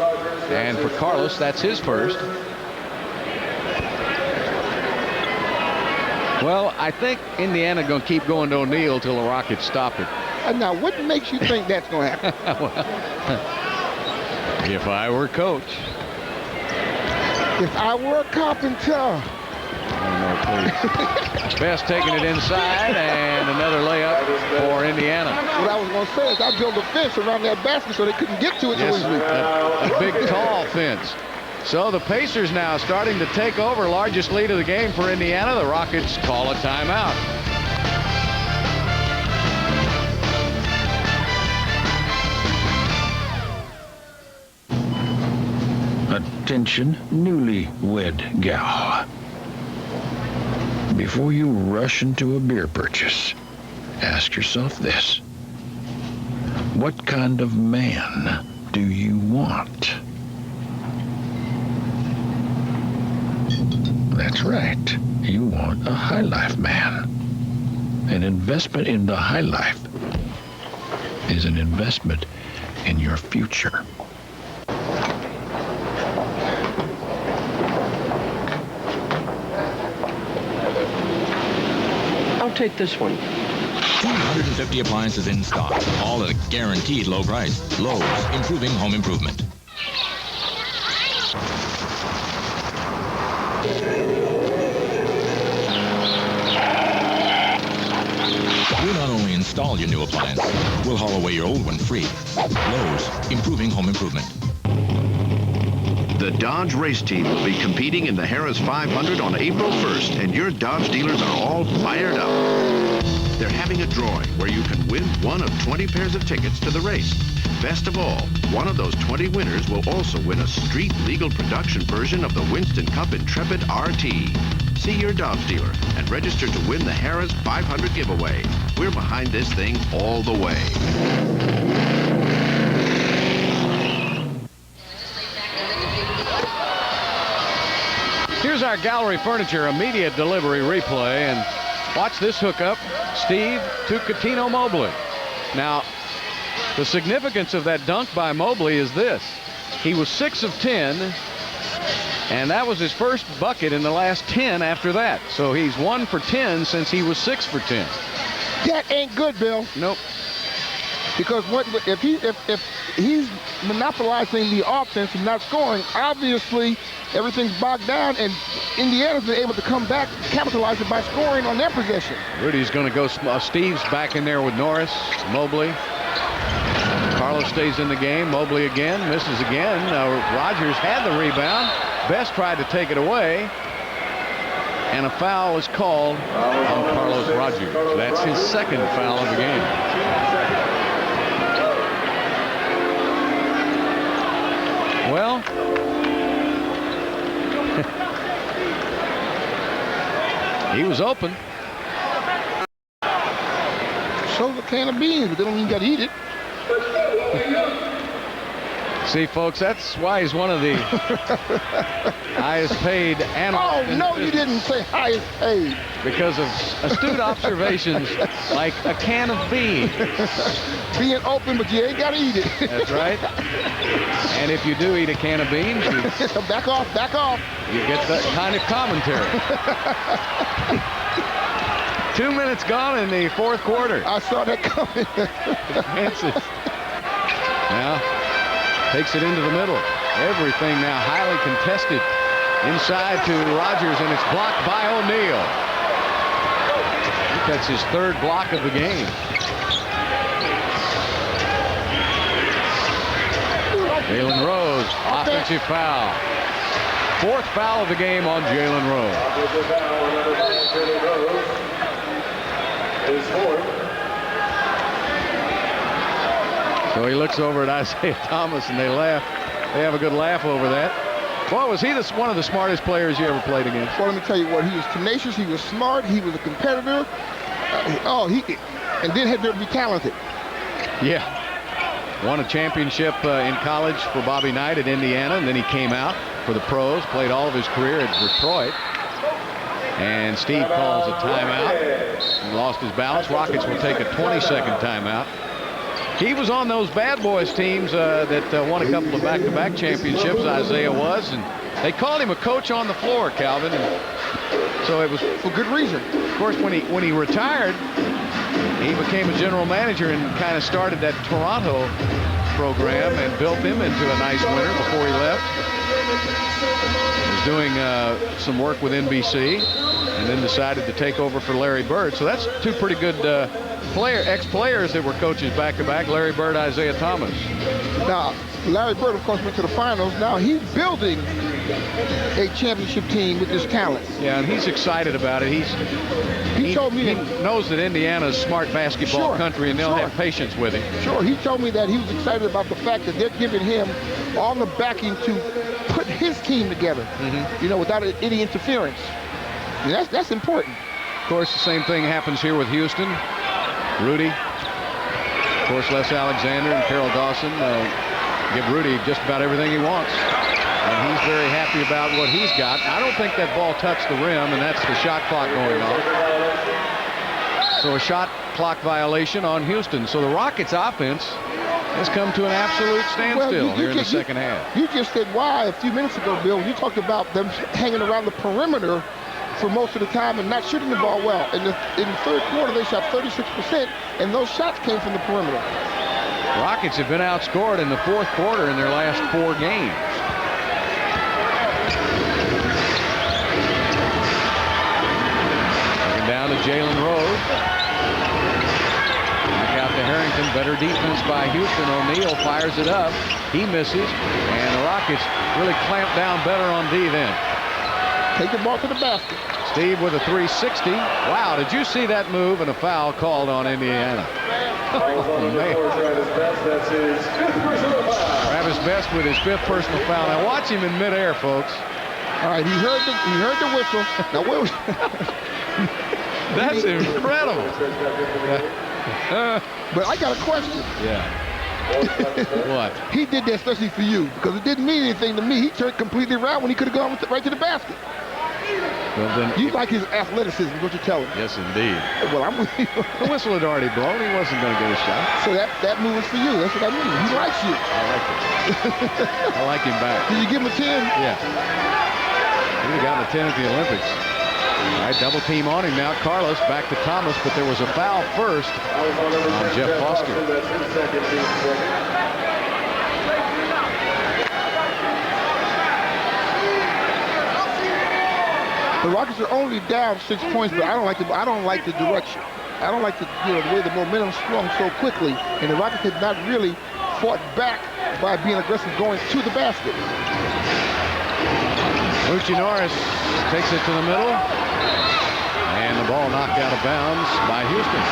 And for Carlos, that's his first. Well, I think Indiana going to keep going to O'Neal till the Rockets stop it. Now, what makes you think that's going to happen? Well, if I were coach. If I were a carpenter. Best taking it inside, and another layup for Indiana. What I was going to say is I built a fence around that basket so they couldn't get to it. Yes, a big, tall fence. So the Pacers now starting to take over. Largest lead of the game for Indiana. The Rockets call a timeout. Attention, newlywed gal. Before you rush into a beer purchase, ask yourself this. What kind of man do you want? That's right. You want a high life man. An investment in the high life is an investment in your future. I'll take this one. 250 appliances in stock, all at a guaranteed low price. Lowe's, improving home improvement. We'll not only install your new appliance, we'll haul away your old one free. Lowe's, improving home improvement. The Dodge race team will be competing in the Harris 500 on April 1st, and your Dodge dealers are all fired up. They're having a drawing where you can win one of 20 pairs of tickets to the race. Best of all, one of those 20 winners will also win a street-legal production version of the Winston Cup Intrepid RT. See your Dodge dealer and register to win the Harris 500 giveaway. We're behind this thing all the way. Here's our Gallery Furniture immediate delivery replay, and watch this hookup. Steve to Cuttino Mobley. Now, the significance of that dunk by Mobley is this. He was 6 of 10, and that was his first bucket in the last 10 after that. So he's 1 for 10 since he was 6 for 10. That ain't good, Bill. Nope. Because if he's monopolizing the offense and not scoring, obviously everything's bogged down, and Indiana's been able to come back, capitalize it by scoring on their possession. Rudy's going to go. Steve's back in there with Norris, Mobley. Carlos stays in the game. Mobley again, misses again. Rogers had the rebound. Best tried to take it away, and a foul is called on Carlos Rogers. That's his second foul of the game. Well, he was open. So's a can of beans, but they don't even got to eat it. See, folks, that's why he's one of the highest paid analysts. Oh, no, you didn't say highest paid. Because of astute observations like a can of beans. Being open, but you ain't got to eat it. That's right. And if you do eat a can of beans, you back off. You get that kind of commentary. 2 minutes gone in the fourth quarter. I saw that coming. Francis now takes it into the middle. Everything now highly contested. Inside to Rogers, and it's blocked by O'Neal. I think that's his third block of the game. Jalen Rose, offensive foul. Fourth foul of the game on Jalen Rose. So he looks over at Isaiah Thomas, and they laugh. They have a good laugh over that. Boy, was he one of the smartest players you ever played against? Well, let me tell you what. He was tenacious. He was smart. He was a competitor. And then had to be talented. Yeah. Won a championship in college for Bobby Knight at Indiana, and then he came out for the pros, played all of his career at Detroit. And Steve calls a timeout. He lost his balance. Rockets will take a 20-second timeout. He was on those bad boys teams that won a couple of back-to-back championships, Isaiah was, and they called him a coach on the floor, Calvin, and so it was for good reason. Of course, when he retired, he became a general manager and kind of started that Toronto program and built them into a nice winner before he left. He was doing some work with NBC and then decided to take over for Larry Bird. So that's two pretty good ex-players that were coaches back-to-back, Larry Bird, Isaiah Thomas. Now, Larry Bird, of course, went to the finals. Now he's building a championship team with this talent. Yeah, and he's excited about it. He told me he knows that Indiana's a smart basketball country, and they'll have patience with him. Sure, he told me that he was excited about the fact that they're giving him all the backing to put his team together, you know, without any interference. And that's important. Of course, the same thing happens here with Houston. Rudy, of course, Les Alexander and Carroll Dawson give Rudy just about everything he wants. And he's very happy about what he's got. I don't think that ball touched the rim, and that's the shot clock going off. So a shot clock violation on Houston. So the Rockets' offense has come to an absolute standstill here in the second half. You just said why a few minutes ago, Bill, when you talked about them hanging around the perimeter for most of the time and not shooting the ball well. In the third quarter, they shot 36%, and those shots came from the perimeter. Rockets have been outscored in the fourth quarter in their last 4 games. Looking down to Jalen Rose. Back out to Harrington. Better defense by Houston. O'Neal fires it up. He misses, and the Rockets really clamp down better on D then. Take the ball to the basket. Steve with a 360. Wow, did you see that move? And a foul called on Indiana. Oh, man. Travis Best with his 5th personal foul. Now watch him in midair, folks. All right, he heard the whistle. Now where was That's incredible. But I got a question. Yeah. What? He did that especially for you because it didn't mean anything to me. He turned completely around when he could have gone right to the basket. Well, then, you like his athleticism, what you're telling me. Yes, indeed. Well, I'm with you. The whistle had already blown. He wasn't going to get a shot. So that move is for you. That's what I mean. He likes you. I like it. I like him back. Did you give him a 10? Yeah. He would have gotten a 10 at the Olympics. All right, double team on him now. Carlos back to Thomas, but there was a foul first on Jeff Foster. The Rockets are only down 6 points, but I don't like the direction. I don't like the way the momentum swung so quickly, and the Rockets have not really fought back by being aggressive going to the basket. Moochie Norris takes it to the middle, and the ball knocked out of bounds by Houston.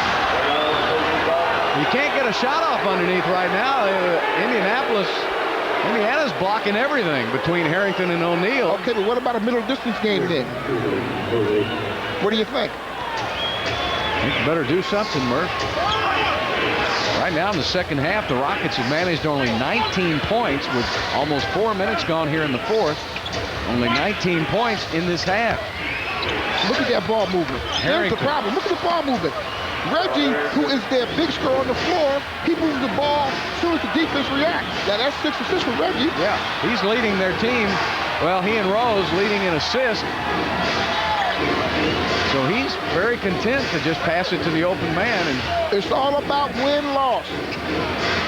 You can't get a shot off underneath right now. Indiana's blocking everything between Harrington and O'Neal. Okay, but what about a middle distance game then? What do you think? You better do something, Murph. Right now in the second half, the Rockets have managed only 19 points with almost 4 minutes gone here in the fourth. Only 19 points in this half. Look at that ball movement. Here's the problem. Look at the ball movement. Reggie, who is their big scorer on the floor, he moves the ball as soon as the defense reacts. Now that's 6 assists for Reggie. Yeah, he's leading their team. Well, he and Rose leading in assists. So he's very content to just pass it to the open man. And it's all about win-loss.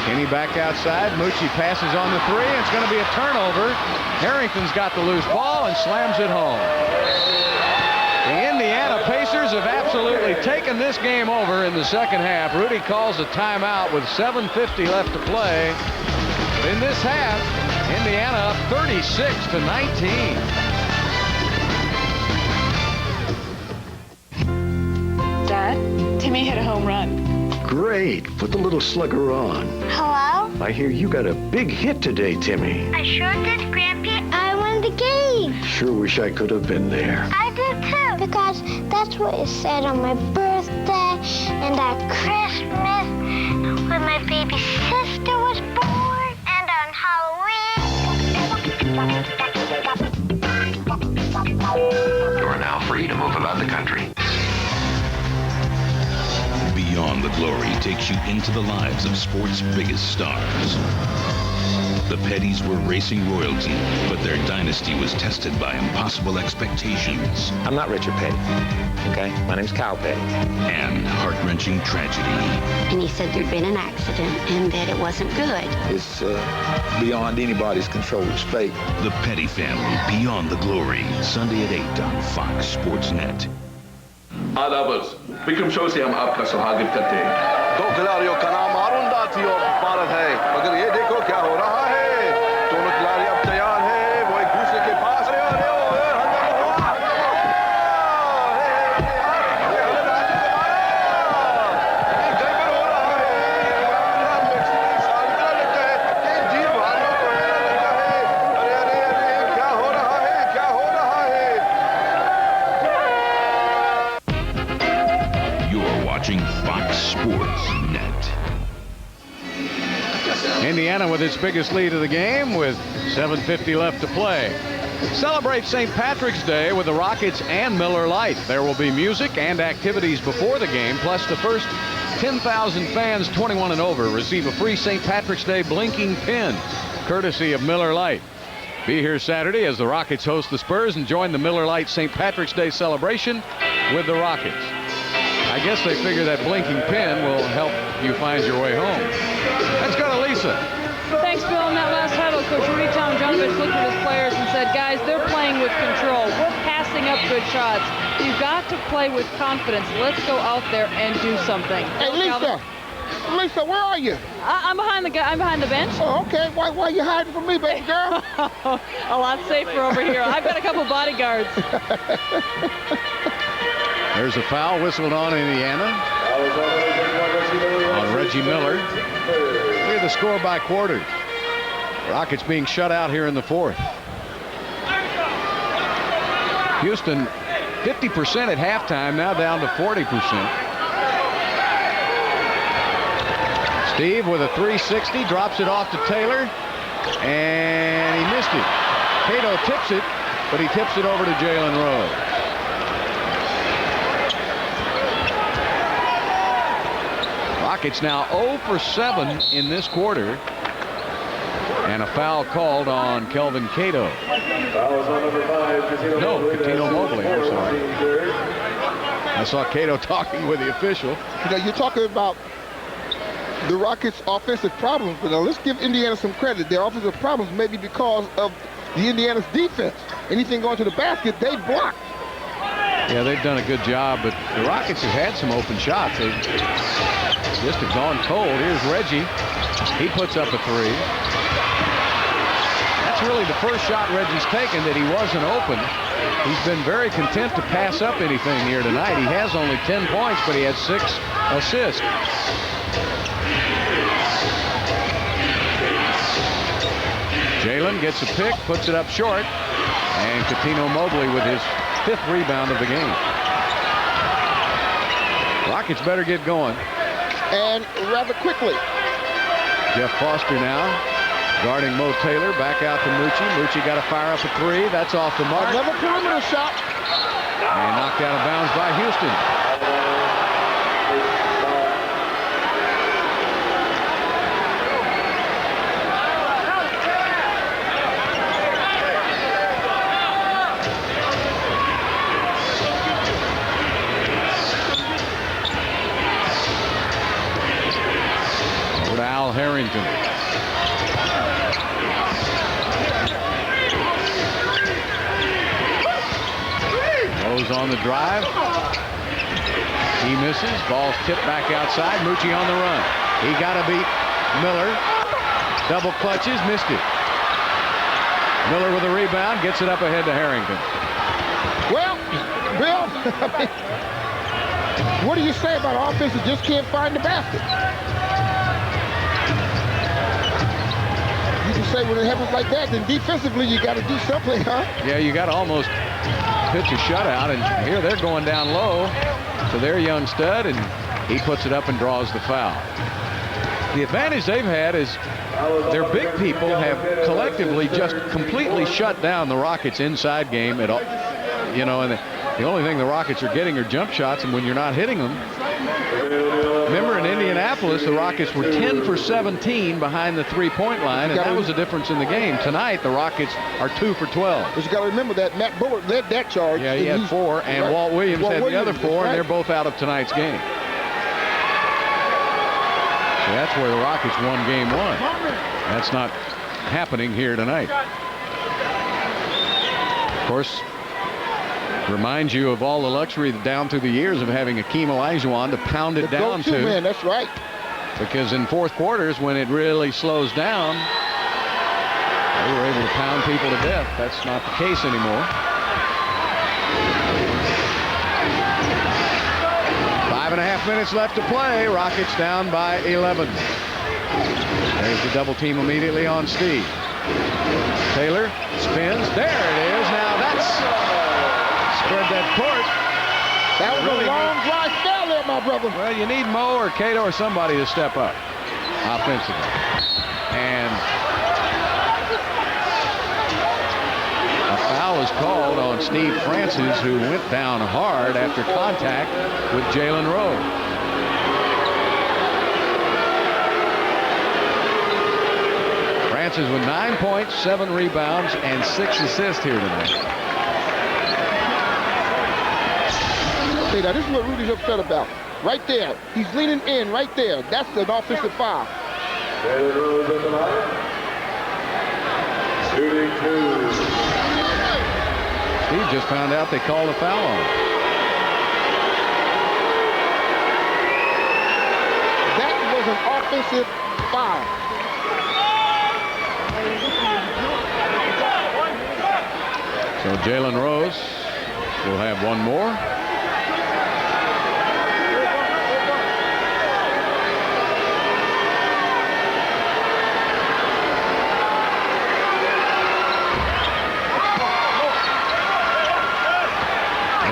Kenny back outside. Moochie passes on the 3. It's going to be a turnover. Harrington's got the loose ball and slams it home. The Indiana Pacers have absolutely taken this game over in the second half. Rudy calls a timeout with 7:50 left to play. But in this half, Indiana up 36-19. Dad, Timmy hit a home run. Great. Put the little slugger on. Hello? I hear you got a big hit today, Timmy. I sure did, Grampy. I won the game. Sure wish I could have been there. I did too, because that's what it said on my birthday and at Christmas when my baby sister was born and on You are now free to move about the country. Beyond On the Glory takes you into the lives of sports' biggest stars. The Petties were racing royalty, but their dynasty was tested by impossible expectations. I'm not Richard Petty, okay? My name's Kyle Petty. And heart-wrenching tragedy. And he said there'd been an accident and that it wasn't good. It's beyond anybody's control. It's fate. The Petty Family, Beyond the Glory. Sunday at 8 on Fox Sports Net. आदाबर्स Vikram show से हम आपका स्वागत करते हैं। दो खिलाड़ियों का नाम अरुंधति और भारत है, मगर ये देखो क्या हो रहा है। दोनों खिलाड़ी अब तैयार हैं, वो एक दूसरे के पास Fox Sports Net. Indiana with its biggest lead of the game with 7:50 left to play. Celebrate St. Patrick's Day with the Rockets and Miller Lite. There will be music and activities before the game, plus the first 10,000 fans 21 and over receive a free St. Patrick's Day blinking pin, courtesy of Miller Lite. Be here Saturday as the Rockets host the Spurs and join the Miller Lite St. Patrick's Day celebration with the Rockets. I guess they figure that blinking pin will help you find your way home. Let's go to Lisa. Thanks, Bill. In that last huddle, Coach Rudy Tomjanovich looked at his players and said, guys, they're playing with control. We're passing up good shots. You've got to play with confidence. Let's go out there and do something. Hey, Lisa. Lisa, where are you? I'm behind the bench. Oh, okay. Why are you hiding from me, baby girl? A lot safer over here. I've got a couple bodyguards. There's a foul whistled on Indiana on Reggie Miller. Look at the score by quarters. Rockets being shut out here in the fourth. Houston 50% at halftime, now down to 40%. Steve with a 360, drops it off to Taylor, and he missed it. Cato tips it, but he tips it over to Jalen Rose. Rockets now 0 for 7 in this quarter, and a foul called on Kelvin Cato. No, Catino Mobley, I'm sorry. I saw Cato talking with the official. You know, you're talking about the Rockets' offensive problems, but now let's give Indiana some credit. Their offensive problems may be because of the Indiana's defense. Anything going to the basket, they block. Yeah, they've done a good job, but the Rockets have had some open shots. They just have gone cold. Here's Reggie. He puts up a three. That's really the first shot Reggie's taken that he wasn't open. He's been very content to pass up anything here tonight. He has only 10 points, but he has 6 assists. Jalen gets a pick, puts it up short, and Catino Mobley with his 5th rebound of the game. Rockets better get going. And rather quickly. Jeff Foster now guarding Mo Taylor. Back out to Mucci. Mucci got to fire up a three. That's off the mark. Another perimeter shot. And knocked out of bounds by Houston. Harrington. Rose on the drive. He misses. Ball's tipped back outside. Mucci on the run. He got to beat Miller. Double clutches. Missed it. Miller with a rebound. Gets it up ahead to Harrington. Well, Bill, what do you say about an offense that just can't find the basket? Say when it happens like that, then defensively you got to do something, huh? Yeah, you got to almost pitch a shutout, and here they're going down low to their young stud, and he puts it up and draws the foul. The advantage they've had is their big people have collectively just completely shut down the Rockets' inside game at all. You know, and The only thing the Rockets are getting are jump shots, and when you're not hitting them. Remember in Indianapolis, the Rockets were 10 for 17 behind the three-point line, and that was the difference in the game. Tonight, the Rockets are 2 for 12. But you got to remember that Matt Bullard led that charge. Yeah, he had 4, and right. Walt Williams had the other 4, and they're both out of tonight's game. So that's where the Rockets won game 1. That's not happening here tonight. Of course, reminds you of all the luxury down through the years of having Akeem Olajuwon to pound it down to. Man, that's right. Because in fourth quarters, when it really slows down, they were able to pound people to death. That's not the case anymore. 5.5 minutes left to play. Rockets down by 11. There's the double team immediately on Steve. Taylor spins. There it is. Now that's spread that court. That was really a long dry spell there, my brother. Well, you need Mo or Cato or somebody to step up offensively. And a foul is called on Steve Francis, who went down hard after contact with Jalen Rose. Francis with 9 points, 7 rebounds, and 6 assists here tonight. Hey, now this is what Rudy's upset about. Right there. He's leaning in right there. That's an offensive foul. Steve just found out they called a foul on him. That was an offensive foul. So Jalen Rose will have one more.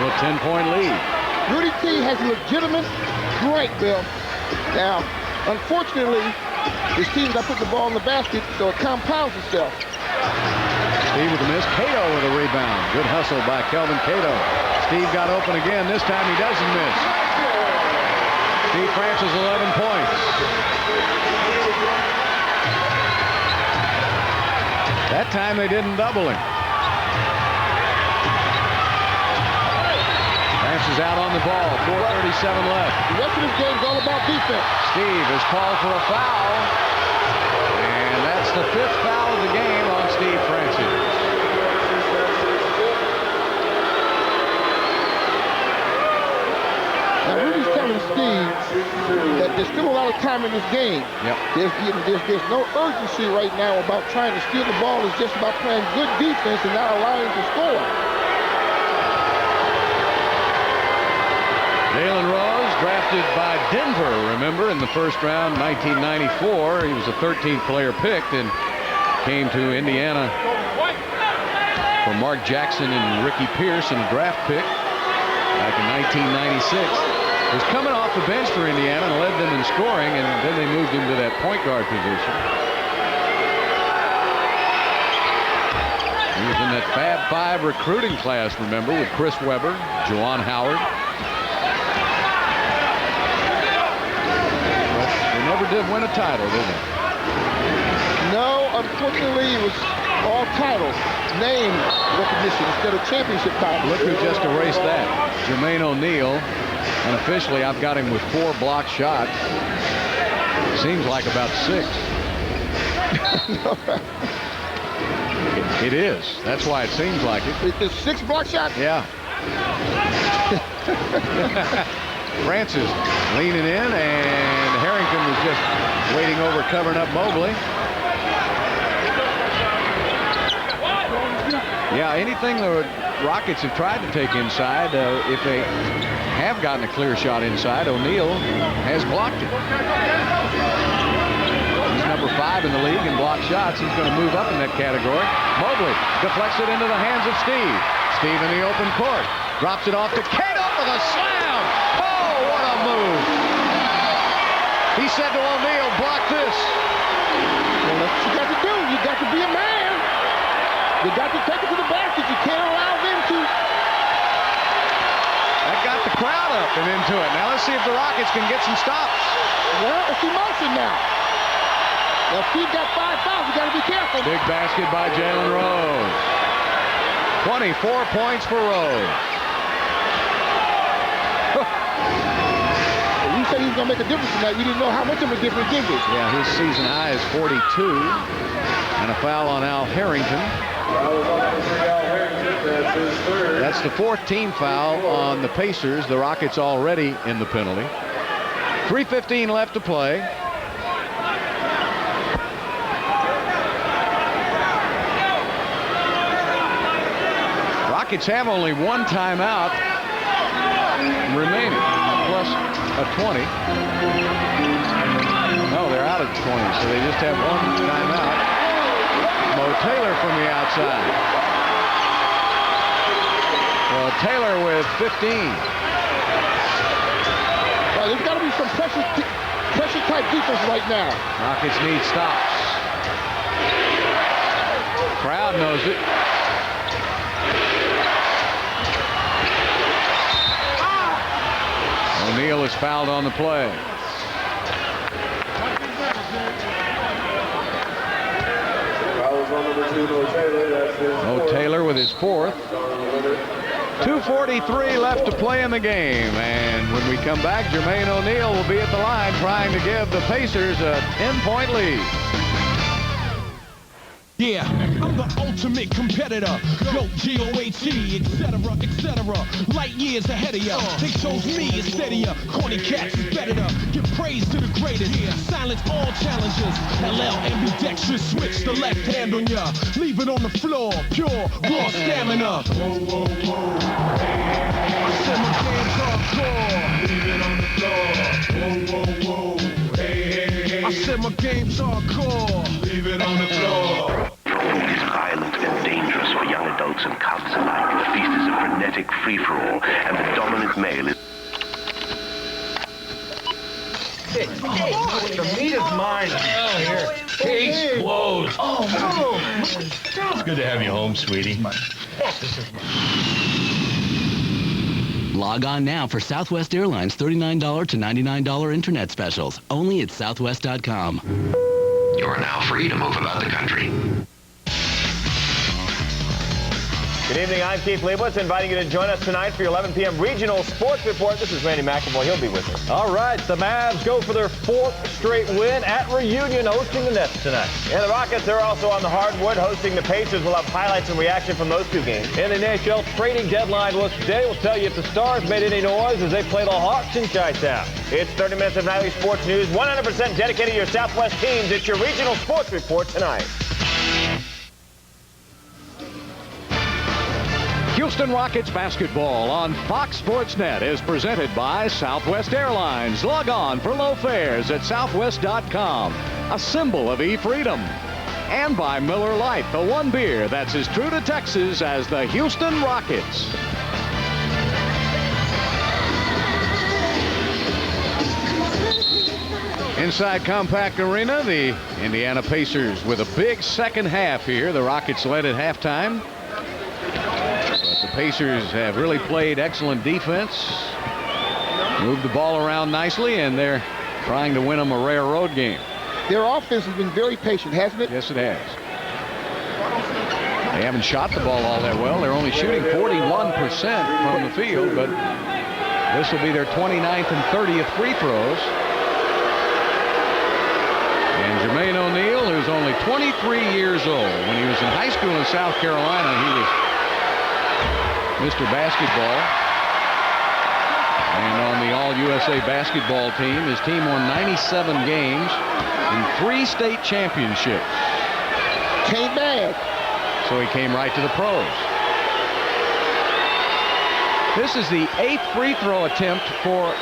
A 10-point lead. Rudy T has a legitimate break, Bill. Now, unfortunately, his team got put the ball in the basket, so it compounds itself. Steve with the miss. Cato with a rebound. Good hustle by Kelvin Cato. Steve got open again. This time he doesn't miss. Steve Francis 11 points. That time they didn't double him. Francis out on the ball. 4:37 left. The rest of this game is all about defense. Steve is called for a foul. And that's the 5th foul of the game on Steve Francis. Now Rudy's telling Steve that there's still a lot of time in this game. Yep. There's no urgency right now about trying to steal the ball. It's just about playing good defense and not allowing him to score. Jalen Rose, drafted by Denver, remember, in the first round, 1994. He was the 13th player picked and came to Indiana for Mark Jackson and Ricky Pierce in a draft pick back in 1996. He was coming off the bench for Indiana and led them in scoring, and then they moved him to that point guard position. He was in that Fab Five recruiting class, remember, with Chris Webber, Juwan Howard. Never did win a title, did they? No, unfortunately, it was all titles, name recognition instead of championship titles. Look who just erased that. Jermaine O'Neal. Unofficially, I've got him with 4 block shots. Seems like about 6. It is. That's why it seems like it. It's 6 block shots? Yeah. Francis leaning in, and Harrington was just waiting over, covering up Mobley. Yeah, anything the Rockets have tried to take inside, if they have gotten a clear shot inside, O'Neal has blocked it. He's number 5 in the league in block shots. He's going to move up in that category. Mobley deflects it into the hands of Steve. Steve in the open court. Drops it off to Cato with a slam. Oh, what a move. He said to O'Neal, block this. Well, that's what you got to do. You got to be a man. You got to take it to the basket. You can't allow them to crowd up and into it. Now let's see if the Rockets can get some stops. Well, it's emotion now. Now, Steve got 5 fouls. You got to be careful. Big basket by Jalen Rose. 24 points for Rose. You said he was going to make a difference tonight. We didn't know how much of a difference did we? Yeah, his season high is 42. And a foul on Al Harrington. That's the 14th foul on the Pacers. The Rockets already in the penalty. 3:15 left to play. Rockets have only one timeout remaining, plus a 20. No, they're out of 20, so they just have one timeout. Mo Taylor from the outside. Well, Taylor with 15. Well, there's got to be some pressure-type defense right now. Rockets need stops. Crowd knows it. O'Neal is fouled on the play. Mo Taylor with his 4th. 2:43 left to play in the game. And when we come back, Jermaine O'Neal will be at the line trying to give the Pacers a 10-point lead. Yeah, I'm the ultimate competitor. GOAT, G-O-A-T, etc., etc. Light years ahead of ya. They chose me instead of ya. Corny cats is better to give praise to the greatest. Silence all challenges. LL ambidextrous. Switch the left hand on ya. Leave it on the floor. Pure, raw stamina. Whoa, whoa, whoa. I said my game's hardcore. Leave it on the floor. Whoa, whoa, whoa. Hey, hey, hey. I said my game's hardcore. Leave it on the floor. Is violent and dangerous for young adults and cubs alike. The feast is a frenetic free-for-all, and the dominant male is... The meat is mine. Oh, here. Case closed. It's good to have you home, sweetie. Log on now for Southwest Airlines $39 to $99 internet specials, only at southwest.com. You're now free to move about the country. Good evening, I'm Keith Leibowitz, inviting you to join us tonight for your 11 p.m. Regional Sports Report. This is Randy McElroy. He'll be with us. All right, the Mavs go for their 4th straight win at Reunion, hosting the Nets tonight. And the Rockets are also on the hardwood, hosting the Pacers. We'll have highlights and reaction from those two games. And the NHL trading deadline was today. We'll tell you if the Stars made any noise as they play the Hawks in Chi-Town. It's 30 minutes of nightly sports news, 100% dedicated to your Southwest teams. It's your Regional Sports Report tonight. Houston Rockets basketball on Fox Sports Net is presented by Southwest Airlines. Log on for low fares at southwest.com, a symbol of e-freedom. And by Miller Lite, the one beer that's as true to Texas as the Houston Rockets. Inside Compaq Arena, the Indiana Pacers with a big second half here. The Rockets led at halftime. But the Pacers have really played excellent defense, moved the ball around nicely, and they're trying to win them a rare road game. Their offense has been very patient, hasn't it? Yes, it has. They haven't shot the ball all that well. They're only shooting 41% from the field, but this will be their 29th and 30th free throws. And Jermaine O'Neal, who's only 23 years old. When he was in high school in South Carolina, he was Mr. Basketball. And on the All-USA basketball team, his team won 97 games in 3 state championships. Came back. So he came right to the pros. This is the 8th free throw attempt for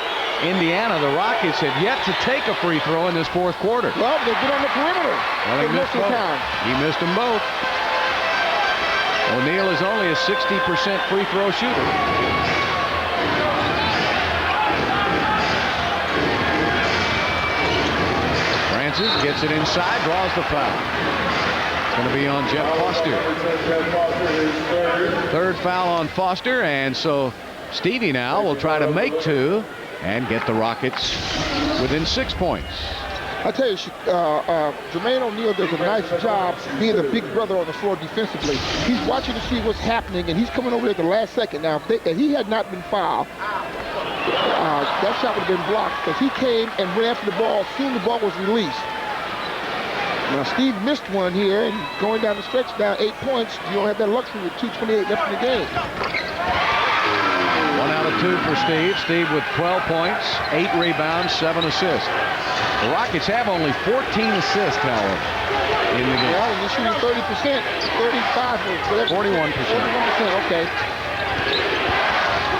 Indiana. The Rockets have yet to take a free throw in this 4th quarter. Well, they get on the perimeter. Well, he missed both. He missed them both. O'Neal is only a 60% free throw shooter. Francis gets it inside, draws the foul. It's going to be on Jeff Foster. 3rd foul on Foster, and so Stevie now will try to make 2 and get the Rockets within 6 points. I tell you, Jermaine O'Neal does a nice job being the big brother on the floor defensively. He's watching to see what's happening, and he's coming over there at the last second. Now, if he had not been fouled, that shot would have been blocked because he came and went after the ball as soon as the ball was released. Now, Steve missed one here, and going down the stretch now, 8 points. You don't have that luxury with 2:28 left in the game. 1 out of 2 for Steve. Steve with 12 points, 8 rebounds, 7 assists. The Rockets have only 14 assists, however, in the game. Yeah, and you're shooting 30%, 35, whatever. 41%. 41%, okay.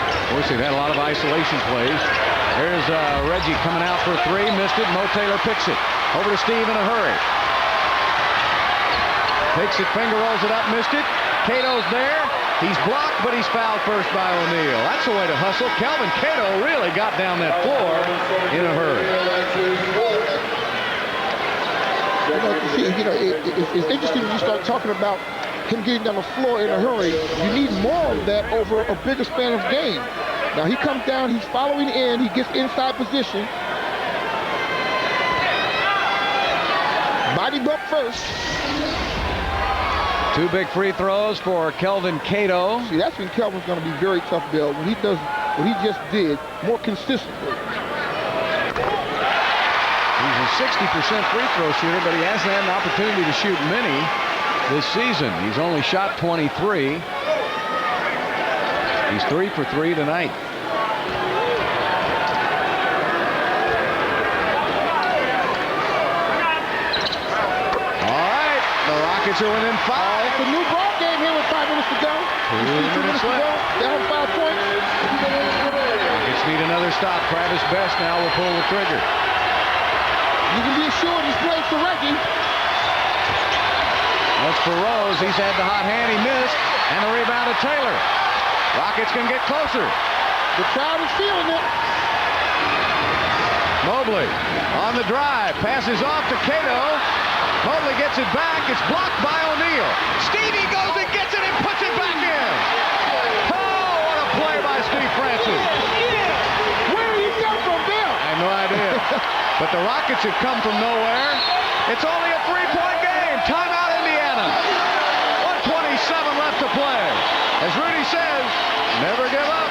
Of course, they've had a lot of isolation plays. There's Reggie coming out for a 3, missed it. Mo Taylor picks it. Over to Steve in a hurry. Takes it, finger rolls it up, missed it. Cato's there. He's blocked, but he's fouled first by O'Neal. That's the way to hustle. Kelvin Cato really got down that floor in a hurry. It's interesting when you start talking about him getting down the floor in a hurry. You need more of that over a bigger span of game. Now he comes down, he's following in, he gets inside position. Body bump first. 2 big free throws for Kelvin Cato. See, that's when Kelvin's going to be very tough, Bill, when he does what he just did more consistently. He's a 60% free throw shooter, but he hasn't had an opportunity to shoot many this season. He's only shot 23. He's 3 for 3 tonight. Rockets are within 5. It's a new ball game here with 5 minutes to go. 2 minutes left. Down 5 points. Rockets need another stop. Travis Best now will pull the trigger. You can be assured he's played for Reggie. That's for Rose. He's had the hot hand. He missed. And the rebound to Taylor. Rockets can get closer. The crowd is feeling it. Mobley on the drive. Passes off to Cato. Mobley gets it back. It's blocked by O'Neal. Stevie goes and gets it and puts it back in. Oh, what a play by Steve Francis. Where did he come from, Bill? I have no idea. But the Rockets have come from nowhere. It's only a 3-point game. Timeout, Indiana. 1:27 left to play. As Rudy says, never give up.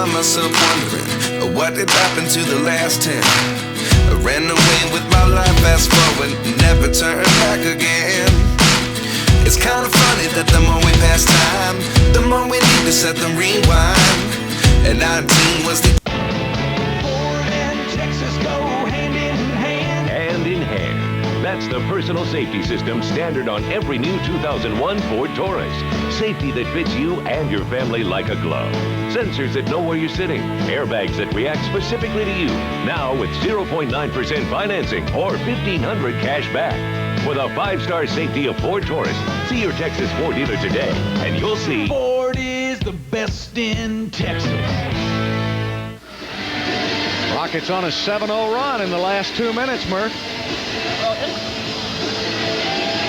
Myself wondering what did happen to the last 10. I ran away with my life, fast forward, never turn back again. It's kind of funny that the more we pass time, the more we need to set the rewind. And 19 was the Ford and Texas go hand in hand. Hand in hand. That's the personal safety system standard on every new 2001 Ford Taurus. Safety that fits you and your family like a glove. Sensors that know where you're sitting. Airbags that react specifically to you. Now with 0.9% financing or $1,500 cash back. For the 5-star safety of Ford Taurus, see your Texas Ford dealer today, and you'll see Ford is the best in Texas. Rockets on a 7-0 run in the last 2 minutes, Murph.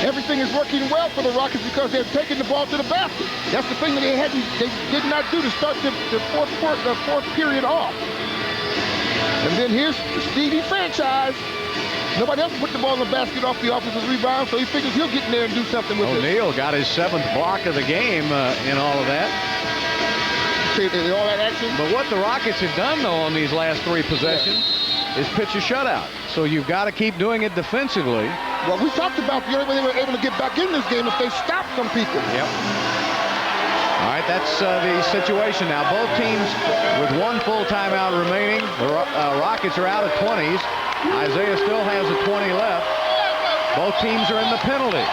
Everything is working well for the Rockets because they're taking the ball to the basket. That's the thing that they did not do to start the fourth period off. And then here's the Stevie franchise. Nobody else put the ball in the basket off the offensive rebound, so he figures he'll get in there and do something with it. O'Neal got his 7th block of the game in all of that. See, all that action. But what the Rockets have done, though, on these last 3 possessions is pitch a shutout. So you've got to keep doing it defensively. Well, we talked about the only way they were able to get back in this game if they stopped some people. Yep. All right, that's the situation now. Both teams with 1 full timeout remaining. The Rockets are out of 20s. Isaiah still has a 20 left. Both teams are in the penalty.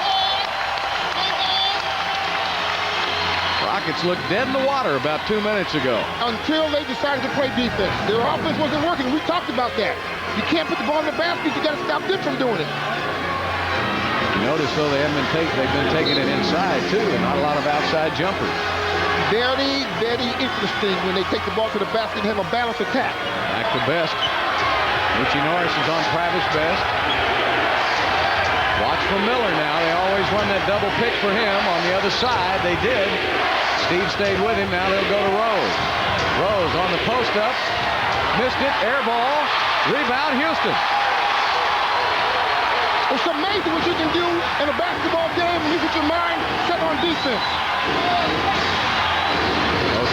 Rockets looked dead in the water about 2 minutes ago. Until they decided to play defense. Their offense wasn't working. We talked about that. You can't put the ball in the basket. You got to stop them from doing it. Notice, though, they've been taking it inside, too, and not a lot of outside jumpers. Very, very interesting when they take the ball to the basket and have a balanced attack. Back to Best. Richie Norris is on Travis Best. Watch for Miller now. They always run that double pick for him on the other side. They did. Steve stayed with him. Now they'll go to Rose. Rose on the post up. Missed it. Air ball. Rebound, Houston. It's amazing what you can do in a basketball game when you get your mind set on defense.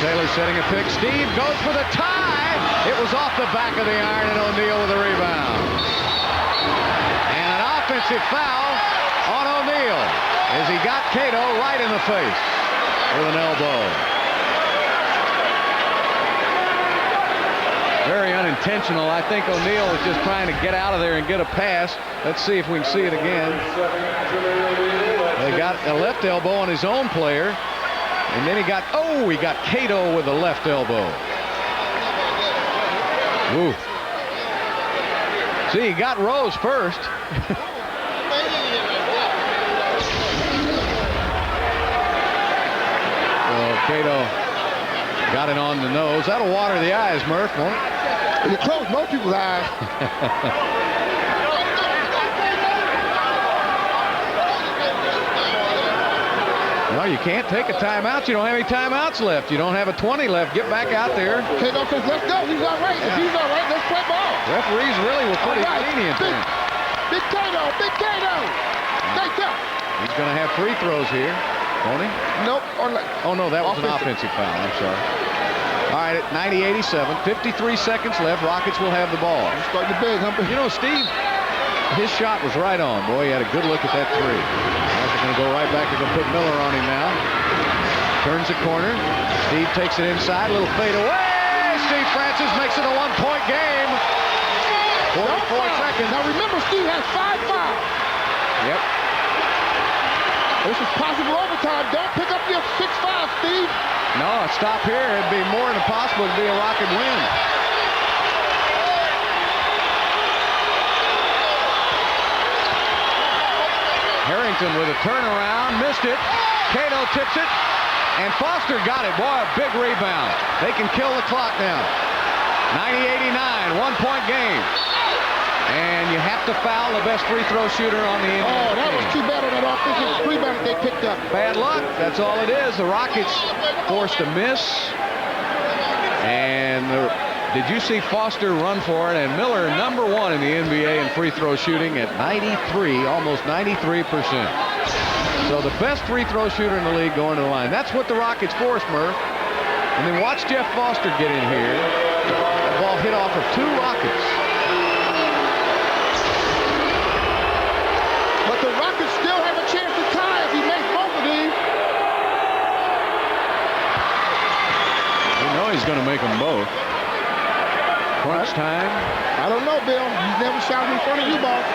Taylor setting a pick. Steve goes for the tie. It was off the back of the iron, and O'Neal with a rebound. And an offensive foul on O'Neal as he got Cato right in the face with an elbow. Very unintentional. I think O'Neal was just trying to get out of there and get a pass. Let's see if we can see it again. They got a left elbow on his own player. And then he got Cato with the left elbow. Woo. See, he got Rose first. Cato got it on the nose. That'll water the eyes, Murph, won't it? It'll close most people's eyes. No, you can't take a timeout. You don't have any timeouts left. You don't have a 20 left. Get back out there. Cato says, let's go. He's all right. If he's all right, let's play ball. Referees really were pretty lenient there. Big Cato. Big Cato. Stay tough. He's going to have free throws here, won't he? Nope. Oh, no, that was an offensive foul. I'm sorry. All right, at 90-87, 53 seconds left. Rockets will have the ball. I'm starting to big, Humper. You know, Steve, his shot was right on. Boy, he had a good look at that three. They're going to go right back. They're going to put Miller on him now. Turns the corner. Steve takes it inside. A little fade away. Steve Francis makes it a one-point game. 44 seconds. Now remember, Steve has 5 fouls. Yep. This is possible overtime. Don't pick up your 6 fouls, Steve. No, stop here. It'd be more than possible to be a Rocket win. Harrington with a turnaround, missed it. Cato tips it, and Foster got it. Boy, a big rebound. They can kill the clock now. 90-89, one-point game. And you have to foul the best free throw shooter on the NBA. Oh, that was too bad on that offensive rebound that they picked up. Bad luck, that's all it is. The Rockets forced a miss. And did you see Foster run for it? And Miller, #1 in the NBA in free throw shooting at 93, almost 93%. So the best free throw shooter in the league going to the line. That's what the Rockets forced, Murph. And then watch Jeff Foster get in here. The ball hit off of 2 Rockets. But the Rockets still have a chance to tie if he makes both of these. You know he's going to make them both. Crunch time. I don't know, Bill. He's never shot in front of you, boss.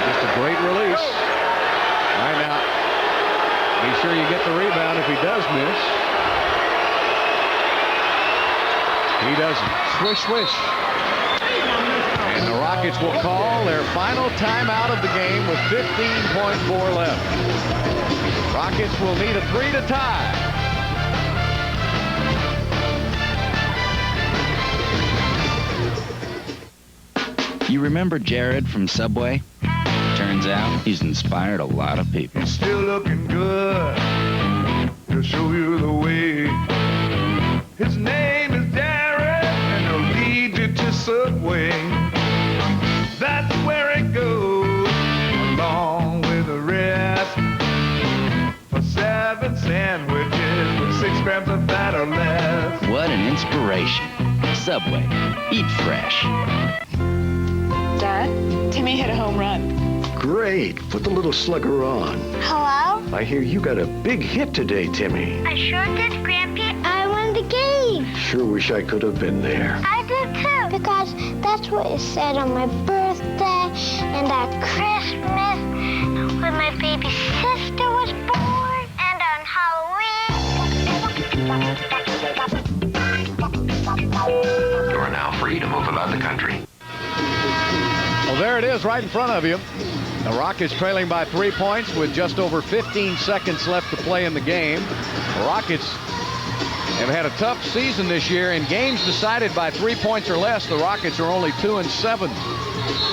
Just a great release. Right now, be sure you get the rebound if he does miss. He doesn't. Swish, swish. And the Rockets will call their final timeout of the game with 15.4 left. Rockets will need a 3 to tie. You remember Jared from Subway? Turns out he's inspired a lot of people. Still looking good to show you the way. His name is Jared, and he'll lead you to Subway. That's where it goes, along with the rest. For 7 sandwiches with 6 grams of fat or less. What an inspiration. Subway. Eat fresh. Dad, Timmy hit a home run. Great. Put the little slugger on. Hello? I hear you got a big hit today, Timmy. I sure did, Grampy. I won the game. Sure wish I could have been there. I did too. Because that's what it said on my birthday and at Christmas when my baby sister was born and on Halloween. You are now free to move about the country. Well, there it is right in front of you. The Rockets trailing by 3 points with just over 15 seconds left to play in the game. The Rockets have had a tough season this year. In games decided by 3 points or less, the Rockets are only 2-7.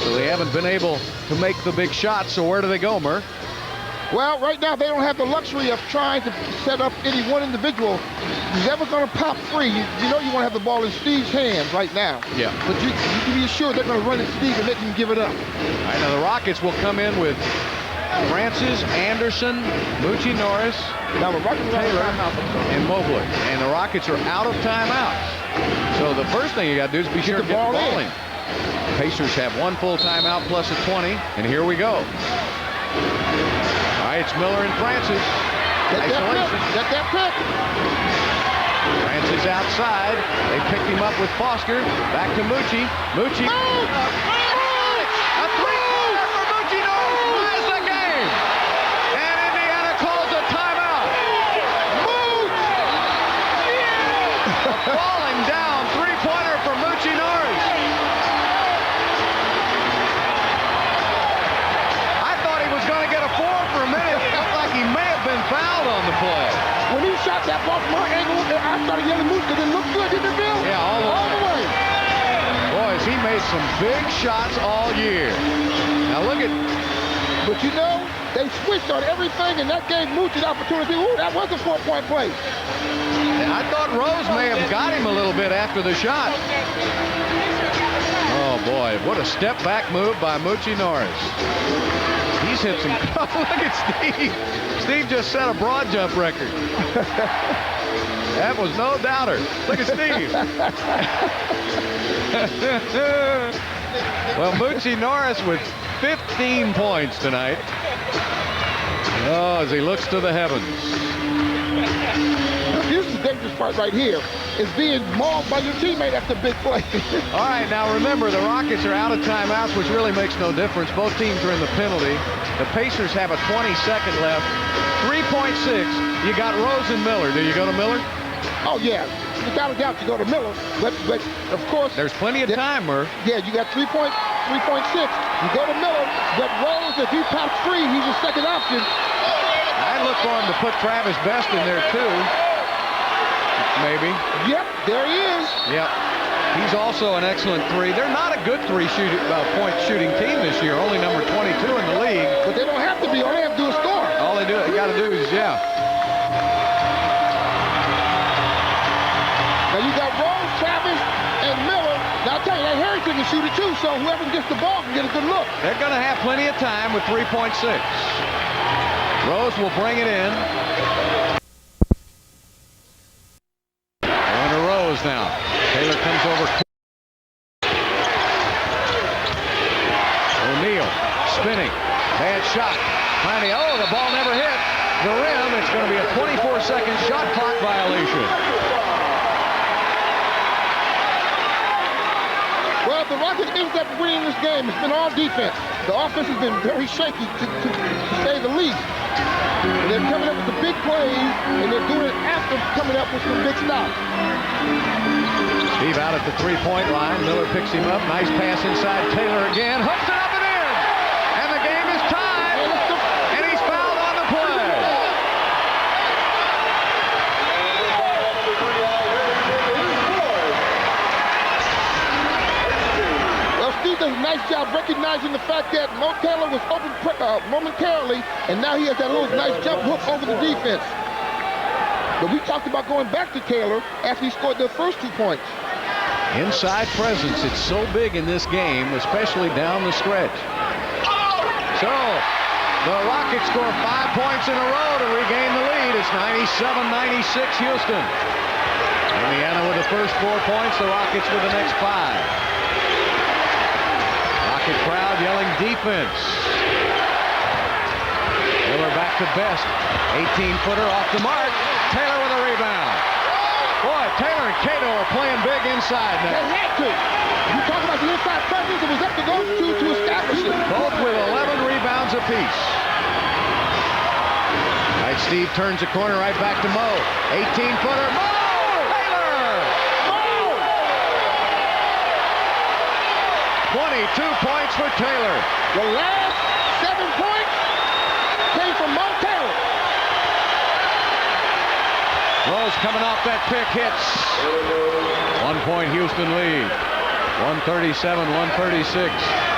So they haven't been able to make the big shots. So where do they go, Murr? Well, right now they don't have the luxury of trying to set up any one individual who's ever going to pop free. You know you want to have the ball in Steve's hands right now. Yeah. But you can be assured they're going to run at Steve and make him give it up. All right, now the Rockets will come in with Francis, Anderson, Moochie Norris, Taylor, and Mobley. And the Rockets are out of timeouts. So the first thing you got to do is be sure to get the ball in. Pacers have one full timeout plus a 20, and here we go. All right, it's Miller and Francis. Isolation. Get that pick. Francis outside. They picked him up with Foster. Back to Moochie. Moochie. A three-pointer for Moochie Norris ties the game. And Indiana calls a timeout. A falling down three-pointer for Moochie Norris. I thought he was going to get a four for a minute. It looked like he may have been fouled on the play. When he shot that ball from her angle, I started yelling Moose because it looked good, didn't it, Bill? Yeah, all the way. Boys, he made some big shots all year. Now look at... But you know, they switched on everything, and that gave Mooch an opportunity. Ooh, that was a four-point play. I thought Rose may have got him a little bit after the shot. Oh, boy, what a step-back move by Moochie Norris. He's hit some... Look at Steve. Steve just set a broad jump record. That was no doubter. Look at Steve. Well, Moochie Norris with 15 points tonight. Oh, as he looks to the heavens. Here's the dangerous part right here, is being mauled by your teammate after a big play. All right, now remember, the Rockets are out of timeouts, which really makes no difference. Both teams are in the penalty. The Pacers have a 20-second left. 3.6. You got Rose and Miller. Do you go to Miller? Oh, yeah. Without a doubt, you go to Miller. But of course... There's plenty of time, Murr. Yeah, you got 3.6. You go to Miller, but Rose, if he pops free, he's a second option. I'd look for him to put Travis Best in there, too. Maybe. Yep, there he is. Yep. He's also an excellent three. They're not a good point shooting team this year, only number 22 in the league. But they don't have to be. All they have to do is score. All they got to do is, yeah. Now you got Rose, Travis, and Miller. Now I'll tell you, that Harrington can shoot it too, so whoever gets the ball can get a good look. They're going to have plenty of time with 3.6. Rose will bring it in. Going to Rose now. Taylor comes over. O'Neal spinning. Bad shot. Oh, the ball never hit the rim. It's going to be a 24-second shot clock violation. Well, the Rockets ended up winning this game. It's been all defense. The offense has been very shaky, to say the least. They're coming up with the big plays, and they're doing it after coming up with some big stops. Steve out at the three-point line. Miller picks him up. Nice pass inside. Taylor again. Hooks it up and in. And the game is tied. And he's fouled on the play. Well, Steve does a nice job recognizing the fact that Mo Taylor was open momentarily, and now he has that little nice jump hook over the defense. But we talked about going back to Taylor after he scored the first 2 points. Inside presence, it's so big in this game, especially down the stretch. So, the Rockets score 5 points in a row to regain the lead. It's 97-96 Houston. Indiana with the first 4 points, the Rockets with the next 5. Rocket crowd yelling defense. Miller back to Best. 18-footer off the mark. Taylor with a rebound. Boy, Taylor and Cato are playing big inside now. They had to. You talk about the inside presence, it was up to those two to establish it. Both with 11 rebounds apiece. All right, Steve turns the corner right back to Mo. 18-footer. Mo! Taylor! Mo! 20, 2 points for Taylor. The last 7 points came from Mo Taylor. Rose coming off that pick hits. 1 point Houston lead. 137-136.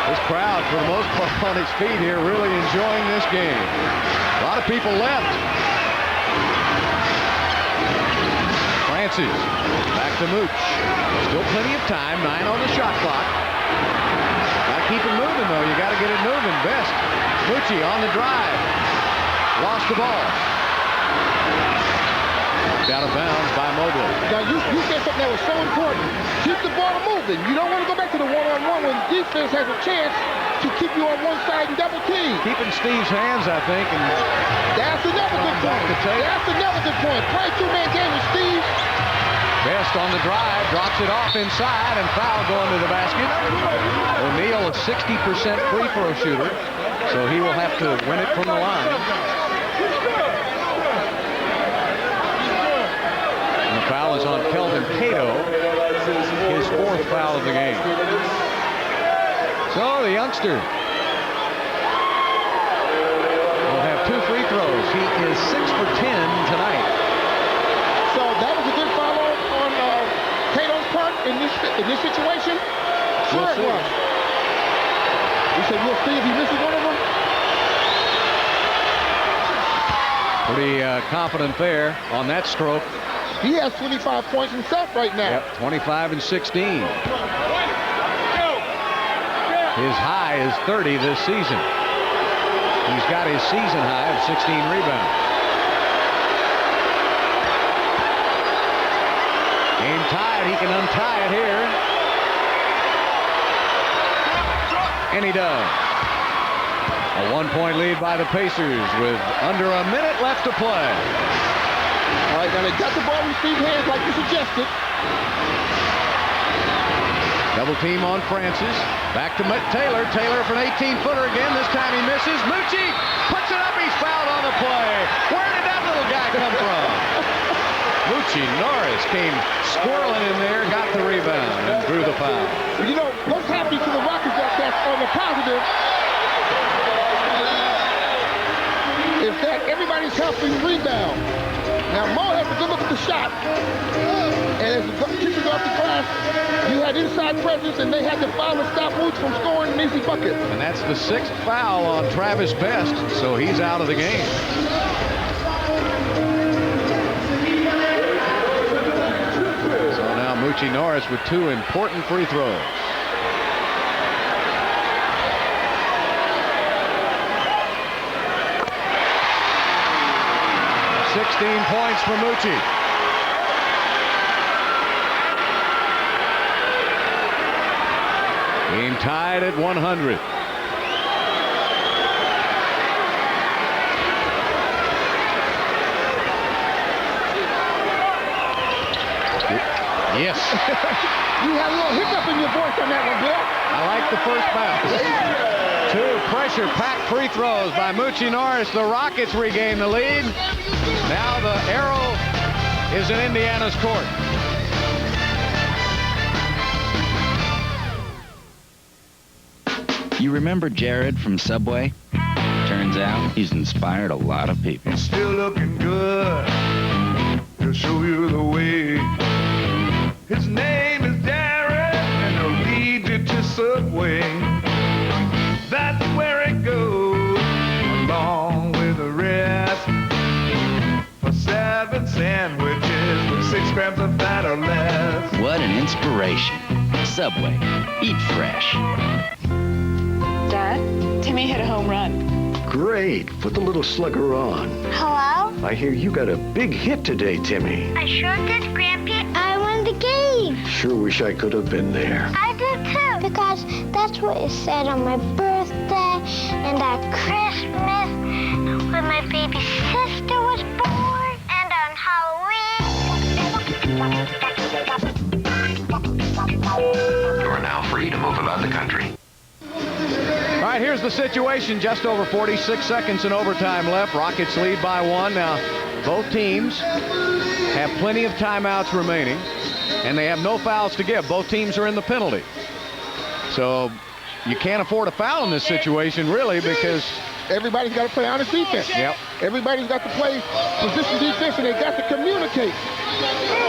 This crowd, for the most part, on its feet here, really enjoying this game. A lot of people left. Francis, back to Mooch. Still plenty of time, 9 on the shot clock. Gotta keep it moving, though. You gotta get it moving. Best. Moochie on the drive. Lost the ball. Out of bounds by Mobley. Now, you said something that was so important. Keep the ball moving. You don't want to go back to the one-on-one when defense has a chance to keep you on one side and double team. Keeping Steve's hands, I think. And that's another good point. That's another good point. Play two-man game with Steve. Best on the drive, drops it off inside, and foul going to the basket. O'Neal, a 60% free throw shooter, so he will have to win it from the line. Foul is on Kelvin Cato, his 4th foul of the game. So the youngster will have 2 free throws. He is 6 for 10 tonight. So that was a good foul on Cato's part in this situation. Sure it was. We said we'll see if he misses one of them. Pretty confident there on that stroke. He has 25 points himself right now. Yep, 25 and 16. His high is 30 this season. He's got his season high of 16 rebounds. Game tied. He can untie it here. And he does. A 1-point lead by the Pacers with under a minute left to play. All right, now they got the ball in Steve's hands like you suggested. Double team on Francis. Back to Taylor. Taylor for an 18-footer again. This time he misses. Moochie puts it up. He's fouled on the play. Where did that little guy come from? Moochie Norris came squirreling in there, got the rebound, and drew the foul. You know, what's happening to the Rockets that's on the positive is that everybody's helping rebound. Now, Mo has a good look at the shot. And as the kickers off the glass, you had inside presence, and they had to foul to stop Mooch from scoring an easy bucket. And that's the 6th foul on Travis Best, so he's out of the game. So now Moochie Norris with 2 important free throws. 16 points for Moochie. Game tied at 100. Yes. You had a little hiccup in your voice on that one, Bill. I like the first bounce. 2 pressure-packed free throws by Moochie Norris. The Rockets regain the lead. Now the arrow is in Indiana's court. You remember Jared from Subway? Turns out he's inspired a lot of people. Still looking good. He'll show you the way. His name is Jared, and he'll lead you to Subway. That's where it goes, along with the rest. For 7 sandwiches with 6 grams of fat or less. What an inspiration. Subway. Eat fresh. Dad, Timmy hit a home run. Great. Put the little slugger on. Hello? I hear you got a big hit today, Timmy. I sure did, Grampy. I won the game. Sure wish I could have been there. I did too. Because that's what it said on my birthday and at Christmas when my baby sister was born and on Halloween. You are now free to move about the country. All right, here's the situation. Just over 46 seconds in overtime left. Rockets lead by 1. Now, both teams have plenty of timeouts remaining, and they have no fouls to give. Both teams are in the penalty. So you can't afford a foul in this situation, really, because everybody's got to play honest defense. Yep. Everybody's got to play position defense, and they got to communicate.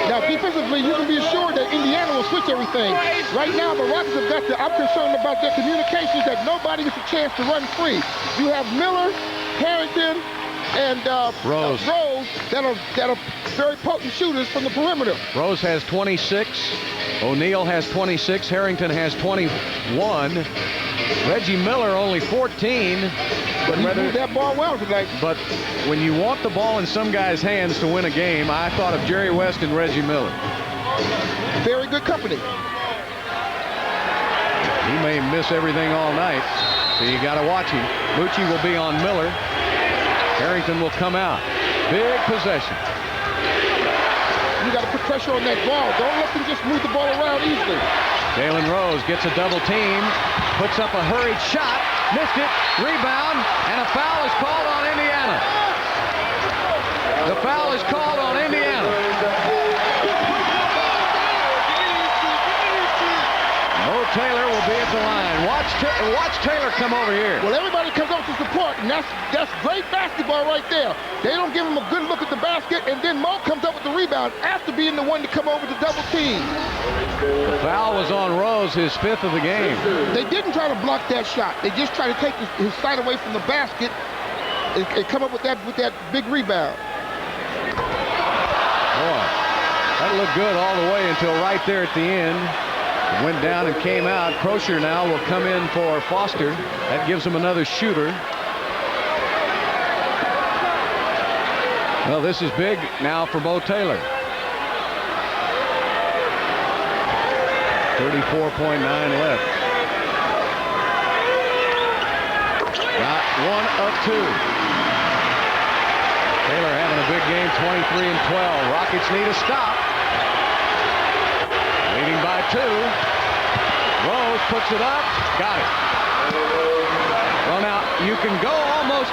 Now, defensively, you can be assured that Indiana will switch everything. Right now, the Rockets have got to, I'm concerned about their communications, that nobody gets a chance to run free. You have Miller, Harrington, and Rose that are very potent shooters from the perimeter. Rose has 26. O'Neal has 26. Harrington has 21. Reggie Miller only 14. But he moved that ball well tonight. But when you want the ball in some guy's hands to win a game, I thought of Jerry West and Reggie Miller. Very good company. He may miss everything all night, so you got to watch him. Lucci will be on Miller. Harrington will come out. Big possession. You got to put pressure on that ball. Don't let them just move the ball around easily. Jalen Rose gets a double team, puts up a hurried shot, missed it, rebound, and a foul is called on Indiana. The foul is called on Indiana. Mo Taylor will be at the line. Watch Taylor come over here. Well, everybody comes up to support, and that's great basketball right there. They don't give him a good look at the basket, and then Mo comes up with the rebound after being the one to come over to double team. The foul was on Rose, his 5th of the game. They didn't try to block that shot. They just tried to take his sight away from the basket and come up with that big rebound. Boy, that looked good all the way until right there at the end. It went down and came out. Crozier now will come in for Foster. That gives him another shooter. Well, this is big now for Mo Taylor. 34.9 left. Got 1 of 2. Taylor having a big game, 23 and 12. Rockets need a stop. Leading by 2. Rose puts it up. Got it. Well, now, you can go almost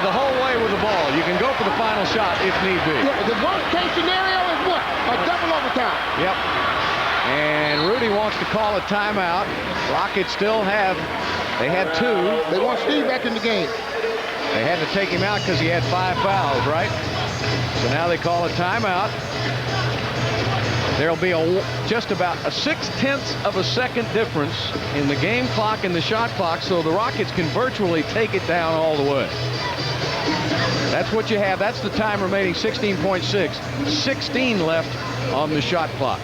the whole way with the ball. You can go for the final shot if need be. Yeah, the worst-case scenario is what? A double overtime. Yep. And Rudy wants to call a timeout. Rockets still have, they had 2. They want Steve back in the game. They had to take him out because he had 5 fouls, right? So now they call a timeout. There'll be just about a 0.6 of a second difference in the game clock and the shot clock, so the Rockets can virtually take it down all the way. That's what you have. That's the time remaining, 16.6. 16 left on the shot clock.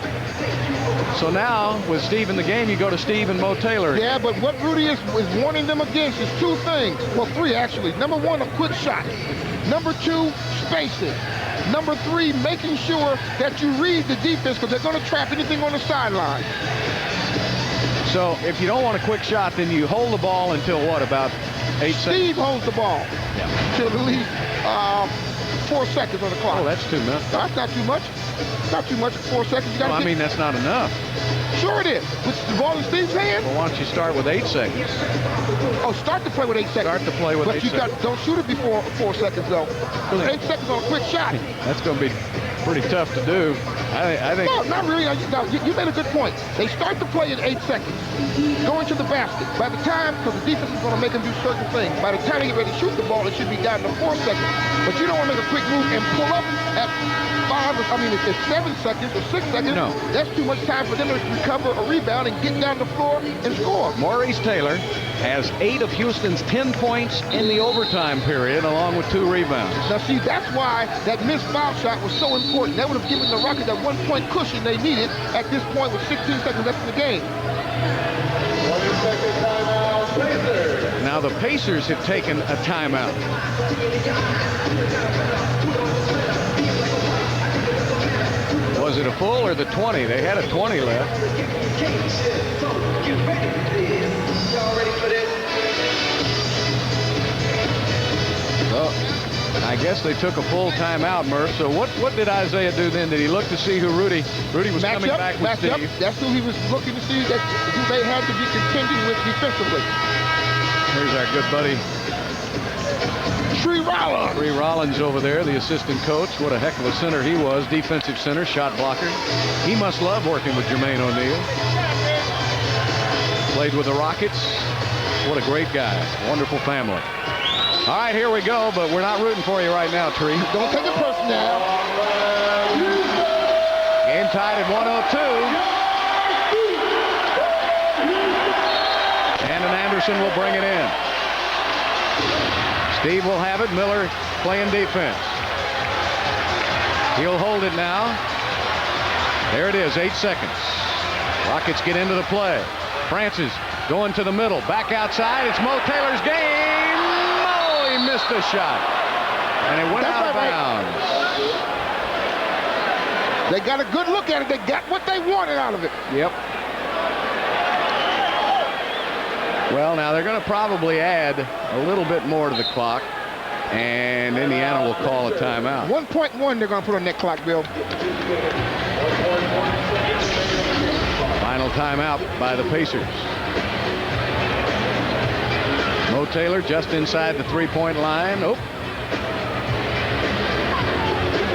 So now, with Steve in the game, you go to Steve and Mo Taylor. Yeah, but what Rudy is warning them against is 2 things. Well, 3, actually. Number 1, a quick shot. Number 2, spacing. Number 3, making sure that you read the defense, because they're going to trap anything on the sideline. So if you don't want a quick shot, then you hold the ball until what, about 8 seconds? Steve holds the ball. Yeah. Till at least 4 seconds on the clock. Oh, that's too much. No, that's not too much. Not too much. 4 seconds. You well, I mean, that's not enough. Sure it is. With the ball in Steve's hand. Well, why don't you start with 8 seconds? Oh, start to play with 8 seconds. Start to play with 8 seconds. But you don't shoot it before 4 seconds, though. Because 8 seconds on a quick shot. That's going to be pretty tough to do. I think. No, not really. No, you made a good point. They start to play in 8 seconds. Go into the basket. By the time, because the defense is going to make them do certain things. By the time they get ready to shoot the ball, it should be down to 4 seconds. But you don't want to make a quick move and pull up at 7 seconds or 6 seconds. No. That's too much time for them to recover a rebound and get down the floor and score. Maurice Taylor has 8 of Houston's 10 points in the overtime period, along with 2 rebounds. Now, see, that's why that missed foul shot was so important. That would have given the Rockets that 1-point cushion they needed at this point with 16 seconds left in the game. Now the Pacers have taken a timeout. Was it a full or the 20? They had a 20 left. Well, I guess they took a full timeout, Murph. So what did Isaiah do then? Did he look to see who Rudy was coming back with Steve? That's who he was looking to see, that's who they had to be contending with defensively. Here's our good buddy Tree Rollins. Tree Rollins over there, the assistant coach. What a heck of a center he was. Defensive center, shot blocker. He must love working with Jermaine O'Neal. Played with the Rockets. What a great guy. Wonderful family. All right, here we go, but we're not rooting for you right now, Tree. Don't take it personal. Game tied at 102. Landon Anderson will bring it in. Steve will have it. Miller playing defense. He'll hold it now. There it is, 8 seconds. Rockets get into the play. Francis going to the middle. Back outside. It's Mo Taylor's game. Oh, he missed a shot. And it went out of bounds. They got a good look at it. They got what they wanted out of it. Yep. Well, now they're going to probably add a little bit more to the clock, and Indiana will call a timeout. 1.1 they're going to put on that clock, Bill. Final timeout by the Pacers. Mo Taylor just inside the three-point line. Oh.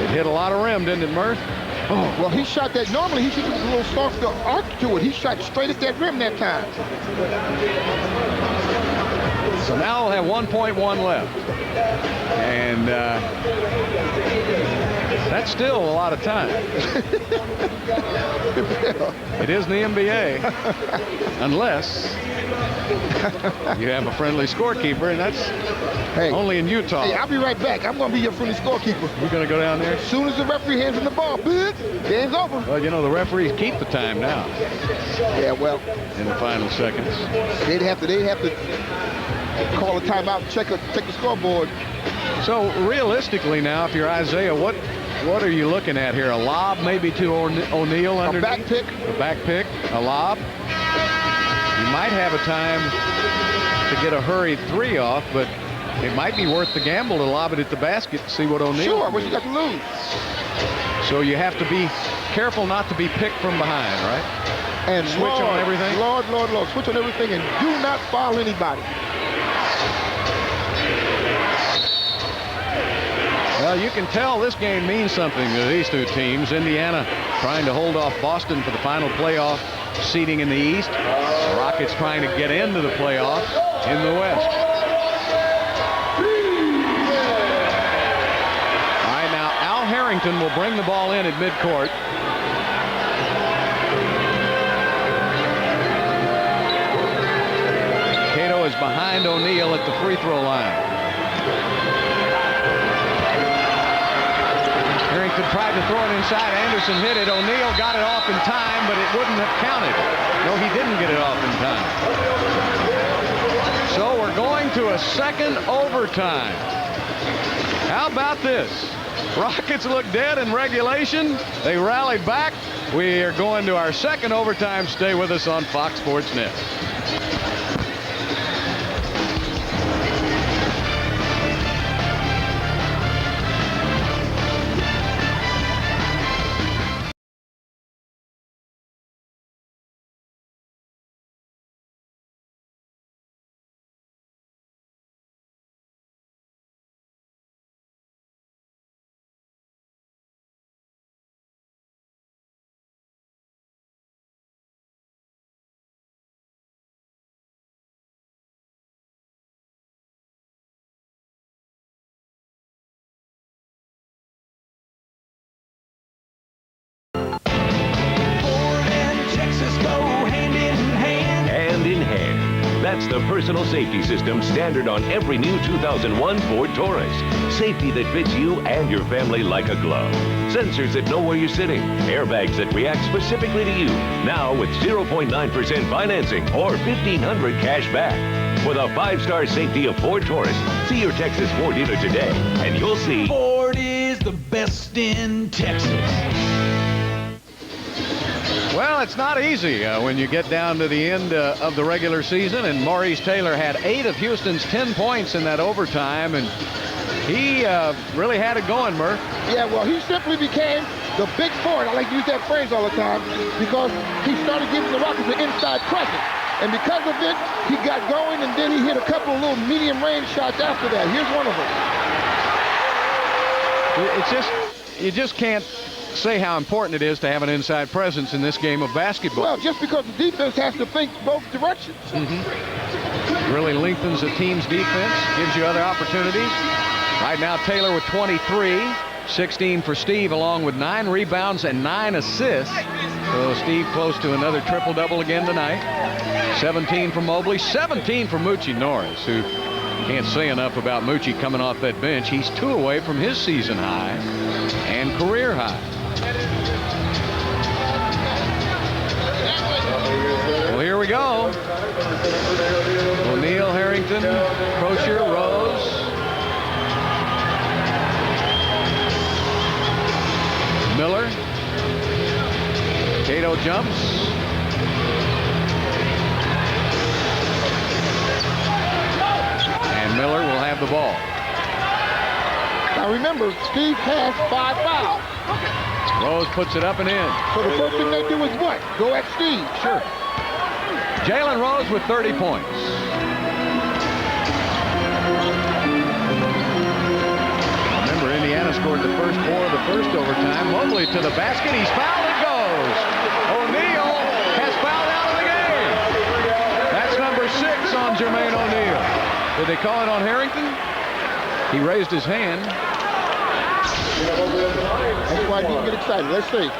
It hit a lot of rim, didn't it, Murph? Oh, well, he shot that. Normally, he shoots a little softer arc to it. He shot straight at that rim that time. So now we'll have 1.1 left. And that's still a lot of time. It is the NBA. Unless you have a friendly scorekeeper, and that's only in Utah. Hey, I'll be right back. I'm going to be your friendly scorekeeper. You're going to go down there? As soon as the referee hands him the ball, game's over. Well, you know, the referees keep the time now. Yeah, well. In the final seconds. They'd have to call a timeout and check the scoreboard. So, realistically now, if you're Isaiah, what are you looking at here? A lob maybe to O'Neal underneath? A back pick. A back pick, a lob. You might have a time to get a hurried three off, but it might be worth the gamble to lob it at the basket to see what O'Neal. Sure, what you got to lose? So you have to be careful not to be picked from behind, right? And switch on everything. Lord, switch on everything and do not foul anybody. Well, you can tell this game means something to these two teams. Indiana trying to hold off Boston for the final playoff seeding in the East. The Rockets trying to get into the playoffs in the West. All right, now Al Harrington will bring the ball in at midcourt. Cato is behind O'Neal at the free throw line. Harrington tried to throw it inside. Anderson hit it. O'Neal got it off in time, but it wouldn't have counted. No, he didn't get it off in time. So we're going to a second overtime. How about this? Rockets look dead in regulation. They rallied back. We are going to our second overtime. Stay with us on Fox Sports Net. That's the personal safety system standard on every new 2001 Ford Taurus. Safety that fits you and your family like a glove. Sensors that know where you're sitting. Airbags that react specifically to you. Now with 0.9% financing or $1,500 cash back. With a 5-star safety of Ford Taurus, see your Texas Ford dealer today, and you'll see Ford is the best in Texas. Well, it's not easy when you get down to the end of the regular season, and Maurice Taylor had 8 of Houston's 10 points in that overtime, and he really had it going, Murph. Yeah, well, he simply became the big forward. I like to use that phrase all the time because he started giving the Rockets an inside presence. And because of it, he got going, and then he hit a couple of little medium-range shots after that. Here's one of them. It's just, you just can't say how important it is to have an inside presence in this game of basketball. Well, just because the defense has to think both directions. Really lengthens a team's defense, gives you other opportunities. Right now, Taylor with 23, 16 for Steve, along with 9 rebounds and 9 assists. So Steve close to another triple-double again tonight. 17 for Mobley, 17 for Moochie Norris, who can't say enough about Moochie coming off that bench. He's 2 away from his season high and career high. Well, here we go. O'Neal, Harrington, Crozier, Rose. Miller. Cato jumps. And Miller will have the ball. Now remember, Steve has 5 fouls. Rose puts it up and in. So the first thing they do is what? Go at Steve. Sure. Jalen Rose with 30 points. Remember, Indiana scored the first 4 of the first overtime. Mobley to the basket. He's fouled and goes. O'Neal has fouled out of the game. That's number 6 on Jermaine O'Neal. Did they call it on Harrington? He raised his hand. That's why I didn't get excited. Let's see.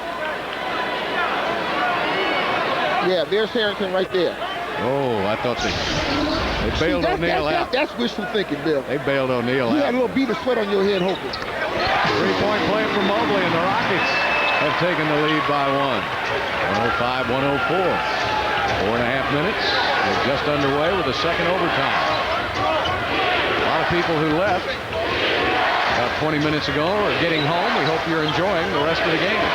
Yeah, there's Harrington right there. Oh, I thought they bailed O'Neal out. That's wishful thinking, Bill. They bailed O'Neal out. You had a little bead of sweat on your head hoping. 3-point play from Mobley, and the Rockets have taken the lead by 1. 105-104. 4.5 minutes. They're just underway with a second overtime. A lot of people who left about 20 minutes ago are getting home. We hope you're enjoying the rest of the game.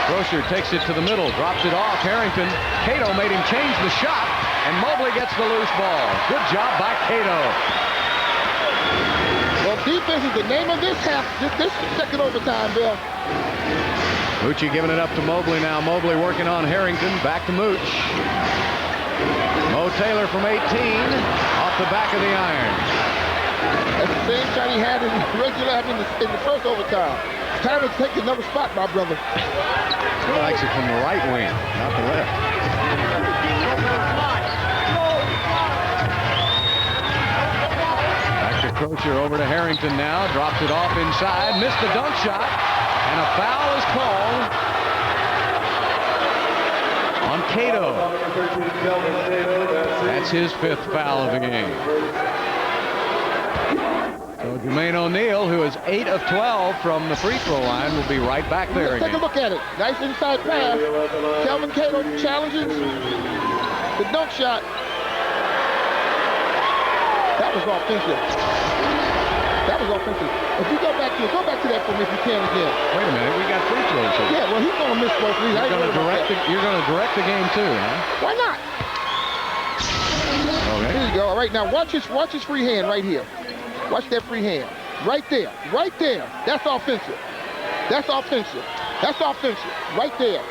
Crozier takes it to the middle, drops it off. Harrington. Cato made him change the shot, and Mobley gets the loose ball. Good job by Cato. Well, defense is the name of this half, this second overtime, Bill. Moochie giving it up to Mobley now. Mobley working on Harrington. Back to Mooch. Mo Taylor from 18, off the back of the iron. That's the same shot he had in the first overtime. It's time to take another spot, my brother. He likes it from the right wing, not the left. Back to Crozier, over to Harrington now. Drops it off inside, missed the dunk shot, and a foul is called on Cato. That's his 5th foul of the game. So Jermaine O'Neal, who is 8 of 12 from the free throw line, will be right back there again. Take a look at it. Nice inside pass. Kelvin Cato challenges the dunk shot. That was offensive. That was offensive. If you go back to that for me if you can again. Wait a minute, we got free throws here. Yeah, well, he's going to miss both of these. You're going to direct the game too, huh? Why not? Okay. Here you go. All right, now watch his free hand right here. Watch that free hand. Right there. Right there. That's offensive. That's offensive. That's offensive. Right there.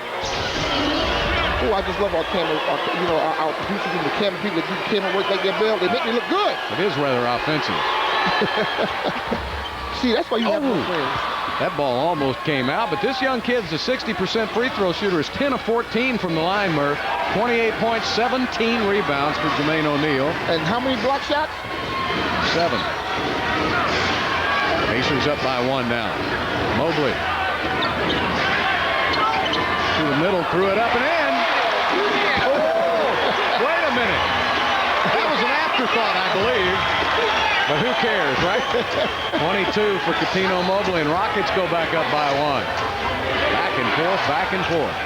Oh, I just love our camera, our producers and the camera people that do the camera work like that, Bill. They make me look good. It is rather offensive. See, that's why you have no friends. That ball almost came out, but this young kid's a 60% free throw shooter. Is 10 of 14 from the line, Murph. 28 points, 17 rebounds for Jermaine O'Neal. And how many block shots? 7. Pacers up by 1 now. Mobley. To the middle, threw it up and in. Oh, wait a minute. That was an afterthought, I believe. But who cares, right? 22 for Coutinho Mobley, and Rockets go back up by 1. Back and forth, back and forth.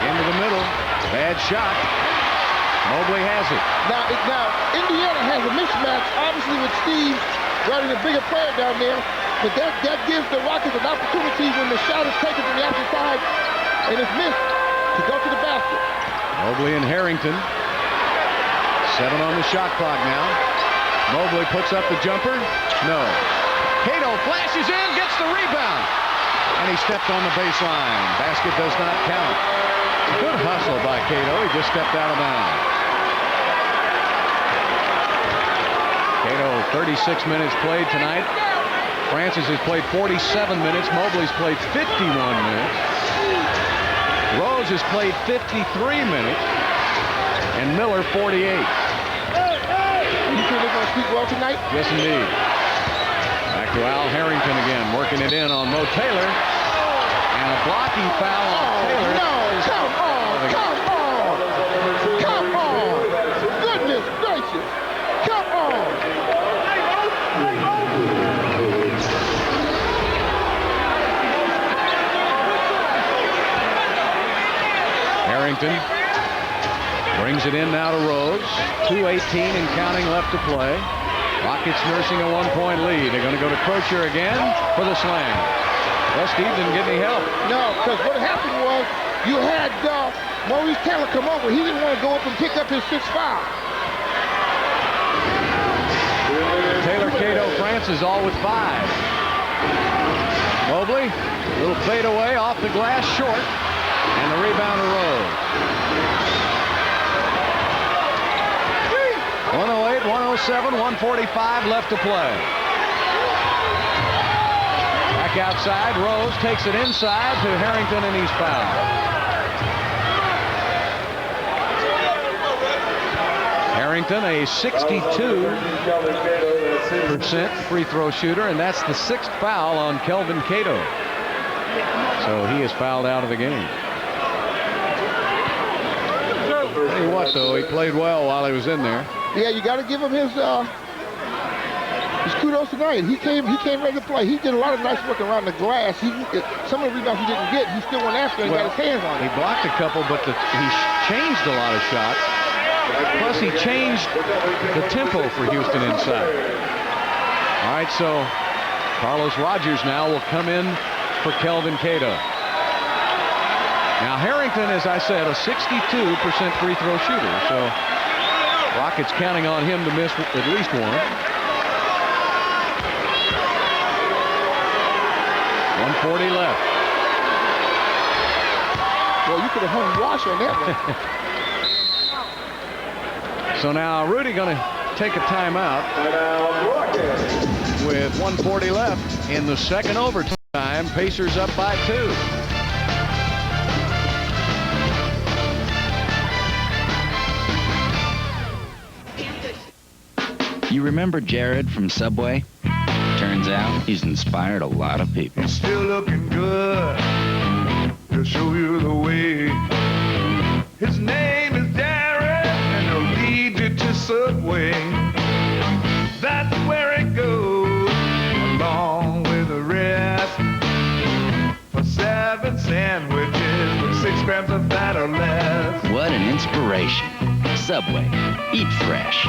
Into the middle. Bad shot. Mobley has it. Now, Indiana has a mismatch, obviously, with Steve guarding a bigger player down there. But that gives the Rockets an opportunity when the shot is taken from the outside and it's missed to go to the basket. Mobley and Harrington. 7 on the shot clock now. Mobley puts up the jumper. No. Cato flashes in, gets the rebound. And he stepped on the baseline. Basket does not count. Good hustle by Cato. He just stepped out of bounds. Cato Cato, 36 minutes played tonight. Francis has played 47 minutes. Mobley's played 51 minutes. Rose has played 53 minutes. And Miller, 48. You think they're going to speak well tonight? Yes, indeed. Back to Al Harrington again, working it in on Mo Taylor. And a blocking foul on Taylor. No, come on, come on, come on. Goodness gracious, come on. Harrington brings it in now to Rose. 2:18 and counting left to play. Rockets nursing a 1-point lead. They're going to go to Crozier again for the slam. Well, Steve didn't get any help. No, because what happened was you had Maurice Taylor come over. He didn't want to go up and pick up his 6th foul. Taylor, Cato, Francis all with 5. Mobley, little fade away off the glass short. And the rebound to Rose. 108, 107, 145 left to play. Back outside, Rose takes it inside to Harrington, and he's fouled. Harrington, a 62% free throw shooter, and that's the 6th foul on Kelvin Cato. So he is fouled out of the game. Tell you what, though, he played well while he was in there. Yeah, you got to give him his kudos tonight. He came ready to play. He did a lot of nice work around the glass. Some of the rebounds he didn't get, he still went after and got his hands on it. He blocked a couple, but he changed a lot of shots. Plus, he changed the tempo for Houston inside. All right, so Carlos Rogers now will come in for Kelvin Cato. Now, Harrington, as I said, a 62% free throw shooter. So Rockets counting on him to miss at least one. 140 left. Well, you could have hung wash on that one. So now Rudy going to take a timeout with 140 left in the second overtime. Pacers up by 2. You remember Jared from Subway? Turns out he's inspired a lot of people. He's still looking good to show you the way. His name is Jared, and he'll lead you to Subway. That's where it goes, along with the rest. For 7 sandwiches with 6 grams of fat or less. What an inspiration. Subway. Eat fresh.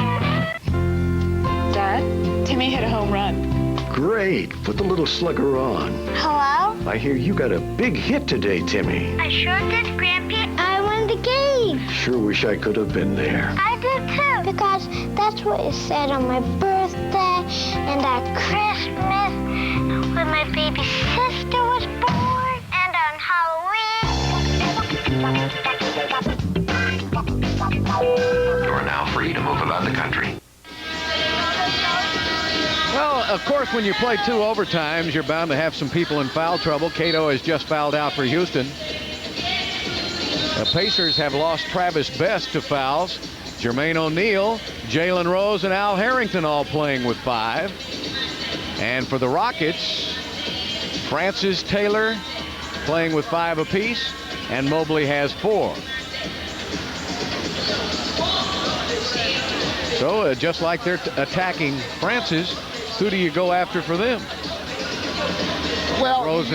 Dad, Timmy hit a home run. Great. Put the little slugger on. Hello? I hear you got a big hit today, Timmy. I sure did, Grampy. I won the game. Sure wish I could have been there. I did too. Because that's what it said on my birthday and at Christmas when my baby sister was born and on Halloween. You're now free to move about the country. Well, of course, when you play 2 overtimes, you're bound to have some people in foul trouble. Cato has just fouled out for Houston. The Pacers have lost Travis Best to fouls. Jermaine O'Neal, Jalen Rose, and Al Harrington all playing with 5. And for the Rockets, Francis Taylor playing with 5 apiece, and Mobley has 4. So just like they're attacking Francis, who do you go after for them? Well, Rose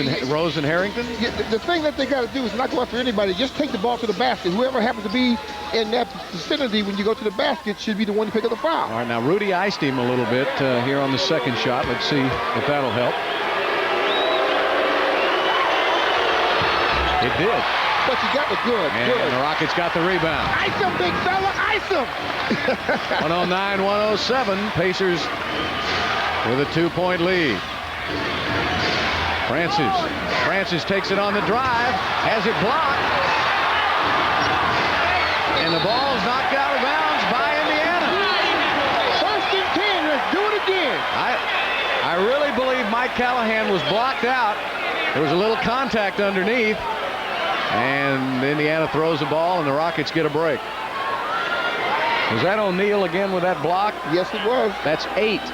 and Harrington? The thing that they got to do is not go after anybody. Just take the ball to the basket. Whoever happens to be in that vicinity when you go to the basket should be the one to pick up the foul. All right, now Rudy iced him a little bit here on the second shot. Let's see if that'll help. It did. But you got the good. And the Rockets got the rebound. Ice him, big fella, ice him. 109-107. Pacers with a 2-point lead. Francis takes it on the drive, has it blocked, and the ball's knocked out of bounds by Indiana. 1st and 10, let's do it I really believe Mike Callahan was blocked out. There was a little contact underneath. And Indiana throws the ball, and the Rockets get a break. Was that O'Neal again with that block? Yes, it was. That's 8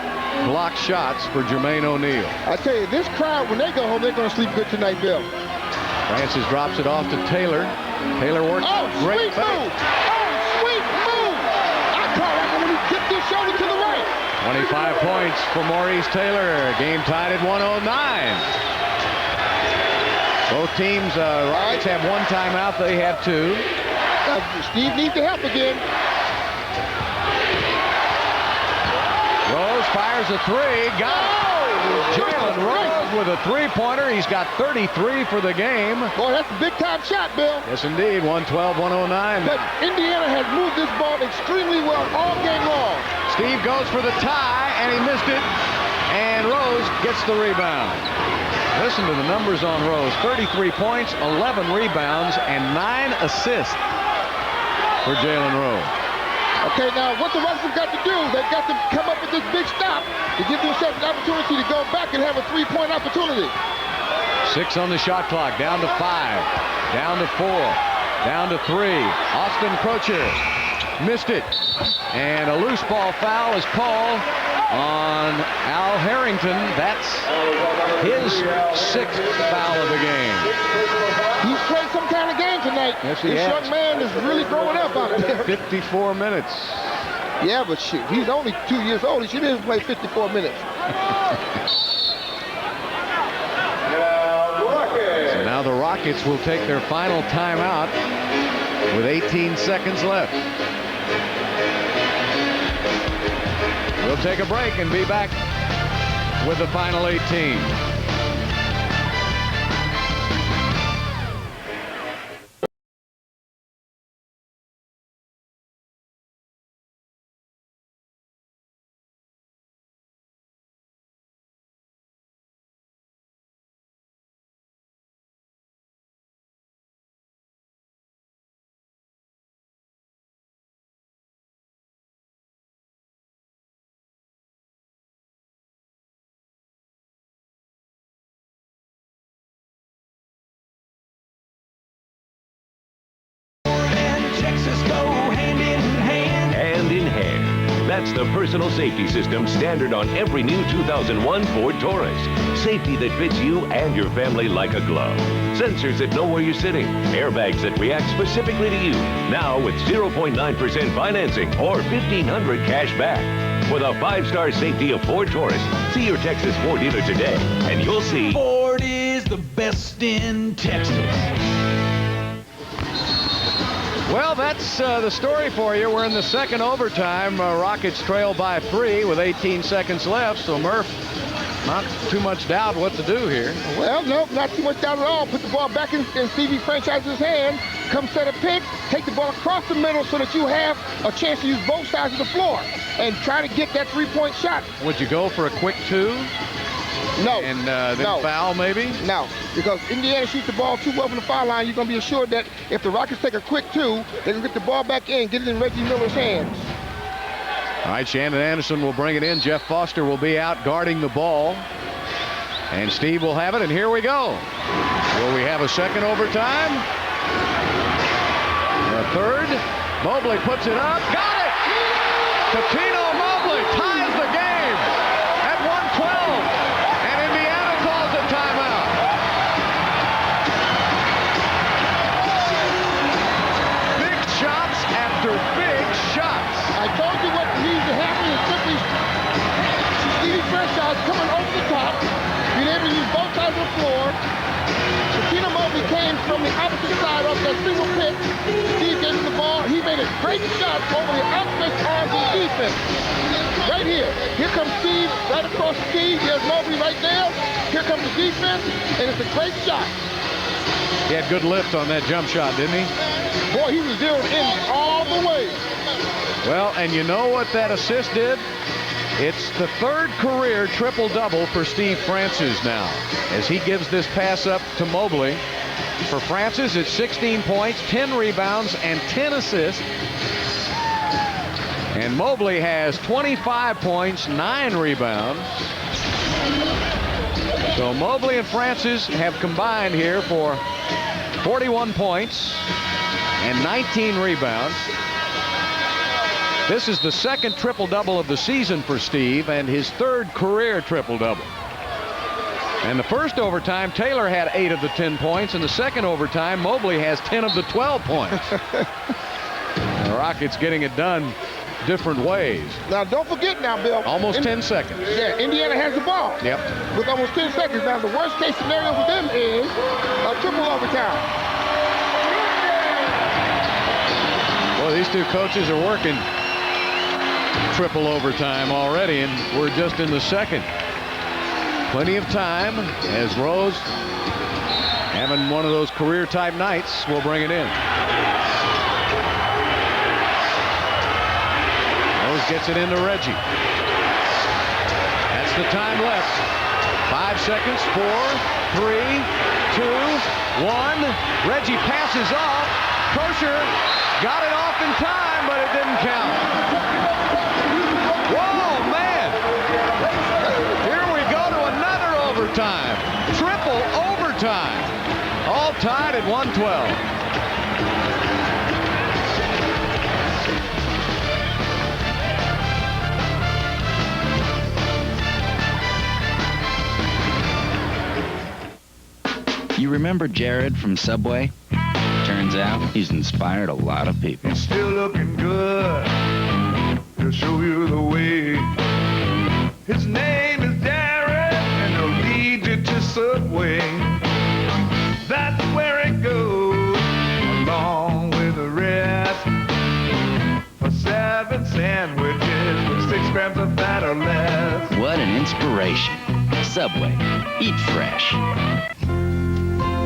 block shots for Jermaine O'Neal. I tell you, this crowd, when they go home, they're going to sleep good tonight, Bill. Francis drops it off to Taylor. Taylor works. Oh, sweet move! Oh, sweet move! I call that when he tipped his shoulder to the right. 25 points for Maurice Taylor. Game tied at 109. Both teams, Rockets have 1 timeout. They have 2. Steve needs the help again. Rose fires a 3. Got it. Jalen Rose with a 3-pointer. He's got 33 for the game. Boy, that's a big-time shot, Bill. Yes, indeed. 112-109. But Indiana has moved this ball extremely well all game long. Steve goes for the tie, and he missed it. And Rose gets the rebound. Listen to the numbers on Rose. 33 points, 11 rebounds, and 9 assists for Jalen Rose. Okay, now what the Rockets have got to do, they've got to come up with this big stop to give themselves an opportunity to go back and have a 3-point opportunity. 6 on the shot clock, down to 5, down to 4, down to 3. Austin Crocher missed it, and a loose ball foul is called on Al Harrington. That's his 6th foul of the game. He's played some kind of game tonight. Yes, he this has. young man is really growing up out there. 54 minutes. Yeah, but shoot, he's only 2 years old. He should have played 54 minutes. So now the Rockets will take their final timeout with 18 seconds left. We'll take a break and be back with the final 18. That's the personal safety system standard on every new 2001 Ford Taurus. Safety that fits you and your family like a glove. Sensors that know where you're sitting. Airbags that react specifically to you. Now with 0.9% financing or $1,500 cash back. With a 5-star safety of Ford Taurus, see your Texas Ford dealer today, and you'll see Ford is the best in Texas. Well, that's the story for you. We're in the second overtime. Rockets trail by 3 with 18 seconds left. So, Murph, not too much doubt what to do here. Well, no, not too much doubt at all. Put the ball back in CV Franchise's hand. Come set a pick. Take the ball across the middle so that you have a chance to use both sides of the floor and try to get that 3-point shot. Would you go for a quick 2? No. And then foul, maybe? No, because Indiana shoots the ball too well from the foul line. You're going to be assured that if the Rockets take a quick 2, they can get the ball back in, get it in Reggie Miller's hands. All right, Shannon Anderson will bring it in. Jeff Foster will be out guarding the ball. And Steve will have it, and here we go. Will we have a second overtime? A third. Mobley puts it up. Got it! Patino Mobley ties the game at 112. Big shots. I told you what needs to happen is simply Stevie Franchise coming over the top, being able to use both sides of the floor. Patino Mobley came from the opposite side off that single pick. Steve gave him the ball. He made a great shot over the outstretched arms of the defense. Right here. Here comes Steve right across the key. There's Mobley right there. Here comes the defense, and it's a great shot. He had good lift on that jump shot, didn't he? Boy, he was zeroed in all the way. Well, and you know what that assist did? It's the 3rd career triple-double for Steve Francis now, as he gives this pass up to Mobley. For Francis, it's 16 points, 10 rebounds, and 10 assists. And Mobley has 25 points, 9 rebounds. So Mobley and Francis have combined here for 41 points and 19 rebounds. This is the second triple-double of the season for Steve and his third career triple-double. And the first overtime, Taylor had 8 of the 10 points. And the second overtime, Mobley has 10 of the 12 points. The Rockets getting it done different ways. Now, don't forget now, Bill. Almost 10 seconds. Yeah, Indiana has the ball. Yep. With almost 10 seconds. Now, the worst-case scenario for them is a triple overtime. Boy, these two coaches are working triple overtime already, and we're just in the second. Plenty of time as Rose, having one of those career-type nights, will bring it in. Rose gets it into Reggie. That's the time left. 5 seconds, 4, 3, 2, 1. Reggie passes off. Kosher got it off in time, but it didn't count. Whoa, man! Here we go to another overtime. Triple overtime. All tied at 112. You remember Jared from Subway? Turns out he's inspired a lot of people. You're still looking good. He'll show you the way. His name is Darren, and he'll lead you to Subway. That's where it goes, along with the rest. For 7 sandwiches with 6 grams of fat or less. What an inspiration. Subway. Eat fresh.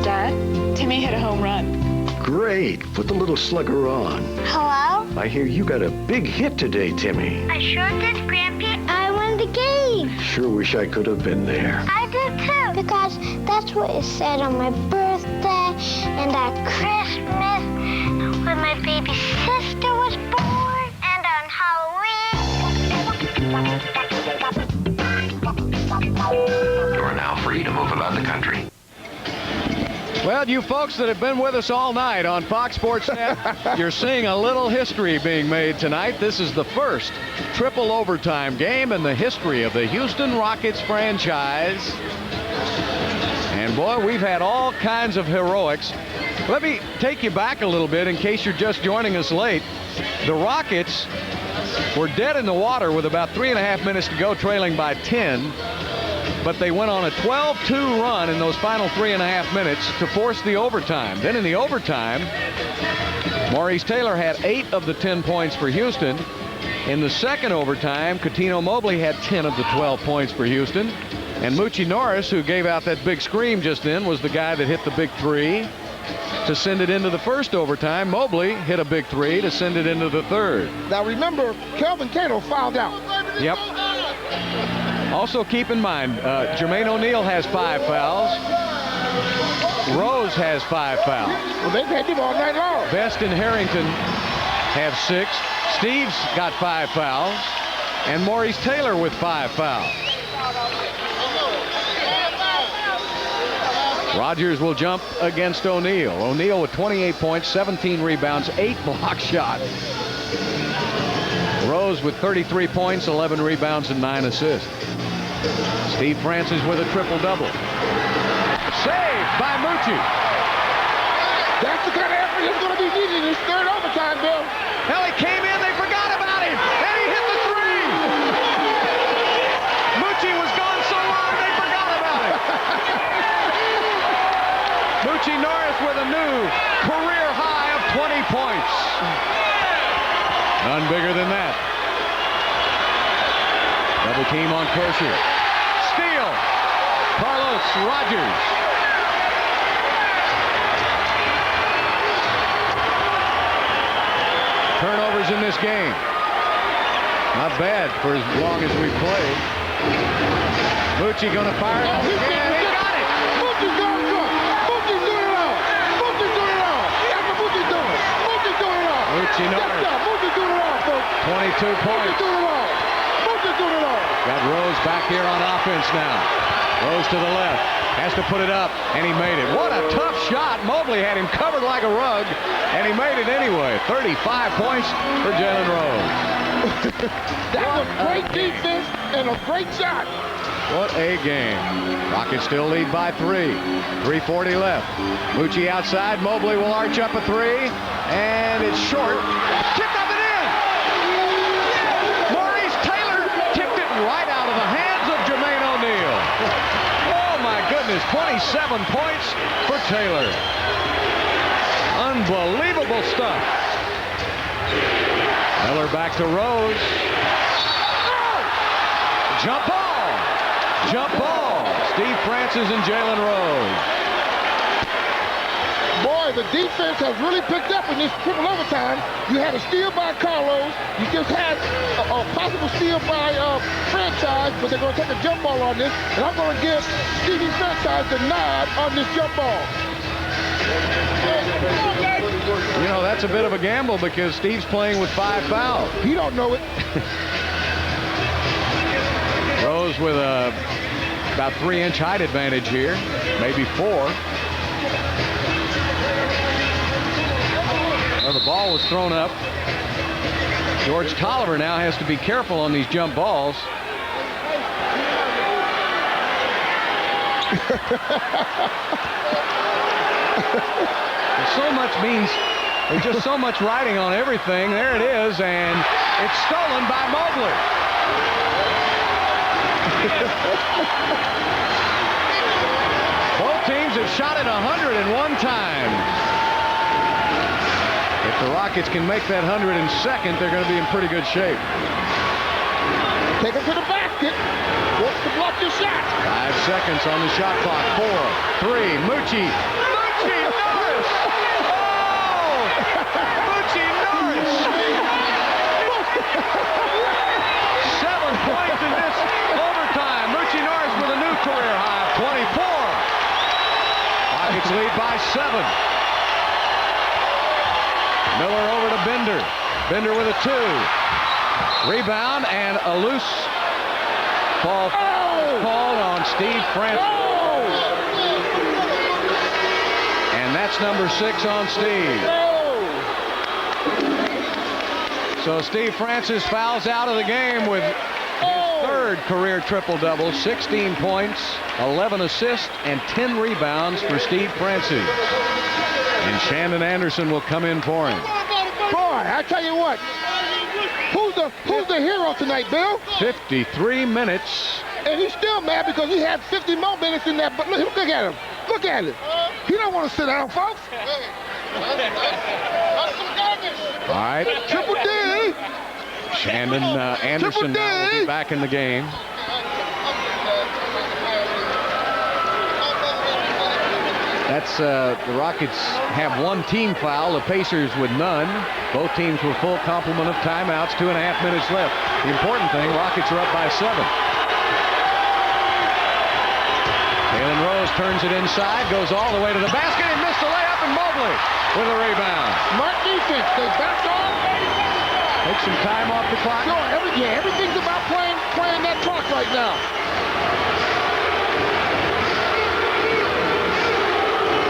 Dad, Timmy hit a home run. Great. Put the little slugger on. Hello? I hear you got a big hit today, Timmy. I sure did, Grampy. I won the game. Sure wish I could have been there. I did too. Because that's what it said on my birthday and at Christmas when my baby sister was born and on Halloween. You're now free to move about the country. Well, you folks that have been with us all night on Fox Sports Net, you're seeing a little history being made tonight. This is the first triple overtime game in the history of the Houston Rockets franchise. And boy, we've had all kinds of heroics. Let me take you back a little bit in case you're just joining us late. The Rockets were dead in the water with about 3.5 minutes to go, trailing by 10. But they went on a 12-2 run in those final 3.5 minutes to force the overtime. Then in the overtime, Maurice Taylor had 8 of the 10 points for Houston. In the second overtime, Coutinho Mobley had 10 of the 12 points for Houston. And Moochie Norris, who gave out that big scream just then, was the guy that hit the big 3 to send it into the first overtime. Mobley hit a big 3 to send it into the third. Now remember, Kelvin Cato fouled out. Yep. Also keep in mind, Jermaine O'Neal has 5 fouls. Rose has 5 fouls. Well, they've had them all night long. Best and Harrington have 6. Steve's got 5 fouls. And Maurice Taylor with 5 fouls. Rogers will jump against O'Neal. O'Neal with 28 points, 17 rebounds, 8 block shots. Rose with 33 points, 11 rebounds, and 9 assists. Steve Francis with a triple-double. Saved by Moochie. That's the kind of effort that's going to be needed in this third overtime, Bill. Hell, he came in, they forgot about him, and he hit the 3. Moochie was gone so long, they forgot about him. Moochie Norris with a new career high of 20 points. None bigger than that. Double team on Kosher. Steal. Carlos Rogers. Turnovers in this game. Not bad for as long as we've played. Moochie gonna fire it. He got it. Moochie's going good. Moochie's doing it all. Moochie's doing it all. That's what Moochie's doing. Moochie's doing it all. Moochie Norris. Moochie's doing it all, folks. 22 points. Moochie's doing it all. Moochie's doing it all. Got Rose back here on offense now. Rose to the left. Has to put it up, and he made it. What a tough shot. Mobley had him covered like a rug, and he made it anyway. 35 points for Jalen Rose. That was great defense and a great shot. What a game. Rockets still lead by 3. 3:40 left. Mucci outside. Mobley will arch up a 3, and it's short. Tipped up and in. Maurice Taylor tipped it right out of the hands of Jermaine O'Neal. Oh my goodness, 27 points for Taylor. Unbelievable stuff. Miller back to Rose. Jump ball. Jump ball. Steve Francis and Jalen Rose. Boy, the defense has really picked up in this triple overtime. You had a steal by Carlos. You just had a possible steal by Franchise, but they're going to take a jump ball on this. And I'm going to give Stevie Franchise the nod on this jump ball. You know, that's a bit of a gamble because Steve's playing with 5 fouls. He don't know it. Rose with about 3-inch height advantage here, maybe 4. Well, the ball was thrown up. George Tolliver now has to be careful on these jump balls. There's just so much writing on everything. There it is, and it's stolen by Mobley. Both teams have shot it 101 times. If the Rockets can make that 102nd, they're going to be in pretty good shape. Take it to the basket. What's to block your shot? 5 seconds on the shot clock. 4, 3, Mucci. Mucci Norris! Oh! Mucci Norris! 7 points in this overtime. Mucci Norris with a new career high of 24. Rockets lead by 7. Miller over to Bender. Bender with a 2. Rebound and a loose ball called on Steve Francis. And that's number 6 on Steve. So Steve Francis fouls out of the game with his 3rd career triple-double. 16 points, 11 assists, and 10 rebounds for Steve Francis. And Shandon Anderson will come in for him. Boy, I tell you what. Who's the hero tonight, Bill? 53 minutes. And he's still mad because he had 50 more minutes in that. But look at him. Look at him. He don't want to sit down, folks. All right. Triple D. Shandon Anderson now will be back in the game. That's the Rockets have 1 team foul, the Pacers with none. Both teams with full complement of timeouts, 2.5 minutes left. The important thing, Rockets are up by 7. Jalen Rose turns it inside, goes all the way to the basket, and missed the layup, and Mobley with a rebound. Smart defense. They backed off. Take some time off the clock. Sure, everything's about playing that clock right now.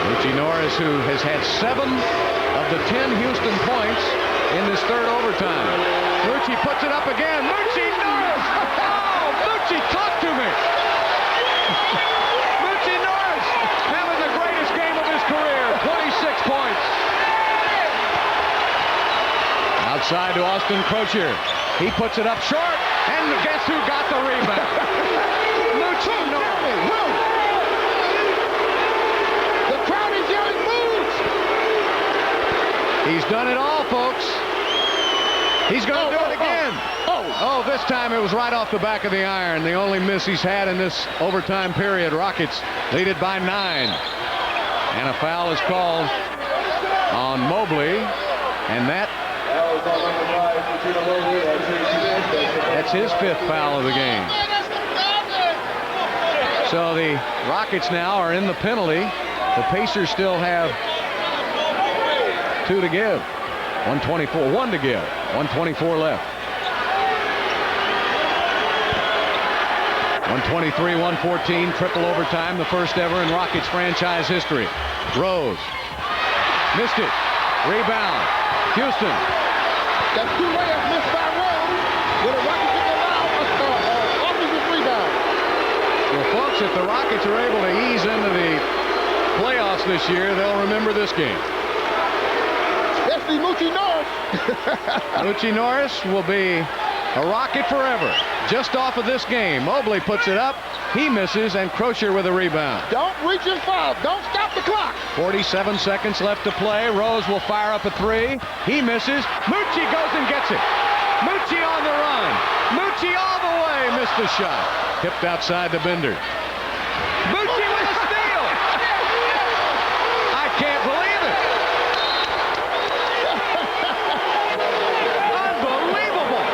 Mucci Norris, who has had 7 of the 10 Houston points in this 3rd overtime. Mucci puts it up again. Mucci Norris! Oh, Mucci, talk to me! Mucci Norris having the greatest game of his career. 26 points. Outside to Austin Crozier. He puts it up short, and guess who got the rebound? Mucci Norris. He's done it all, folks. He's going to do it again. Oh, this time it was right off the back of the iron. The only miss he's had in this overtime period. Rockets lead it by 9. And a foul is called on Mobley. And that's his 5th foul of the game. So the Rockets now are in the penalty. The Pacers still have 2 to give. 1 to give. 1:24 left. 123-114, triple overtime, the first ever in Rockets franchise history. Rose missed it. Rebound. Houston. That's 2 layups missed by Rose. Will the Rockets allow an offensive rebound? Well, folks, if the Rockets are able to ease into the playoffs this year, they'll remember this game. Especially Moochie Norris. Moochie Norris will be a Rocket forever. Just off of this game, Mobley puts it up. He misses, and Crozier with a rebound. Don't reach and foul. Don't stop the clock. 47 seconds left to play. Rose will fire up a 3. He misses. Moochie goes and gets it. Moochie on the run. Moochie all the way. Missed the shot. Tipped outside to Bender. Moochie with a steal. I can't believe it. Unbelievable.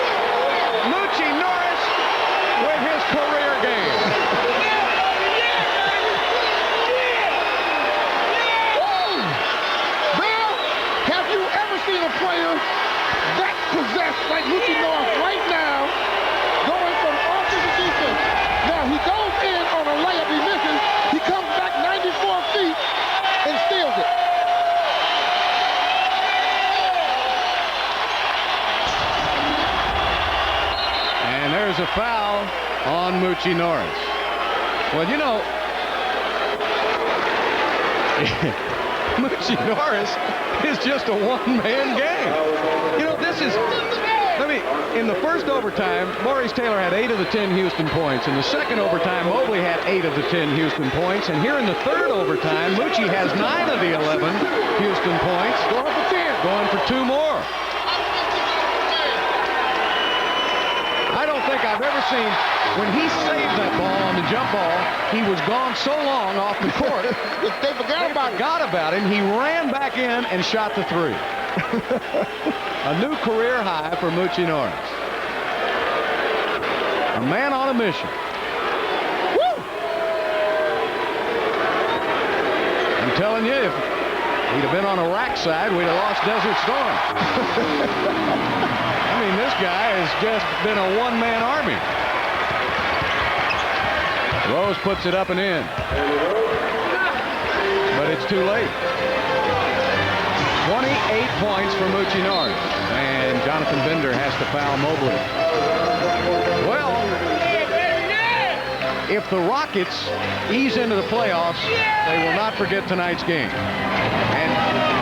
Moochie Norris with his career game. Bill, have you ever seen a player that possessed like Moochie Norris right now, going from offense to defense? Now he goes in on a layup, he misses, he comes back 94 feet and steals it. And there's a foul on Moochie Norris. Well, you know, Moochie Norris is just a one-man game. You know, this is, in the first overtime, Maurice Taylor had 8 of the 10 Houston points. In the second overtime, Mobley had 8 of the 10 Houston points. And here in the third overtime, Moochie has 9 of the 11 Houston points. Going for 10. Going for 2 more. I don't think I've ever seen, when he saved that ball on the jump ball, he was gone so long off the court. They forgot about him. He ran back in and shot the 3. A new career high for Moochie Norris. A man on a mission. Woo! I'm telling you, if he'd have been on a rack side, we'd have lost Desert Storm. I mean, this guy has just been a one-man army. Rose puts it up and in. But it's too late. 28 points for Moochie Norris. And Jonathan Bender has to foul Mobley. Well, if the Rockets ease into the playoffs, they will not forget tonight's game. And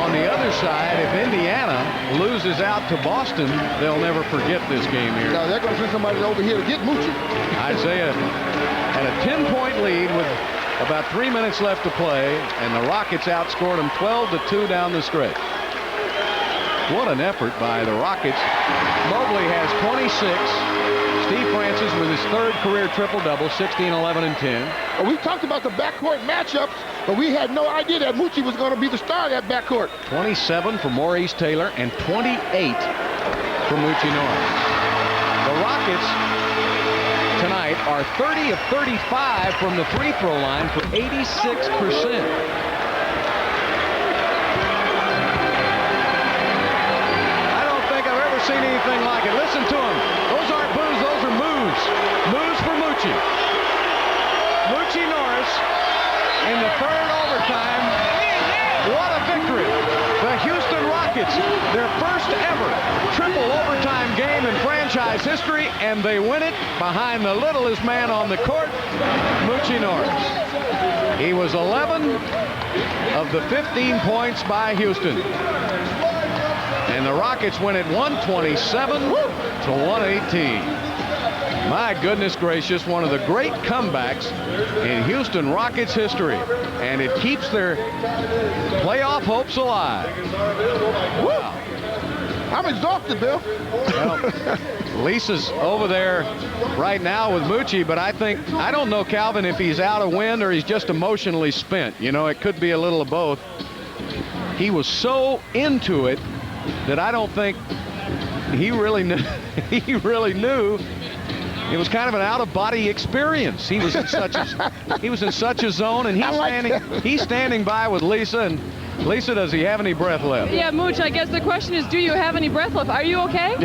on the other side, if Indiana loses out to Boston, they'll never forget this game here. No, they're going to send somebody over here to get Moochie. Isaiah had a 10-point lead with about 3 minutes left to play, and the Rockets outscored them 12-2 down the stretch. What an effort by the Rockets. Mobley has 26. Steve Francis with his 3rd career triple-double, 16, 11, and 10. Well, we talked about the backcourt matchups, but we had no idea that Moochie was going to be the star of that backcourt. 27 for Maurice Taylor and 28 for Moochie Norris. The Rockets tonight are 30 of 35 from the free throw line for 86%. Seen anything like it. Listen to him. Those aren't boos, those are moves. Moves for Moochie. Moochie Norris in the 3rd overtime. What a victory. The Houston Rockets, their first ever triple overtime game in franchise history, and they win it behind the littlest man on the court, Moochie Norris. He was 11 of the 15 points by Houston. And the Rockets win it 127 to 118. My goodness gracious, one of the great comebacks in Houston Rockets history. And it keeps their playoff hopes alive. Wow. I'm exhausted, Bill. Well, Lisa's over there right now with Moochie, but I don't know, Calvin, if he's out of wind or he's just emotionally spent. You know, it could be a little of both. He was so into it that I don't think he really knew. He really knew. It was kind of an out-of-body experience. He was in such a zone, and he's standing by with Lisa. And Lisa, does he have any breath left? Yeah, Mooch. I guess the question is, do you have any breath left? Are you okay?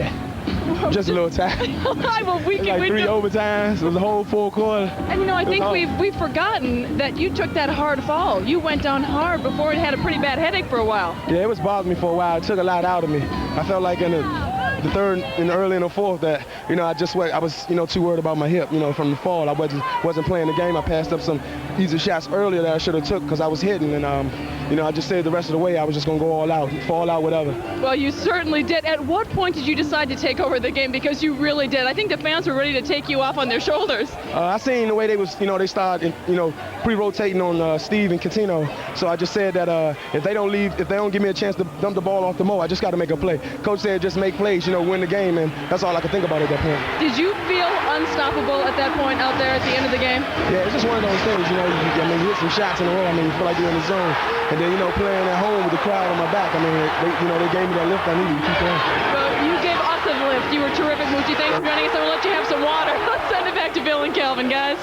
Just a little tired. Well, we can. Like 3 overtimes. It was a whole 4 quarter. And you know, I think we've forgotten that you took that hard fall. You went down hard before it had a pretty bad headache for a while. Yeah, it was bothering me for a while. It took a lot out of me. I felt like in the third and early in the fourth that, you know, I was, you know, too worried about my hip, you know, from the fall. I wasn't playing the game. I passed up some easy shots earlier that I should have took because I was hitting. And, you know, I just said the rest of the way I was just going to go all out, fall out, whatever. Well, you certainly did. At what point did you decide to take over the game? Because you really did. I think the fans were ready to take you off on their shoulders. I seen the way they was, you know, they started, you know, pre-rotating on Steve and Catino. So I just said that if they don't give me a chance to dump the ball off the Mo, I just got to make a play. Coach said just make plays, you know, win the game, and that's all I could think about at that point. Did you feel unstoppable at that point out there at the end of the game? Yeah, it's just one of those things, you know, you hit some shots in a row. I mean, you feel like you're in the zone. And then, you know, playing at home with the crowd on my back, I mean, they gave me that lift I needed to keep going. Well, you gave us a lift. You were terrific, Moochie. Thanks for joining us. I'm going to let you have some water. Let's send it back to Bill and Calvin, guys.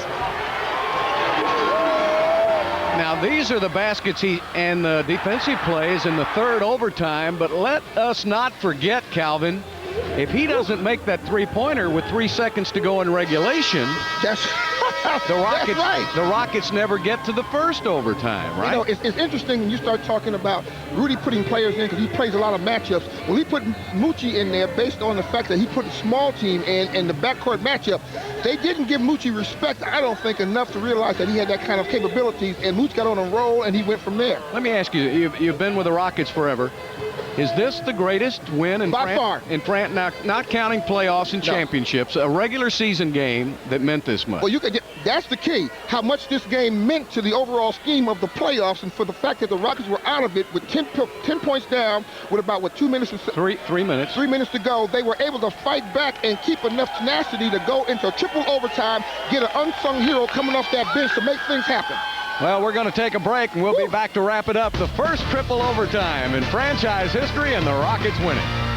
Now, these are the baskets and the defensive plays in the third overtime, but let us not forget, Calvin, if he doesn't make that three-pointer with 3 seconds to go in regulation, the Rockets never get to the first overtime, right? You know, it's interesting when you start talking about Rudy putting players in because he plays a lot of matchups. When he put Moochie in there based on the fact that he put a small team in the backcourt matchup, they didn't give Moochie respect, I don't think, enough to realize that he had that kind of capabilities, and Moochie got on a roll, and he went from there. Let me ask you, you've been with the Rockets forever. Is this the greatest win in by far? In France, not counting playoffs and championships, a regular season game that meant this much? Well, that's the key. How much this game meant to the overall scheme of the playoffs, and for the fact that the Rockets were out of it with 10 points down, with about 2 minutes? 3 minutes. 3 minutes to go. They were able to fight back and keep enough tenacity to go into triple overtime, get an unsung hero coming off that bench to make things happen. Well, we're going to take a break, and we'll be back to wrap it up. The first triple overtime in franchise history, and the Rockets win it.